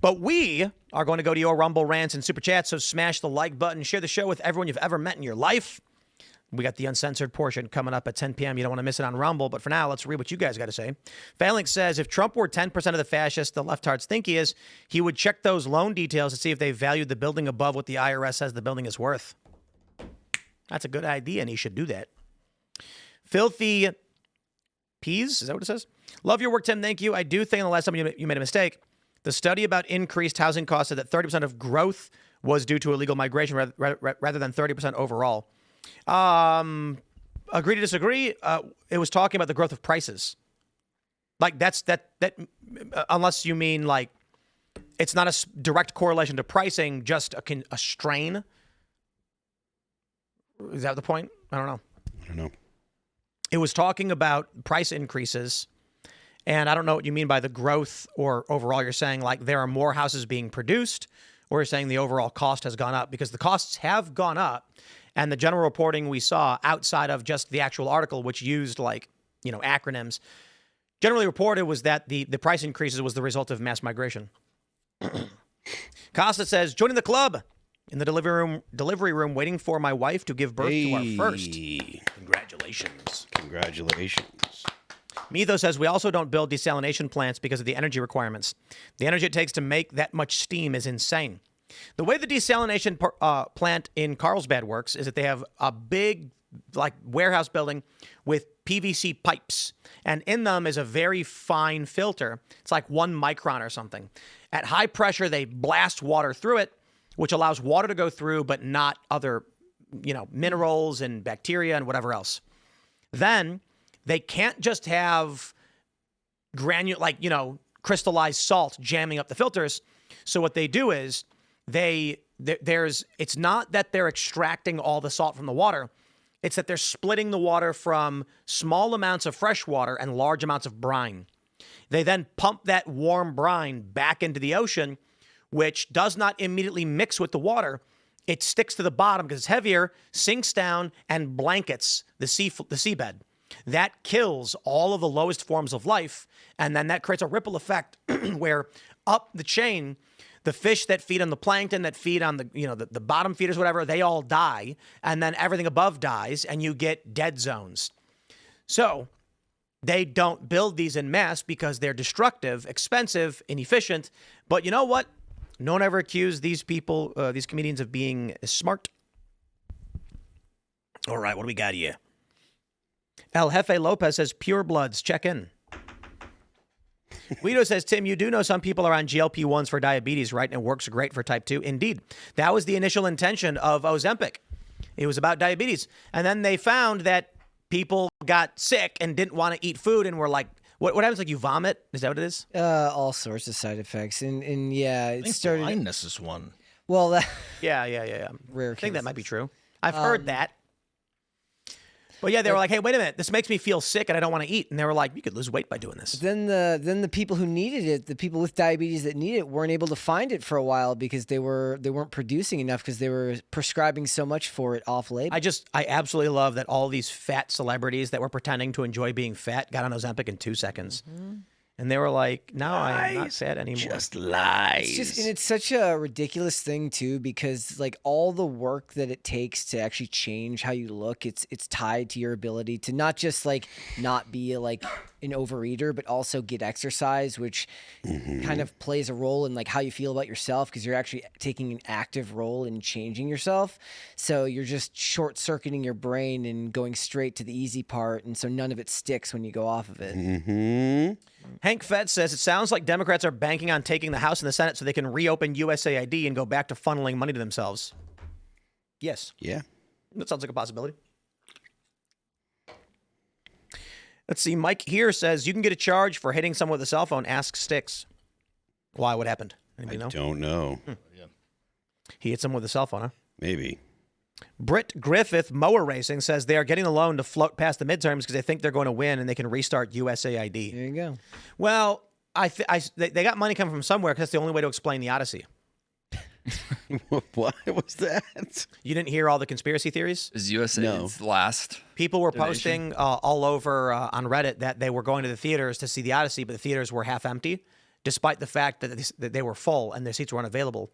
But we are going to go to your Rumble rants and Super Chats, so smash the like button. Share the show with everyone you've ever met in your life. We got the uncensored portion coming up at 10 p.m. You don't want to miss it on Rumble. But for now, let's read what you guys got to say. Phalanx says, if Trump were 10% of the fascists the leftards think he is, he would check those loan details to see if they valued the building above what the IRS says the building is worth. That's a good idea, and he should do that. Filthy Peas, is that what it says? Love your work, Tim. Thank you. I do think the last time you made a mistake. The study about increased housing costs said that 30% of growth was due to illegal migration rather than 30% overall. Agree to disagree. It was talking about the growth of prices. Like that unless you mean like it's not a direct correlation to pricing, just a strain. Is that the point? I don't know. It was talking about price increases. And I don't know what you mean by the growth or overall. You're saying like there are more houses being produced, or you're saying the overall cost has gone up, because the costs have gone up. And the general reporting we saw outside of just the actual article, which used like, acronyms, generally reported was that the price increases was the result of mass migration. Costa says, joining the club in the delivery room, waiting for my wife to give birth to our first. Congratulations. Metho says, we also don't build desalination plants because of the energy requirements. The energy it takes to make that much steam is insane. The way the desalination plant in Carlsbad works is that they have a big warehouse building with PVC pipes. And in them is a very fine filter. It's like 1 micron or something. At high pressure, they blast water through it, which allows water to go through, but not other, minerals and bacteria and whatever else. Then they can't just have crystallized salt jamming up the filters. So what they do is it's not that they're extracting all the salt from the water. It's that they're splitting the water from small amounts of fresh water and large amounts of brine. They then pump that warm brine back into the ocean, which does not immediately mix with the water. It sticks to the bottom because it's heavier, sinks down, and blankets the seabed. That kills all of the lowest forms of life, and then that creates a ripple effect where up the chain, the fish that feed on the plankton, that feed on the bottom feeders, whatever, they all die, and then everything above dies, and you get dead zones. So they don't build these en masse because they're destructive, expensive, inefficient. But you know what? No one ever accused these people, these comedians, of being smart. All right, what do we got here? El Jefe Lopez says, pure bloods, check in. Guido says, Tim, you do know some people are on GLP-1s for diabetes, right? And it works great for type 2. Indeed. That was the initial intention of Ozempic. It was about diabetes. And then they found that people got sick and didn't want to eat food and were like, what happens? Like you vomit? Is that what it is? All sorts of side effects. And yeah, it started. Blindness is one. Well, yeah. Rare I think that cases. might be true. I've heard that. But yeah, they were like, hey, wait a minute. This makes me feel sick and I don't want to eat. And they were like, you could lose weight by doing this. Then the people who needed it, the people with diabetes that need it, weren't able to find it for a while because they weren't producing enough because they were prescribing so much for it off label. I absolutely love that all these fat celebrities that were pretending to enjoy being fat got on Ozempic in 2 seconds. And they were like, no, I am not fat anymore. Just lies. It's such a ridiculous thing too, because like all the work that it takes to actually change how you look, it's tied to your ability to not just like not be like an overeater, but also get exercise, which kind of plays a role in like how you feel about yourself, because you're actually taking an active role in changing yourself. So you're just short circuiting your brain and going straight to the easy part, and so none of it sticks when you go off of it. Hank Fett says, it sounds like Democrats are banking on taking the House and the Senate so they can reopen USAID and go back to funneling money to themselves. Yes. Yeah. That sounds like a possibility. Let's see. Mike here says, you can get a charge for hitting someone with a cell phone. Ask Sticks. Why? What happened? Anybody know? Don't know. He hit someone with a cell phone, huh? Maybe. Britt Griffith, Mower Racing, says they are getting a loan to float past the midterms because they think they're going to win and they can restart USAID. There you go. Well, they got money coming from somewhere because that's the only way to explain the Odyssey. What was that? You didn't hear all the conspiracy theories? Is USAID's last? People were donation? posting all over on Reddit that they were going to the theaters to see the Odyssey, but the theaters were half empty, despite the fact that they were full and their seats were unavailable.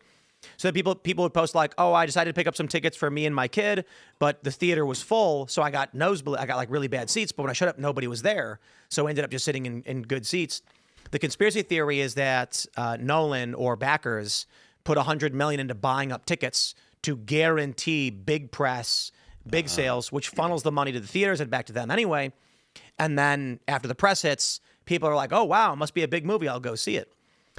So people would post like, "Oh, I decided to pick up some tickets for me and my kid, but the theater was full, so I got nosebleed. I got like really bad seats, but when I showed up, nobody was there, so I ended up just sitting in good seats." The conspiracy theory is that Nolan or backers put $100 million into buying up tickets to guarantee big press, big sales, which funnels the money to the theaters and back to them anyway. And then after the press hits, people are like, "Oh wow, it must be a big movie. I'll go see it."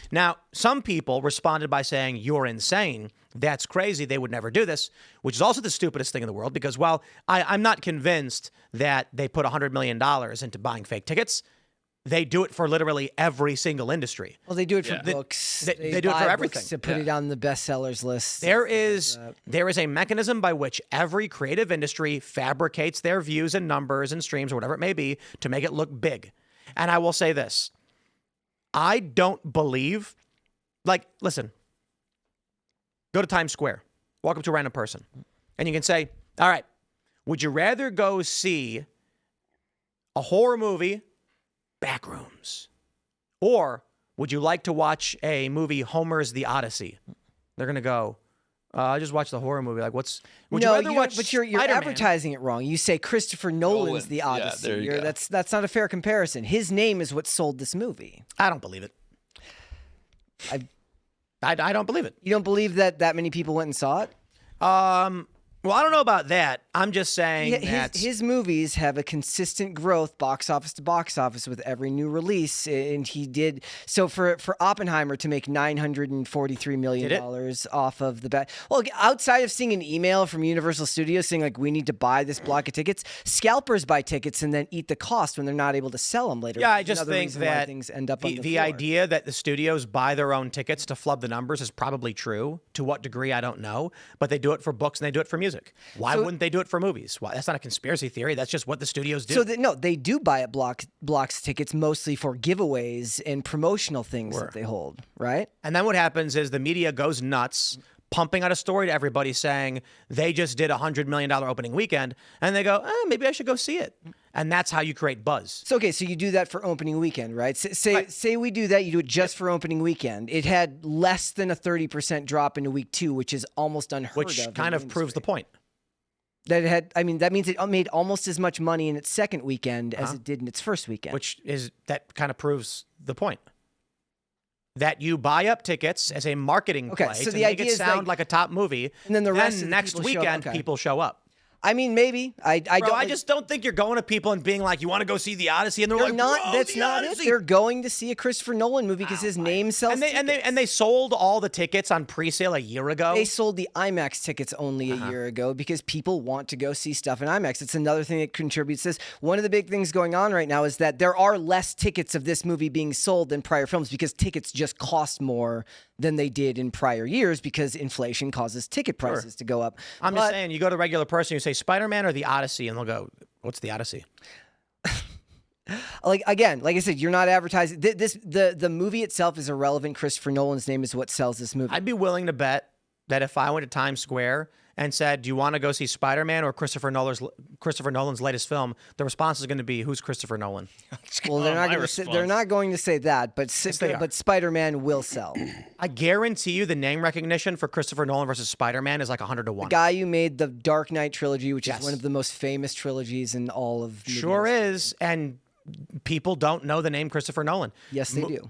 Now, some people responded by saying, "You're insane. That's crazy. They would never do this," which is also the stupidest thing in the world because, well, I'm not convinced that they put $100 million into buying fake tickets. They do it for literally every single industry. Well, they do it for books. They do it buy for everything. books to put it on the bestsellers list. There is a mechanism by which every creative industry fabricates their views and numbers and streams or whatever it may be to make it look big. And I will say this. I don't believe, like, listen, go to Times Square, walk up to a random person, and you can say, all right, would you rather go see a horror movie, Backrooms, or would you like to watch a movie, Homer's The Odyssey? They're going to go, I just watched the horror movie. Like, would you rather watch but you're advertising it wrong. You say Christopher Nolan's The Odyssey. there you go. That's not a fair comparison. His name is what sold this movie. I don't believe it. I don't believe it. You don't believe that many people went and saw it? Well, I don't know about that. I'm just saying that his movies have a consistent growth box office to box office with every new release, and he did so for Oppenheimer to make $943 million off of the bat. Well, outside of seeing an email from Universal Studios saying like we need to buy this block of tickets, scalpers buy tickets and then eat the cost when they're not able to sell them later. Yeah, I just think that things end up on the idea that the studios buy their own tickets to flub the numbers is probably true. To what degree, I don't know, but they do it for books and they do it for music. Why wouldn't they do it for movies? Why? That's not a conspiracy theory. That's just what the studios do. So they do buy at blocks tickets mostly for giveaways and promotional things that they hold, right? And then what happens is the media goes nuts, pumping out a story to everybody saying they just did a $100 million opening weekend, and they go, maybe I should go see it. And that's how you create buzz. So, okay, so you do that for opening weekend, right? Say we do that, you do it just for opening weekend. It had less than a 30% drop into week 2, which is almost unheard of. Which kind of proves the point. That that means it made almost as much money in its second weekend as it did in its first weekend. That kind of proves the point. That you buy up tickets as a marketing play so to make it sound like a top movie, and then the rest of the next weekend people show up. I mean, maybe. I just don't think you're going to people and being like, you want to go see the Odyssey? And they're like, that's not it. They're going to see a Christopher Nolan movie because his name sells and they sold all the tickets on pre-sale a year ago. They sold the IMAX tickets only a year ago because people want to go see stuff in IMAX. It's another thing that contributes to this. One of the big things going on right now is that there are less tickets of this movie being sold than prior films because tickets just cost more than they did in prior years because inflation causes ticket prices to go up. I'm just saying, you go to a regular person, you say Spider-Man or the Odyssey, and they'll go, what's the Odyssey? Like I said, you're not advertising. The movie itself is irrelevant. Christopher Nolan's name is what sells this movie. I'd be willing to bet that if I went to Times Square and said, do you want to go see Spider-Man or Christopher Nolan's latest film, the response is going to be, who's Christopher Nolan? Well, they're not going to say that, but Spider-Man will sell. I guarantee you the name recognition for Christopher Nolan versus Spider-Man is like 100 to 1. The guy who made the Dark Knight trilogy, which is one of the most famous trilogies in all of movies. Sure is, and people don't know the name Christopher Nolan. Yes, they do.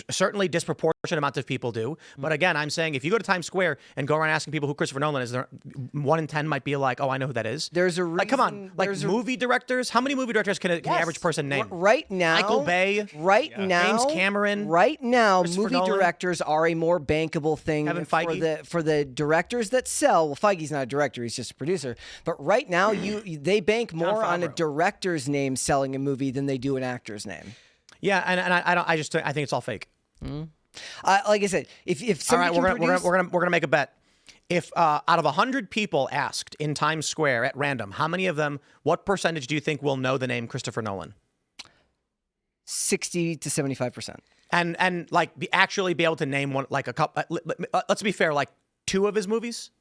Certainly disproportionate amounts of people do. But again, I'm saying if you go to Times Square and go around asking people who Christopher Nolan is, 1 in 10 might be like, oh, I know who that is. There's a reason. Like, come on. Like movie directors? How many movie directors can the average person name? Right now. Michael Bay. Now. James Cameron. Right now, movie directors are a more bankable thing Kevin Feige. for the directors that sell. Well, Feige's not a director. He's just a producer. But right now, they bank more on a director's name selling a movie than they do an actor's name. Yeah, and I think it's all fake. Like I said, if somebody all right, we're gonna make a bet. If out of 100 people asked in Times Square at random, how many of them, what percentage do you think will know the name Christopher Nolan? 60 to 75%. And like actually be able to name one, like a couple. Let's be fair, like 2 of his movies.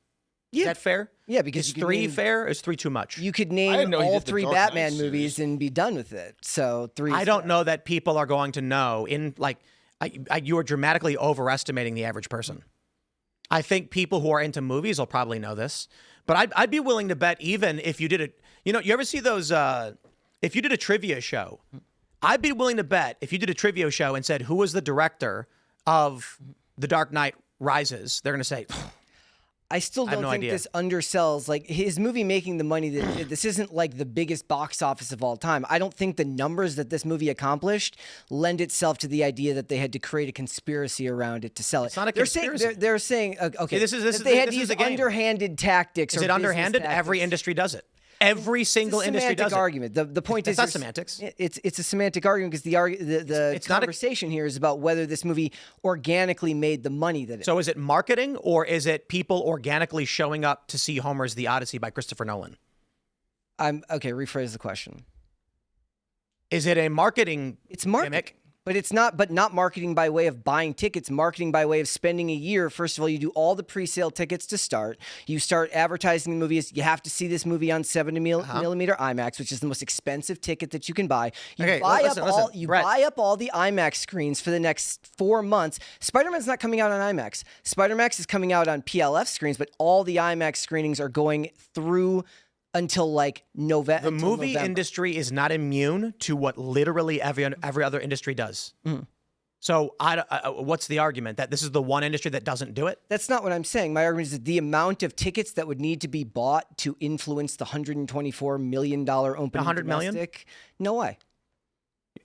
Yeah. Is that fair? Yeah, because is 3 fair? Or is 3 too much? You could name all 3 Batman movies and be done with it. So 3. I don't know that people are going to know. You are dramatically overestimating the average person. I think people who are into movies will probably know this, but I'd be willing to bet even if you did it. You know, you ever see those? If you did a trivia show, I'd be willing to bet if you did a trivia show and said who was the director of The Dark Knight Rises, they're going to say. I still don't think this undersells, like, his movie making the money that this isn't like the biggest box office of all time. I don't think the numbers that this movie accomplished lend itself to the idea that they had to create a conspiracy around it to sell it. It's not a conspiracy. They're saying, okay, this they had to use underhanded tactics. Is it underhanded? Every industry does it. Every single industry does it. Argument. The point is, it's not semantics. It's a semantic argument because the conversation here is about whether this movie organically made the money that it. So is it marketing or is it people organically showing up to see Homer's The Odyssey by Christopher Nolan? Rephrase the question. Is it a marketing? It's marketing. Gimmick? But it's not. But not marketing by way of buying tickets. Marketing by way of spending a year. First of all, you do all the pre-sale tickets to start. You start advertising the movie as you have to see this movie on 70 millimeter IMAX, which is the most expensive ticket that you can buy. You buy up all the IMAX screens for the next 4 months. Spider-Man's not coming out on IMAX. Spider-Man is coming out on PLF screens, but all the IMAX screenings are going through until like November. The movie industry is not immune to what literally every other industry does. So what's the argument? That this is the one industry that doesn't do it? That's not what I'm saying. My argument is that the amount of tickets that would need to be bought to influence the $124 million opening 100 million? domestic, no way.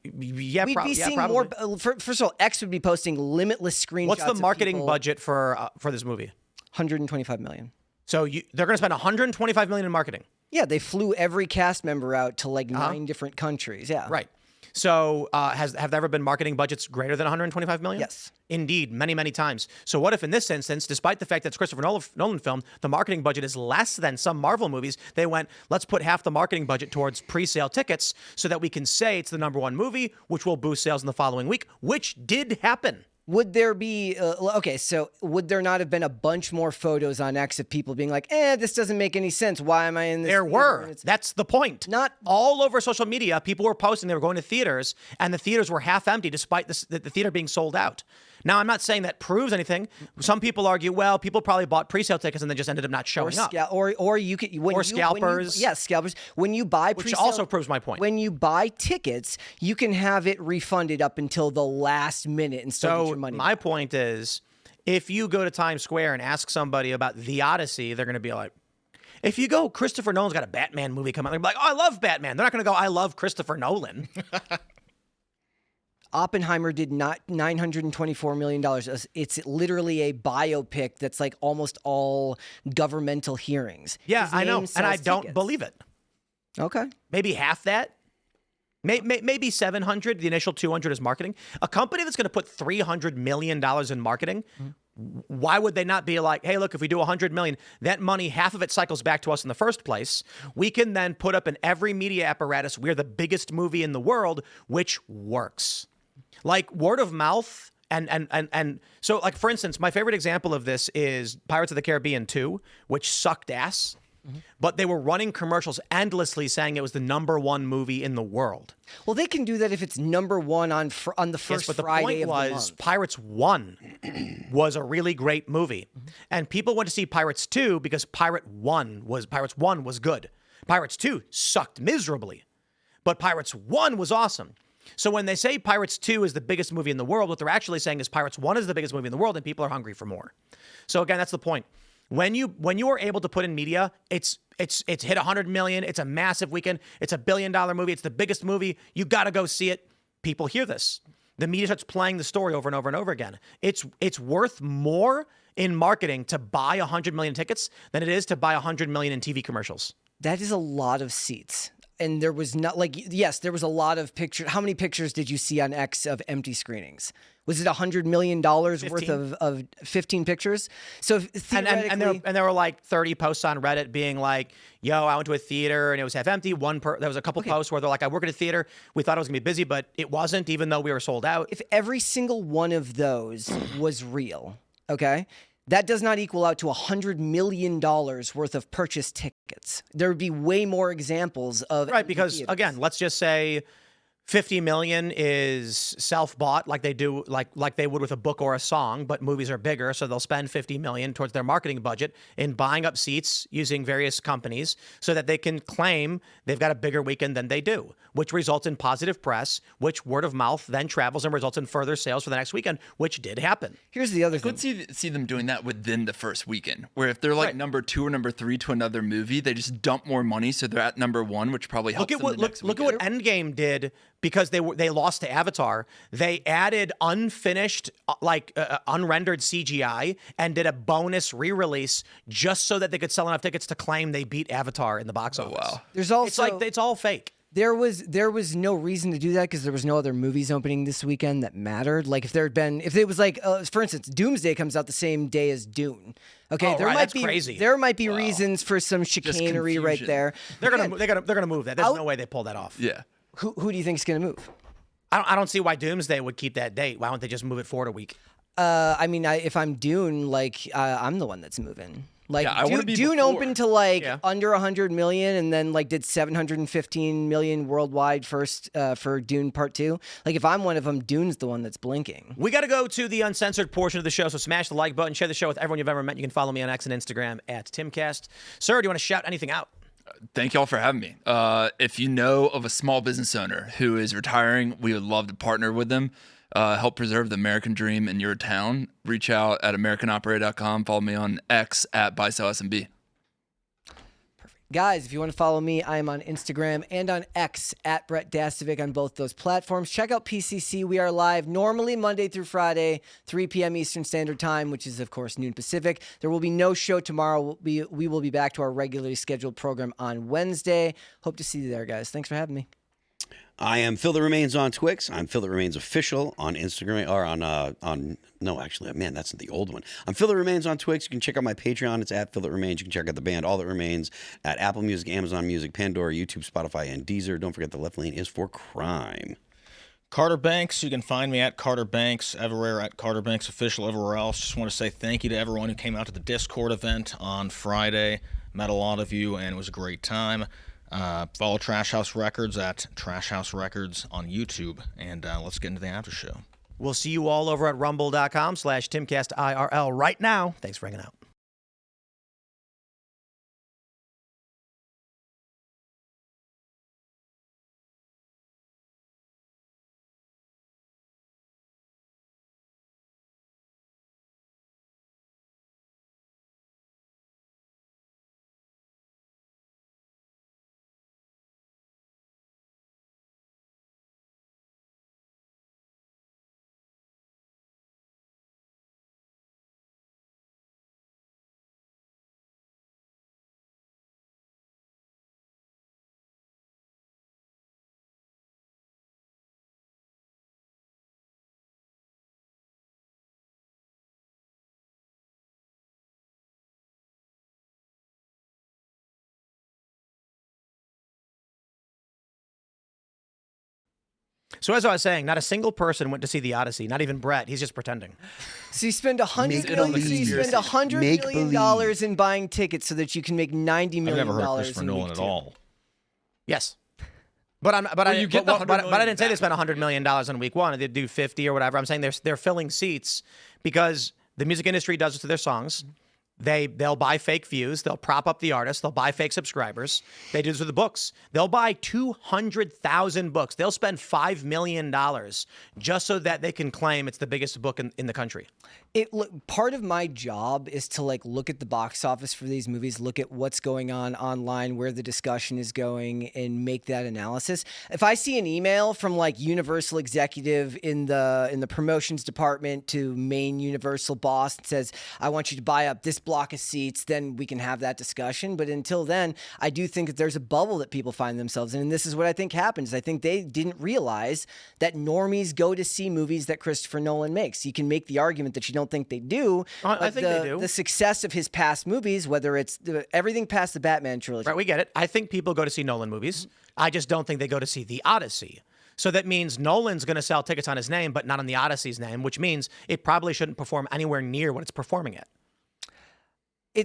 Yeah, We'd be seeing probably. more. First of all, X would be posting limitless screenshots. What's the marketing of people, budget for this movie? $125 million. So they're going to spend $125 million in marketing. Yeah, they flew every cast member out to like 9 different countries. Yeah, Right. So have there ever been marketing budgets greater than $125 million? Yes. Indeed, many, many times. So what if in this instance, despite the fact that it's Christopher Nolan film, the marketing budget is less than some Marvel movies, they went, let's put half the marketing budget towards pre-sale tickets so that we can say it's the #1 movie, which will boost sales in the following week, which did happen. Would there be, okay, so would there not have been a bunch more photos on X of people being like, this doesn't make any sense. Why am I in this? There were. That's the point. Not all over social media, people were posting they were going to theaters, and the theaters were half empty despite the theater being sold out. Now, I'm not saying that proves anything. Some people argue, well, people probably bought pre-sale tickets and then just ended up not showing up. Or you could scalpers. Scalpers. When you buy which pre-sale, also proves my point. When you buy tickets, you can have it refunded up until the last minute and still get your money. My point is, if you go to Times Square and ask somebody about The Odyssey, they're going to be like, if you go, Christopher Nolan's got a Batman movie coming out, they're like, oh, I love Batman. They're not going to go, I love Christopher Nolan. Oppenheimer did not $924 million. It's literally a biopic that's like almost all governmental hearings. Yeah, His I know, name and I sells don't tickets. believe it. Okay. Maybe half that. Maybe 700. The initial 200 is marketing. A company that's going to put $300 million in marketing, why would they not be like, hey, look, if we do $100 million, that money, half of it cycles back to us in the first place. We can then put up in every media apparatus, we're the biggest movie in the world, which works. Like word of mouth. And so, like, for instance, my favorite example of this is Pirates of the Caribbean 2, which sucked ass. But they were running commercials endlessly saying it was the #1 movie in the world. Well, they can do that if it's #1 on the first but the Friday point of the was month. Pirates 1 was a really great movie. And people went to see Pirates 2 because Pirates 1 was good. Pirates 2 sucked miserably. But Pirates 1 was awesome. So when they say Pirates 2 is the biggest movie in the world, what they're actually saying is Pirates 1 is the biggest movie in the world and people are hungry for more. So again, that's the point. When you are able to put in media, it's hit 100 million, it's a massive weekend, it's $1 billion movie, it's the biggest movie, you got to go see it. People hear this. The media starts playing the story over and over and over again. It's worth more in marketing to buy 100 million tickets than it is to buy 100 million in TV commercials. That is a lot of seats. And there was not yes, there was a lot of pictures. How many pictures did you see on X of empty screenings? Was it $100 million worth of 15 pictures? So theoretically, and there were like 30 posts on Reddit being like, yo, I went to a theater and it was half empty. There was a couple posts where they're like, I work at a theater. We thought it was gonna be busy, but it wasn't, even though we were sold out. If every single one of those was real, okay, that does not equal out to $100 million worth of purchased tickets. There would be way more examples of right, because again, let's just say 50 million is self-bought like they do, like they would with a book or a song, but movies are bigger, so they'll spend 50 million towards their marketing budget in buying up seats using various companies so that they can claim they've got a bigger weekend than they do, which results in positive press, which word of mouth then travels and results in further sales for the next weekend, which did happen. Here's the other thing. Let's see them doing that within the first weekend, where if they're like #2 or #3 to another movie, they just dump more money, so they're at #1, which probably helps them the next Look at what Endgame did. Because they lost to Avatar, they added unfinished, unrendered CGI and did a bonus re-release just so that they could sell enough tickets to claim they beat Avatar in the box office. Wow. There's also it's all fake. There was no reason to do that because there was no other movies opening this weekend that mattered. Like if it was like, for instance, Doomsday comes out the same day as Dune. Okay, that's crazy. There might be reasons for some chicanery right there. They're gonna move that. There's no way they pull that off. Yeah. Who do you think is going to move? I don't see why Doomsday would keep that date. Why don't they just move it forward a week? I mean, if I'm Dune, I'm the one that's moving. Like, I want to be Dune before. opened to under 100 million, and then did 715 million worldwide first for Dune Part 2. Like, if I'm one of them, Dune's the one that's blinking. We got to go to the uncensored portion of the show, so smash the like button, share the show with everyone you've ever met. You can follow me on X and Instagram at Timcast. Sir, do you want to shout anything out? Thank y'all for having me. If you know of a small business owner who is retiring, we would love to partner with them. help preserve the American dream in your town, reach out at AmericanOperator.com. Follow me on X at BuySellSMB. Guys, if you want to follow me, I am on Instagram and on X at Brett Dastovic on both those platforms. Check out PCC. We are live normally Monday through Friday, 3 p.m. Eastern Standard Time, which is, of course, noon Pacific. There will be no show tomorrow. We will be back to our regularly scheduled program on Wednesday. Hope to see you there, guys. Thanks for having me. I am Phil That Remains on Twix. I'm Phil That Remains Official on Instagram, or no, actually, man, that's the old one. I'm Phil That Remains on Twix. You can check out my Patreon. It's at Phil That Remains. You can check out the band All That Remains at Apple Music, Amazon Music, Pandora, YouTube, Spotify, and Deezer. Don't forget the left lane is for crime. Carter Banks, you can find me at Carter Banks, everywhere at Carter Banks Official, everywhere else. Just want to say thank you to everyone who came out to the Discord event on Friday. Met a lot of you, and it was a great time. Follow Trash House Records at Trash House Records on YouTube, and let's get into the after show. We'll see you all over at rumble.com/TimcastIRL right now. Thanks for hanging out. So as I was saying, not a single person went to see the Odyssey. Not even Brett. He's just pretending. So you spend $100 million in buying tickets so that you can make $90 million. I've never heard Christopher Nolan at all. Yes. But I didn't say they spent $100 million on week one. They do 50 or whatever. I'm saying they're filling seats because the music industry does it to their songs. They'll buy fake views. They'll prop up the artist. They'll buy fake subscribers. They do this with the books. They'll buy 200,000 books. They'll spend $5 million just so that they can claim it's the biggest book in the country. Part of my job is to look at the box office for these movies, look at what's going on online, where the discussion is going, and make that analysis. If I see an email from Universal executive in the promotions department to main Universal boss that says, I want you to buy up this block of seats, then we can have that discussion. But until then, I do think that there's a bubble that people find themselves in. And this is what I think happens. I think they didn't realize that normies go to see movies that Christopher Nolan makes. You can make the argument that you don't think they do. I think they do. The success of his past movies, whether it's everything past the Batman trilogy. Right, we get it. I think people go to see Nolan movies. I just don't think they go to see The Odyssey. So that means Nolan's going to sell tickets on his name, but not on The Odyssey's name, which means it probably shouldn't perform anywhere near what it's performing at.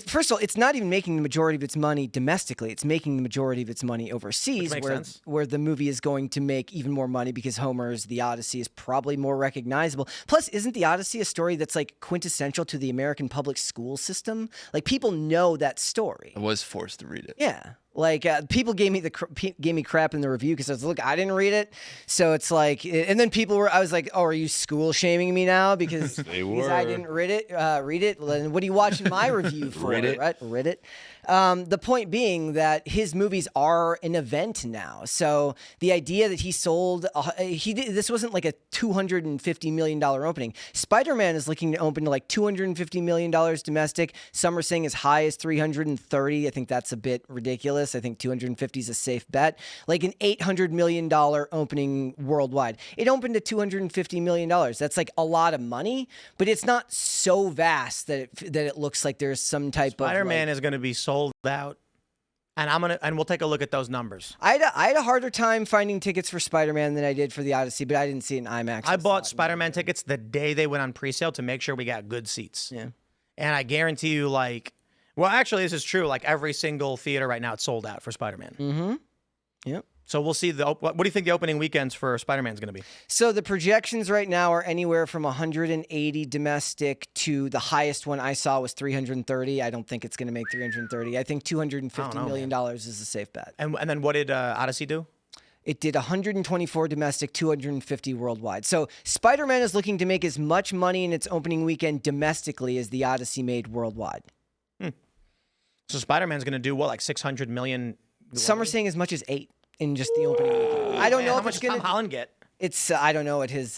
First of all, it's not even making the majority of its money domestically. It's making the majority of its money overseas, where the movie is going to make even more money because Homer's The Odyssey is probably more recognizable. Plus, isn't The Odyssey a story that's quintessential to the American public school system? People know that story. I was forced to read it. Yeah. People gave me crap in the review because I was I didn't read it, so it's and then I was like, oh, are you school shaming me now because I didn't read it? And what are you watching my review for? Read it. The point being that his movies are an event now. So the idea that he sold, this wasn't a $250 million opening. Spider-Man is looking to open to $250 million domestic. Some are saying as high as 330. I think that's a bit ridiculous. I think 250 is a safe bet. An $800 million opening worldwide. It opened to $250 million. That's a lot of money, but it's not so vast that it looks like there's some type Spider-Man is going to be sold out, and we'll take a look at those numbers. I had a harder time finding tickets for Spider-Man than I did for the Odyssey, but I didn't see it in IMAX. I bought Spider-Man tickets the day they went on pre-sale to make sure we got good seats. Yeah, and I guarantee you, well, actually, this is true. Every single theater right now, it's sold out for Spider-Man. Mm-hmm. Yep. So we'll see. What do you think the opening weekends for Spider-Man is going to be? So the projections right now are anywhere from 180 domestic to the highest one I saw was 330. I don't think it's going to make 330. I think $250 million is a safe bet. And then what did Odyssey do? It did 124 domestic, 250 worldwide. So Spider-Man is looking to make as much money in its opening weekend domestically as the Odyssey made worldwide. So Spider-Man's going to do what, like 600 million? Some are saying as much as 8 in just the opening weekend. I don't know How if much it's does going Tom Holland get? It's I don't know what his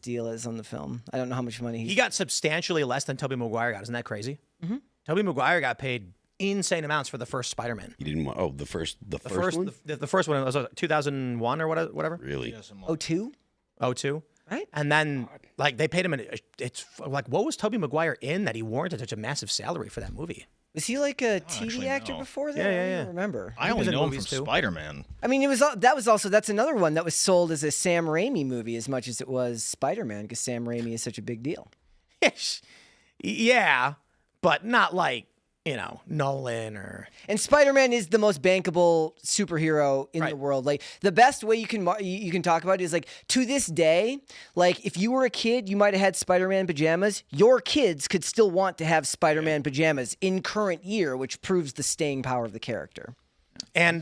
deal is on the film. I don't know how much money He got substantially less than Tobey Maguire got. Isn't that crazy? Mm-hmm. Tobey Maguire got paid insane amounts for the first Spider-Man. You didn't want the first one? The first one was 2001 or whatever. Really? 02? 02. Right. And then like they paid him it's like what was Tobey Maguire in that he warranted such a massive salary for that movie? Was he like a TV actor before that? Yeah. I don't remember. I only was in know him from movies, too. Spider-Man. I mean, that's another one that was sold as a Sam Raimi movie as much as it was Spider-Man because Sam Raimi is such a big deal. Yeah, but not like, Nolan or... And Spider-Man is the most bankable superhero in the world. Like the best way you can talk about it is like to this day, like if you were a kid, you might have had Spider-Man pajamas. Your kids could still want to have Spider-Man pajamas in current year, which proves the staying power of the character. And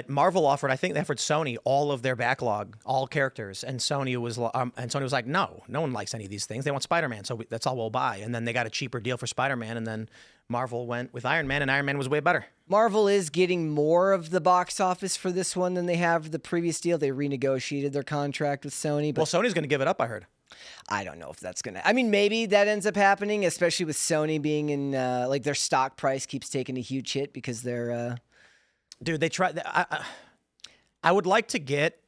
Marvel offered Sony all of their backlog, all characters, and Sony was like, no one likes any of these things. They want Spider-Man, so that's all we'll buy. And then they got a cheaper deal for Spider-Man, and then Marvel went with Iron Man, and Iron Man was way better. Marvel is getting more of the box office for this one than they have the previous deal. They renegotiated their contract with Sony. But Well, Sony's going to give it up, I heard. I don't know if that's going to... I mean, maybe that ends up happening, especially with Sony being in... like their stock price keeps taking a huge hit because they're... Dude, they tried... I would like to get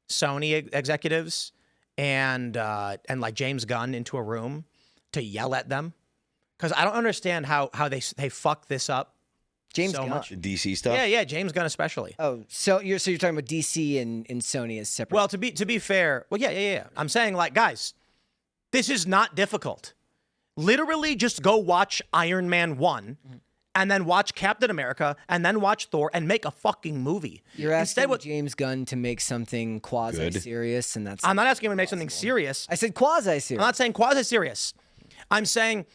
Sony executives and like James Gunn into a room to yell at them. Because I don't understand how they fuck this up James so Gunn. much. DC stuff? Yeah, James Gunn especially. Oh, so you're talking about DC and Sony as separate. Well, to be fair, yeah. I'm saying, like, guys, this is not difficult. Literally just go watch Iron Man 1 and then watch Captain America and then watch Thor and make a fucking movie. You're asking James Gunn to make something quasi-serious, and that's... I'm not asking him to make something serious. I said quasi-serious. I'm not saying quasi-serious. I'm saying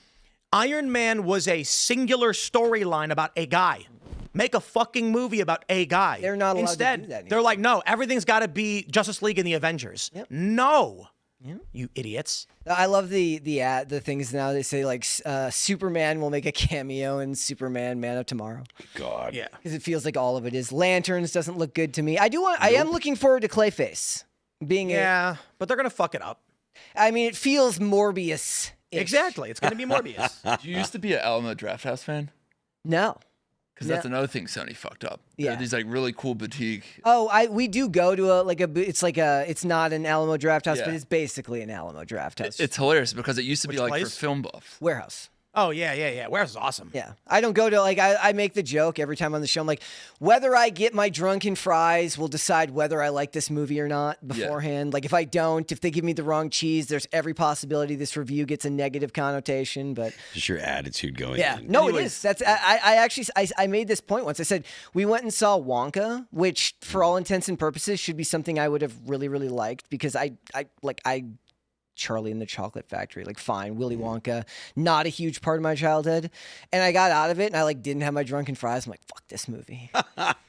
Iron Man was a singular storyline about a guy. Make a fucking movie about a guy. They're not allowed Instead, to do that anymore. they're like, no, everything's got to be Justice League and the Avengers. Yep. No, you idiots. I love the things now. They say like Superman will make a cameo in Superman Man of Tomorrow. God. Yeah. Because it feels like all of it is. Lanterns doesn't look good to me. I am looking forward to Clayface being but they're going to fuck it up. I mean, it feels Morbius. Exactly. It's going to be Morbius. Do you used to be an Alamo Drafthouse fan? No. Because that's another thing Sony fucked up. Yeah. They're these like really cool boutique. Oh, we do go to it's not an Alamo Drafthouse, Yeah. but it's basically an Alamo Drafthouse. It's hilarious because it used to be Which like place? for film buff. Warehouse. Oh, yeah. Warehouse is awesome. Yeah. I don't go to, like, I make the joke every time on the show. I'm like, whether I get my drunken fries will decide whether I like this movie or not beforehand. Like, if I don't, if they give me the wrong cheese, there's every possibility this review gets a negative connotation, but... Just your attitude going Yeah. in. No, it is. That's, I actually made this point once. I said, we went and saw Wonka, which, for all intents and purposes, should be something I would have really, really liked, because I Charlie and the Chocolate Factory, like fine, Willy Wonka, not a huge part of my childhood. And I got out of it and I didn't have my drunken fries. I'm like, fuck this movie.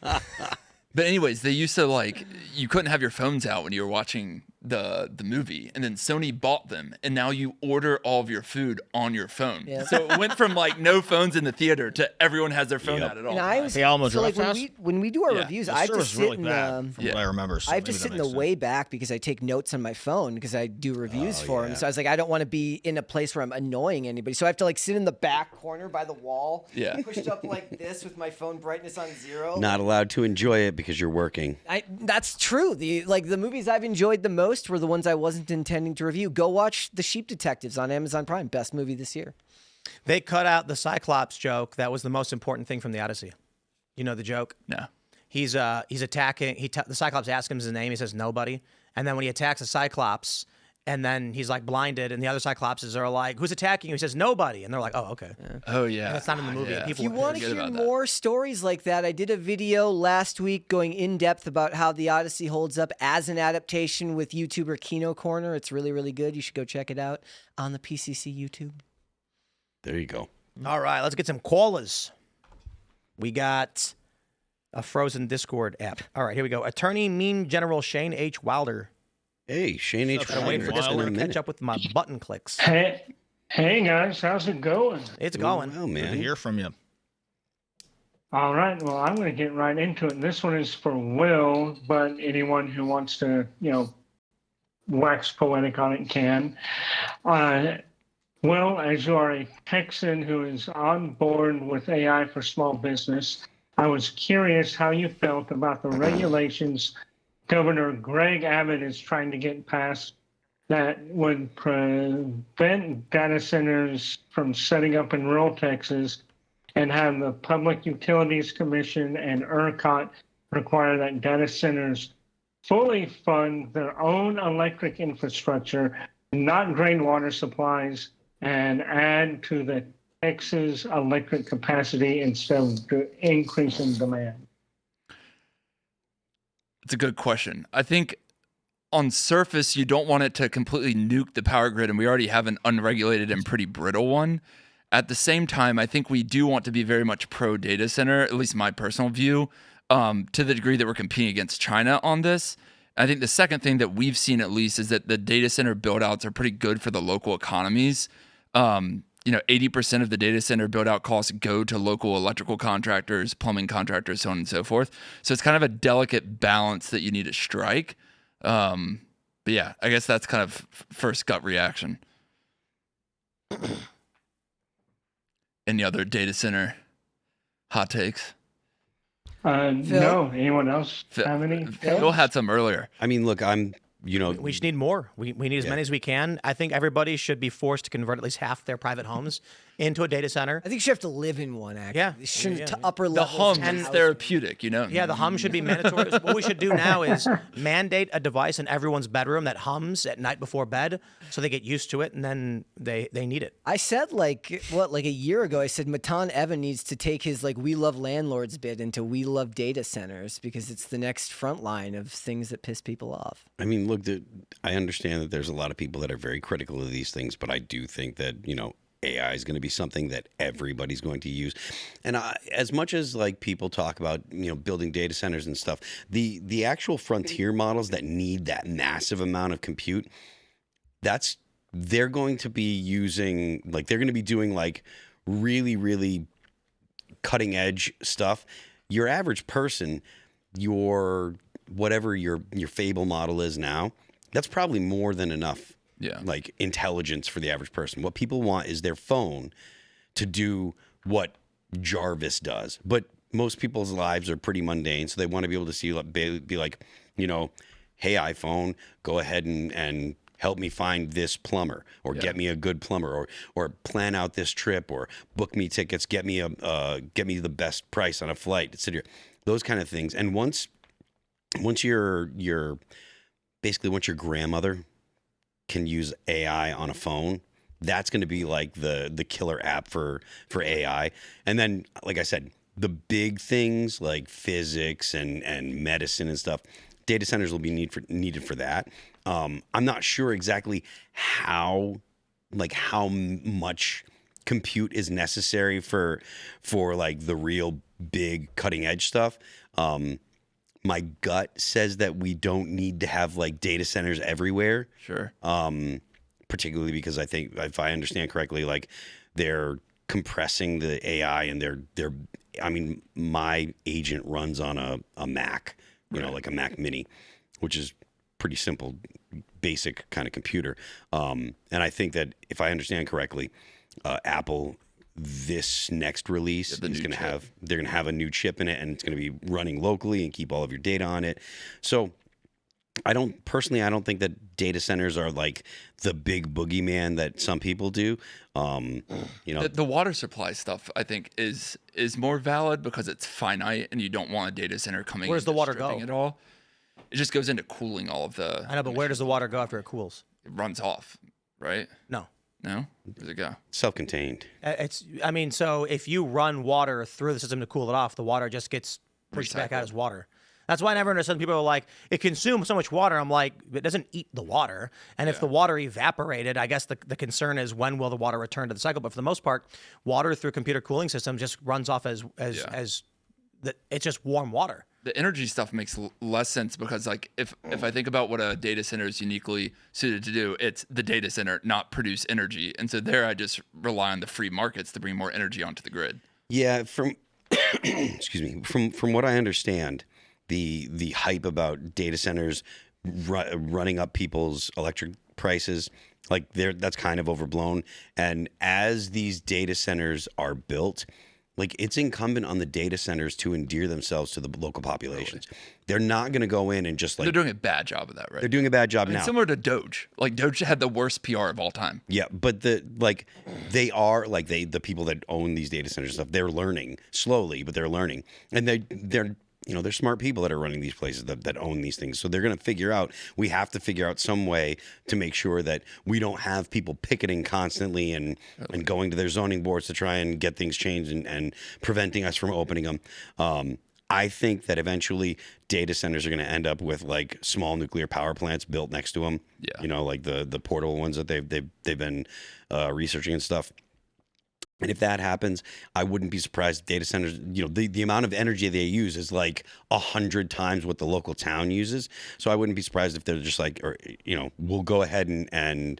But anyways, they used to you couldn't have your phones out when you were watching the movie, and then Sony bought them, and now you order all of your food on your phone. Yeah. So it went from no phones in the theater to everyone has their phone out at all. And I was The Alamo so Drafthouse? when we do our reviews, I have to Service sit really in bad, from what I remember. So I have to maybe sit that in the makes sense. way back because I take notes on my phone because I do reviews for them. So I was like, I don't want to be in a place where I'm annoying anybody. So I have to sit in the back corner by the wall, pushed up like this with my phone brightness on 0. Not allowed to enjoy it because you're working. That's true. The movies I've enjoyed the most were the ones I wasn't intending to review. Go watch The Sheep Detectives on Amazon Prime. Best movie this year. They cut out the Cyclops joke. That was the most important thing from the Odyssey. You know the joke? No. He's attacking. The Cyclops asks him his name. He says nobody. And then when he attacks the Cyclops, and then he's blinded, and the other Cyclopses are like, "Who's attacking you?" He says nobody, and they're like, "Oh, okay." Yeah. Oh yeah. That's not in the movie. Yeah. If you want to hear more stories like that, I did a video last week going in depth about how the Odyssey holds up as an adaptation with YouTuber Kino Corner. It's really, really good. You should go check it out on the PCC YouTube. There you go. All right, let's get some callers. We got A frozen Discord app. All right, here we go. Attorney Meme General Shane H. Wilder. Hey, Shane H. Gotta wait for this one to catch up with my button clicks. Hey guys, how's it going? It's going. Well, man. Good to hear from you. All right, well, I'm going to get right into it. This one is for Will, but anyone who wants to, wax poetic on it can. Will, as you are a Texan who is on board with AI for small business, I was curious how you felt about the regulations Governor Greg Abbott is trying to get passed that would prevent data centers from setting up in rural Texas and have the Public Utilities Commission and ERCOT require that data centers fully fund their own electric infrastructure, not drain water supplies, and add to the Texas electric capacity instead of increasing demand? It's a good question. I think on surface, you don't want it to completely nuke the power grid, and we already have an unregulated and pretty brittle one. At the same time, I think we do want to be very much pro data center, at least my personal view, to the degree that we're competing against China on this. I think the second thing that we've seen at least is that the data center build-outs are pretty good for the local economies. 80% of the data center build-out costs go to local electrical contractors, plumbing contractors, so on and so forth. So it's kind of a delicate balance that you need to strike. But yeah, I guess that's kind of first gut reaction. Any other data center hot takes? No. Anyone else have any? Phil had some earlier. I mean, look, we just need more. We need as many as we can. I think everybody should be forced to convert at least half their private homes into a data center. I think you should have to live in one, actually. Yeah. You shouldn't to Yeah. upper The levels. hum is therapeutic, you know? Yeah, the hum should be mandatory. What we should do now is mandate a device in everyone's bedroom that hums at night before bed so they get used to it and then they need it. I said, like a year ago, I said Matan Evan needs to take his, we love landlords bid into we love data centers because it's the next front line of things that piss people off. I mean, look, I understand that there's a lot of people that are very critical of these things, but I do think that, AI is going to be something that everybody's going to use. And as much as people talk about, building data centers and stuff, the actual frontier models that need that massive amount of compute, they're going to be using, they're going to be doing really, really cutting edge stuff. Your average person, whatever your Fable model is now, that's probably more than enough. Yeah. Intelligence for the average person. What people want is their phone to do what Jarvis does. But most people's lives are pretty mundane, so they want to be able to see, be like, hey, iPhone, go ahead and help me find this plumber, or get me a good plumber, or plan out this trip, or book me tickets, get me the best price on a flight, etc. Those kind of things. And once your grandmother can use AI on a phone, that's going to be the killer app for AI. And then, like I said, the big things like physics and medicine and stuff, data centers will be needed for that. I'm not sure exactly how much compute is necessary for the real big cutting edge stuff. My gut says that we don't need to have data centers everywhere. Sure. Particularly because I think, if I understand correctly, they're compressing the AI and my agent runs on a Mac, like a Mac Mini, which is pretty simple, basic kind of computer. And I think that, if I understand correctly, Apple, this next release is going to have, they're going to have a new chip in it, and it's going to be running locally and keep all of your data on it. So I don't think that data centers are the big boogeyman that some people do. The water supply stuff, I think, is more valid because it's finite, and you don't want a data center coming. Where's the water go? At all. It just goes into cooling all of the. I know, but where does the water go after it cools? It runs off, right? No. No? Where's it go? Self-contained. So if you run water through the system to cool it off, the water just gets pushed back out as water. That's why I never understood people are like, it consumes so much water. I'm like, it doesn't eat the water. And if the water evaporated, I guess the concern is when will the water return to the cycle. But for the most part, water through computer cooling systems just runs off as it's just warm water. The energy stuff makes less sense because, like, if I think about what a data center is uniquely suited to do, it's the data center, not produce energy. And so there I just rely on the free markets to bring more energy onto the grid. Yeah, from excuse me, from what I understand, the hype about data centers running up people's electric prices, like that's kind of overblown. And as these data centers are built, like, it's incumbent on the data centers to endear themselves to the local populations. Really? They're not going to go in and just, like... They're doing a bad job of that, right? They're doing a bad job now. Similar to Doge. Like, Doge had the worst PR of all time. Yeah, but the people that own these data centers and stuff, they're learning slowly, but they're learning. And they're they're smart people that are running these places that own these things. So they're going to figure out, we have to figure out some way to make sure that we don't have people picketing constantly and going to their zoning boards to try and get things changed and preventing us from opening them. I think that eventually data centers are going to end up with, like, small nuclear power plants built next to them. Yeah. Like the portable ones that they've been researching and stuff. And if that happens, I wouldn't be surprised. Data centers, the amount of energy they use is like 100 times what the local town uses. So I wouldn't be surprised if they're just like, we'll go ahead and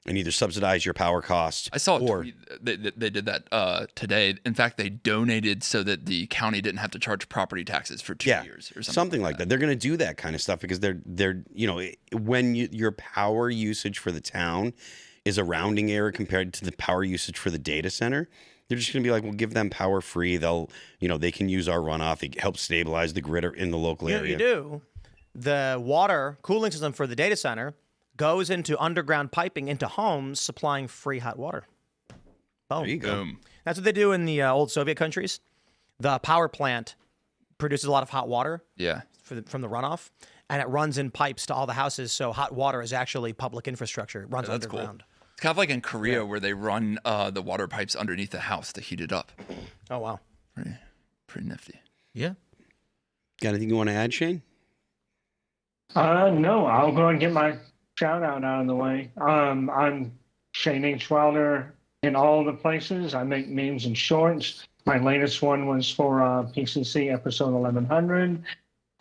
either subsidize your power costs. I saw a tweet. They did that today. In fact, they donated so that the county didn't have to charge property taxes for 2 years or something like that. They're going to do that kind of stuff because they're when your power usage for the town is a rounding error compared to the power usage for the data center, they're just going to be like, we'll give them power free. They'll, they can use our runoff. It helps stabilize the grid in the local area. You do. The water cooling system for the data center goes into underground piping into homes, supplying free hot water. Boom. There you go. Boom. That's what they do in the old Soviet countries. The power plant produces a lot of hot water. Yeah. From the runoff, and it runs in pipes to all the houses. So hot water is actually public infrastructure. It runs underground. Cool. It's kind of like in Korea where they run the water pipes underneath the house to heat it up. Oh, wow. Pretty nifty. Yeah. Got anything you want to add, Shane? No, I'll go and get my shout out of the way. I'm Shane H. Wilder in all the places. I make memes and shorts. My latest one was for PCC episode 1100.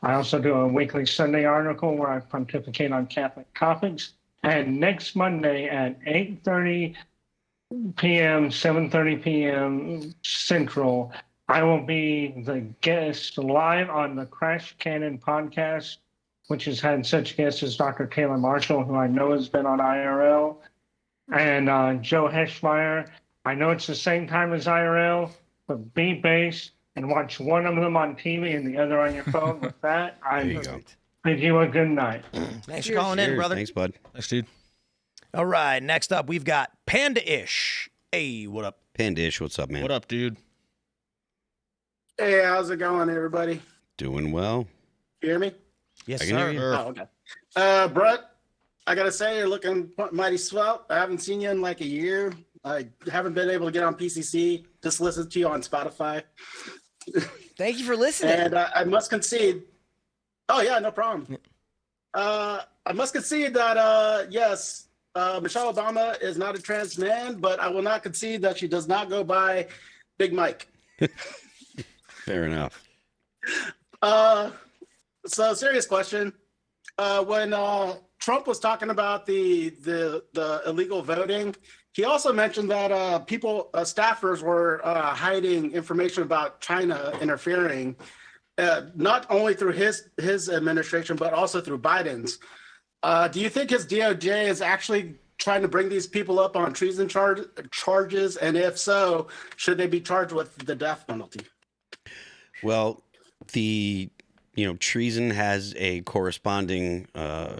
I also do a weekly Sunday article where I pontificate on Catholic topics. And next Monday at 8:30 p.m., 7:30 p.m. Central, I will be the guest live on the Crash Cannon podcast, which has had such guests as Dr. Taylor Marshall, who I know has been on IRL, and Joe Heschmeyer. I know it's the same time as IRL, but be based and watch one of them on TV and the other on your phone. With that, I bid you a good night. Thanks for calling in, brother. Thanks, bud. Thanks, dude. All right, next up, we've got Panda-ish. Hey, what up? Panda-ish, what's up, man? What up, dude? Hey, how's it going, everybody? Doing well. You hear me? Yes, I can hear you. Oh, okay. Brett, I gotta say, you're looking mighty swell. I haven't seen you in like a year. I haven't been able to get on PCC. Just listen to you on Spotify. Thank you for listening. And I must concede. Oh yeah, no problem. I must concede that yes, Michelle Obama is not a trans man, but I will not concede that she does not go by Big Mike. Fair enough. So serious question. When Trump was talking about the illegal voting, he also mentioned that staffers were hiding information about China interfering, not only through his administration, but also through Biden's. Do you think his DOJ is actually trying to bring these people up on treason charges? And if so, should they be charged with the death penalty? Well, treason has a corresponding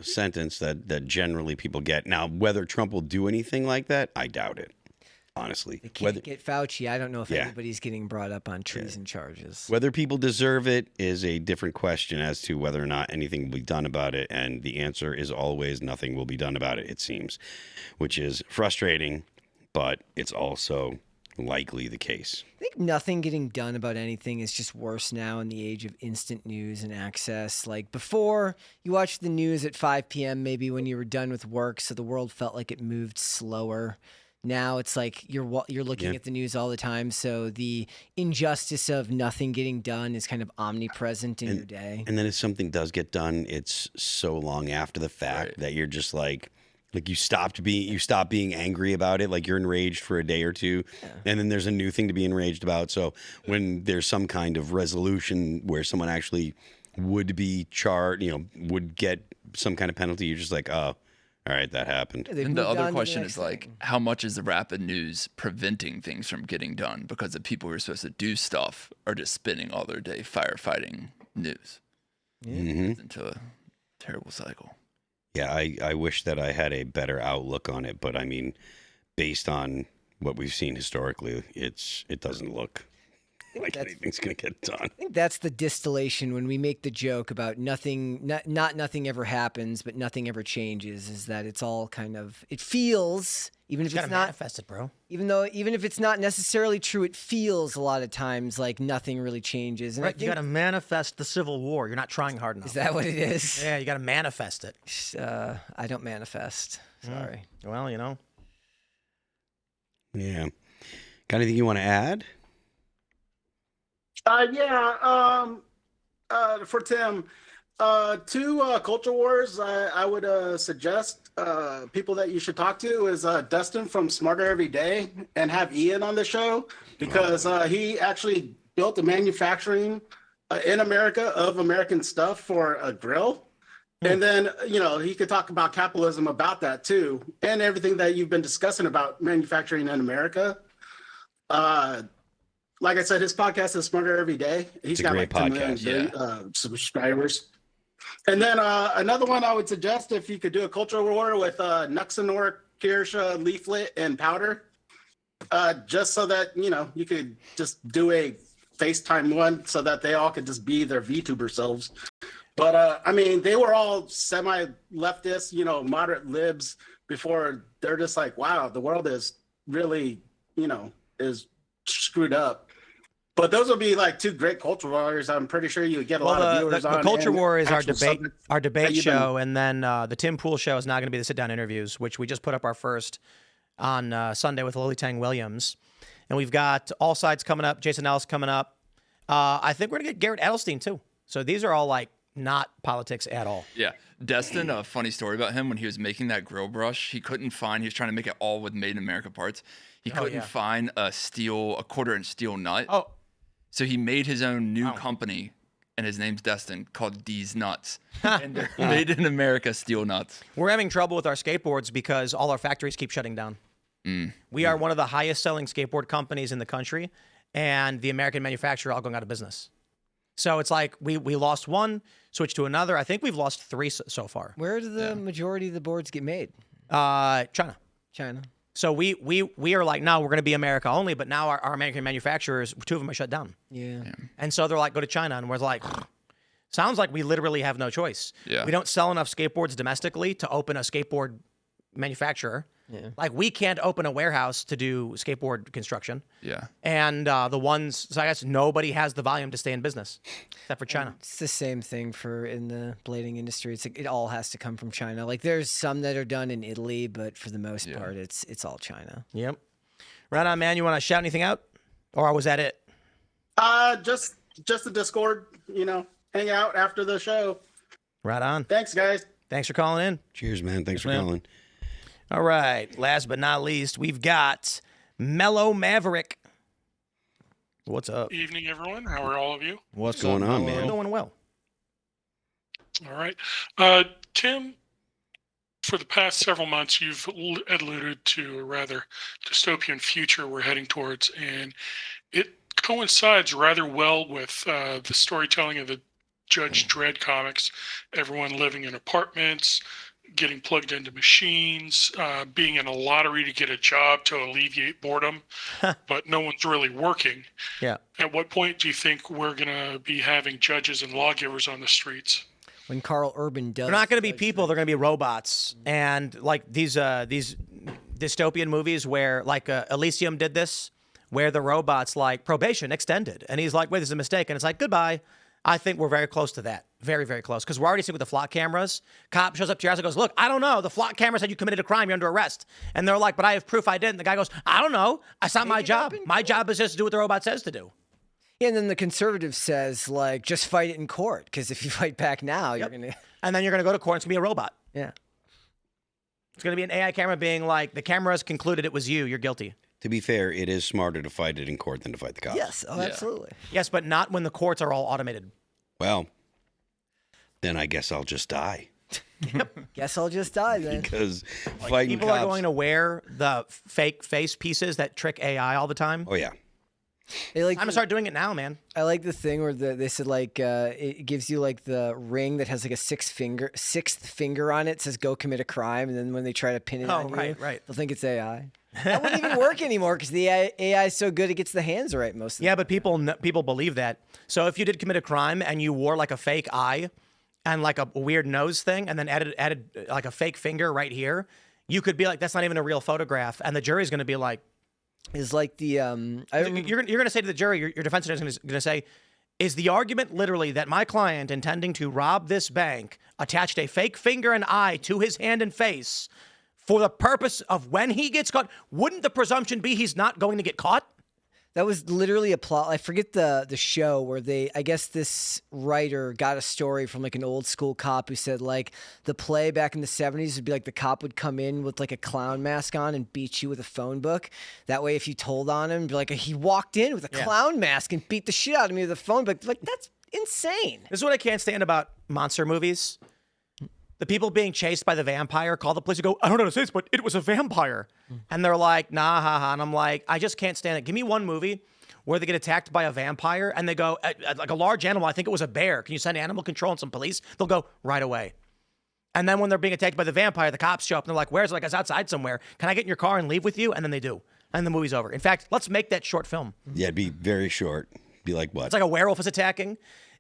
sentence that generally people get. Now, whether Trump will do anything like that, I doubt it, honestly. They can't get Fauci. I don't know if anybody's getting brought up on treason charges. Whether people deserve it is a different question as to whether or not anything will be done about it. And the answer is always nothing will be done about it, it seems, which is frustrating, but it's also likely the case. I think nothing getting done about anything is just worse now in the age of instant news and access. Like before, you watched the news at 5 p.m. maybe when you were done with work, so the world felt like it moved slower. Now it's like you're looking at the news all the time, so the injustice of nothing getting done is kind of omnipresent in your day. And then if something does get done, it's so long after the fact that you're just like you stop being angry about it, like you're enraged for a day or two, and then there's a new thing to be enraged about. So when there's some kind of resolution where someone actually would be charged, would get some kind of penalty, you're just like, oh, all right, that happened. And the other question is like, how much is the rapid news preventing things from getting done because the people who are supposed to do stuff are just spending all their day firefighting news? It's into a terrible cycle. Yeah, I wish that I had a better outlook on it, but I mean, based on what we've seen historically, it doesn't look like anything's going to get done. I think that's the distillation when we make the joke about nothing, not nothing ever happens, but nothing ever changes, is that it's all kind of, it feels, even if it's not manifested, bro. Even if it's not necessarily true, it feels a lot of times like nothing really changes. And right, you got to manifest the Civil War. You're not trying hard enough. Is that what it is? Yeah, you got to manifest it. I don't manifest. Sorry. Well, Yeah. Got anything you want to add? For Tim, two culture wars I would suggest people that you should talk to is Dustin from Smarter Every Day, and have Ian on the show, because he actually built a manufacturing in America of American stuff for a grill. And then, he could talk about capitalism about that too, and everything that you've been discussing about manufacturing in America. Like I said, his podcast is Smarter Every Day. He's got like 10 million subscribers. And then another one I would suggest, if you could do a culture war with Nuxanor, Kirsha, Leaflet, and Powder, just so that, you could just do a FaceTime one so that they all could just be their VTuber selves. But, they were all semi-leftist, moderate libs before. They're just like, wow, the world is really, is screwed up. But those will be like two great culture warriors. I'm pretty sure you would get a lot of viewers on. The Culture War is our debate show, been... and then the Tim Pool show is now going to be the sit-down interviews, which we just put up our first on Sunday with Lily Tang Williams. And we've got All Sides coming up, Jason Ellis coming up. I think we're going to get Garrett Edelstein, too. So these are all like not politics at all. Yeah. Destin, a funny story about him, when he was making that grill brush, he was trying to make it all with made in America parts. He couldn't find a 1/4-inch steel nut. Oh. So he made his own new company, and his name's Destin, called D's Nuts. And they're made in America steel nuts. We're having trouble with our skateboards because all our factories keep shutting down. We are one of the highest selling skateboard companies in the country, and the American manufacturer all going out of business. So it's like we lost one, switched to another. I think we've lost 3 so far. Where do the majority of the boards get made? China. So we are like, no, we're going to be America only, but now our American manufacturers, 2 of them are shut down. Yeah. And so they're like, go to China, and we're like, sounds like we literally have no choice. Yeah. We don't sell enough skateboards domestically to open a skateboard manufacturer. Yeah. Like, we can't open a warehouse to do skateboard construction. Yeah. And so I guess nobody has the volume to stay in business, except for China. It's the same thing in the blading industry. It's like it all has to come from China. Like, there's some that are done in Italy, but for the most part, it's all China. Yep. Right on, man. You want to shout anything out, or was that it? Just the Discord. Hang out after the show. Right on. Thanks, guys. Thanks for calling in. Cheers, man. Thanks for calling. All right. Last but not least, we've got Mellow Maverick. What's up? Evening, everyone. How are all of you? What's going on, man? Doing well. All right. Tim, for the past several months, you've alluded to a rather dystopian future we're heading towards, and it coincides rather well with the storytelling of the Judge Dredd comics. Everyone living in apartments, getting plugged into machines, being in a lottery to get a job to alleviate boredom, but no one's really working. Yeah. At what point do you think we're going to be having judges and lawgivers on the streets? When Carl Urban does. They're not going to be people. They're going to be robots. And like these dystopian movies where like Elysium did this, where the robot's like probation extended. And he's like, wait, there's a mistake. And it's like, goodbye. I think we're very close to that. Very, very close. Because we're already seeing with the flock cameras. Cop shows up to your house and goes, look, I don't know. The flock camera said you committed a crime. You're under arrest. And they're like, but I have proof I didn't. The guy goes, I don't know. That's not my job. My job is just to do what the robot says to do. Yeah, and then the conservative says, like, just fight it in court. Because if you fight back now, you're going to... And then you're going to go to court and it's going to be a robot. Yeah. It's going to be an AI camera being like, the camera has concluded it was you. You're guilty. To be fair, it is smarter to fight it in court than to fight the cops. Yes, absolutely. Yes, but not when the courts are all automated. Well, then I guess I'll just die. Guess I'll just die then. Because fighting people cops... are going to wear the fake face pieces that trick AI all the time. Oh, yeah. I'm going to start doing it now, man. I like the thing where they said, like, it gives you, like, the ring that has, like, a sixth finger on it. It says, go commit a crime. And then when they try to pin it on you, they'll think it's AI. That wouldn't even work anymore because the AI is so good it gets the hands right most of the time. Yeah, but people believe that. So if you did commit a crime and you wore, like, a fake eye and, like, a weird nose thing and then added like, a fake finger right here, you could be like, that's not even a real photograph. And the jury's going to be like, is like the you're going to say to the jury, your defense attorney is going to say, is the argument literally that my client intending to rob this bank attached a fake finger and eye to his hand and face for the purpose of when he gets caught? Wouldn't the presumption be he's not going to get caught? That was literally a plot. I forget the show where I guess this writer got a story from like an old school cop who said like the play back in the 70s would be like the cop would come in with like a clown mask on and beat you with a phone book. That way, if you told on him, be like, he walked in with a clown mask and beat the shit out of me with a phone book. Like, that's insane. This is what I can't stand about monster movies. The people being chased by the vampire call the police and go, I don't know what to say this, but it was a vampire. And they're like, nah, haha. And I'm like, I just can't stand it. Give me one movie where they get attacked by a vampire and they go, like a large animal, I think it was a bear. Can you send animal control and some police? They'll go right away. And then when they're being attacked by the vampire, the cops show up and they're like, where's it? Like, it's outside somewhere. Can I get in your car and leave with you? And then they do. And the movie's over. In fact, let's make that short film. Yeah, it'd be very short. Be like what? It's like a werewolf is attacking.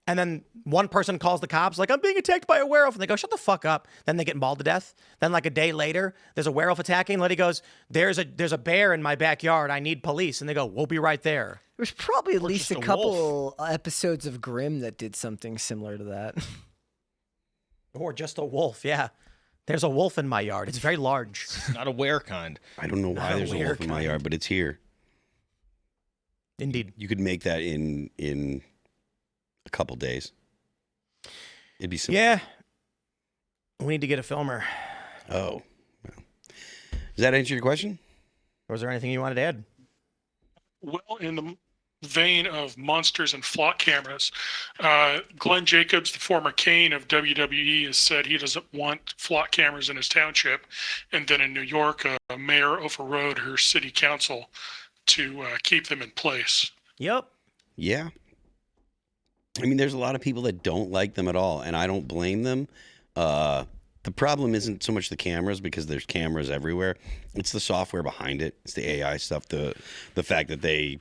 And then one person calls the cops, like, I'm being attacked by a werewolf. And they go, shut the fuck up. Then they get mauled to death. Then like a day later, there's a werewolf attacking. Letty goes, there's a bear in my backyard. I need police. And they go, we'll be right there. There's probably at least a couple episodes of Grimm that did something similar to that. Or just a wolf, yeah. There's a wolf in my yard. It's very large. It's not a were kind. I don't know why there's a wolf in my yard, but it's here. Indeed. You could make that in a couple days. It'd be simple. Yeah. We need to get a filmer. Oh. Well. Does that answer your question? Or is there anything you wanted to add? Well, in the vein of monsters and flock cameras, Glenn Jacobs, the former Kane of WWE, has said he doesn't want flock cameras in his township. And then in New York, a mayor overrode her city council to keep them in place. Yep. Yeah. I mean, there's a lot of people that don't like them at all, and I don't blame them. The problem isn't so much the cameras, because there's cameras everywhere. It's the software behind it. It's the AI stuff, the fact that they,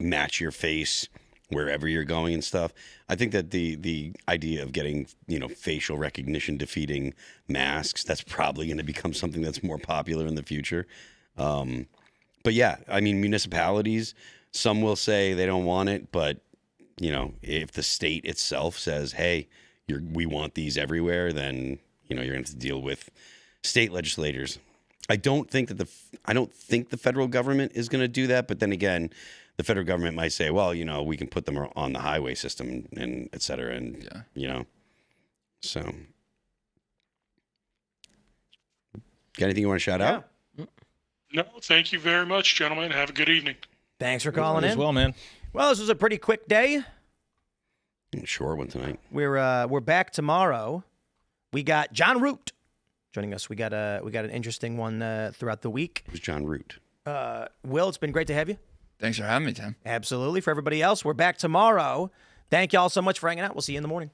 match your face wherever you're going and stuff. I think that the idea of getting, facial recognition defeating masks, that's probably going to become something that's more popular in the future. But yeah, I mean, municipalities, some will say they don't want it, but if the state itself says, hey, we want these everywhere, then, you're going to have to deal with state legislators. I don't think the federal government is going to do that. But then again, the federal government might say, well, we can put them on the highway system and et cetera. And, so. Got anything you want to shout out? No, thank you very much, gentlemen. Have a good evening. Thanks for calling in. As well, man. Well, this was a pretty quick day. Short one tonight. We're back tomorrow. We got John Root joining us. We got an interesting one throughout the week. Who's John Root? Will, it's been great to have you. Thanks for having me, Tim. Absolutely. For everybody else, we're back tomorrow. Thank you all so much for hanging out. We'll see you in the morning.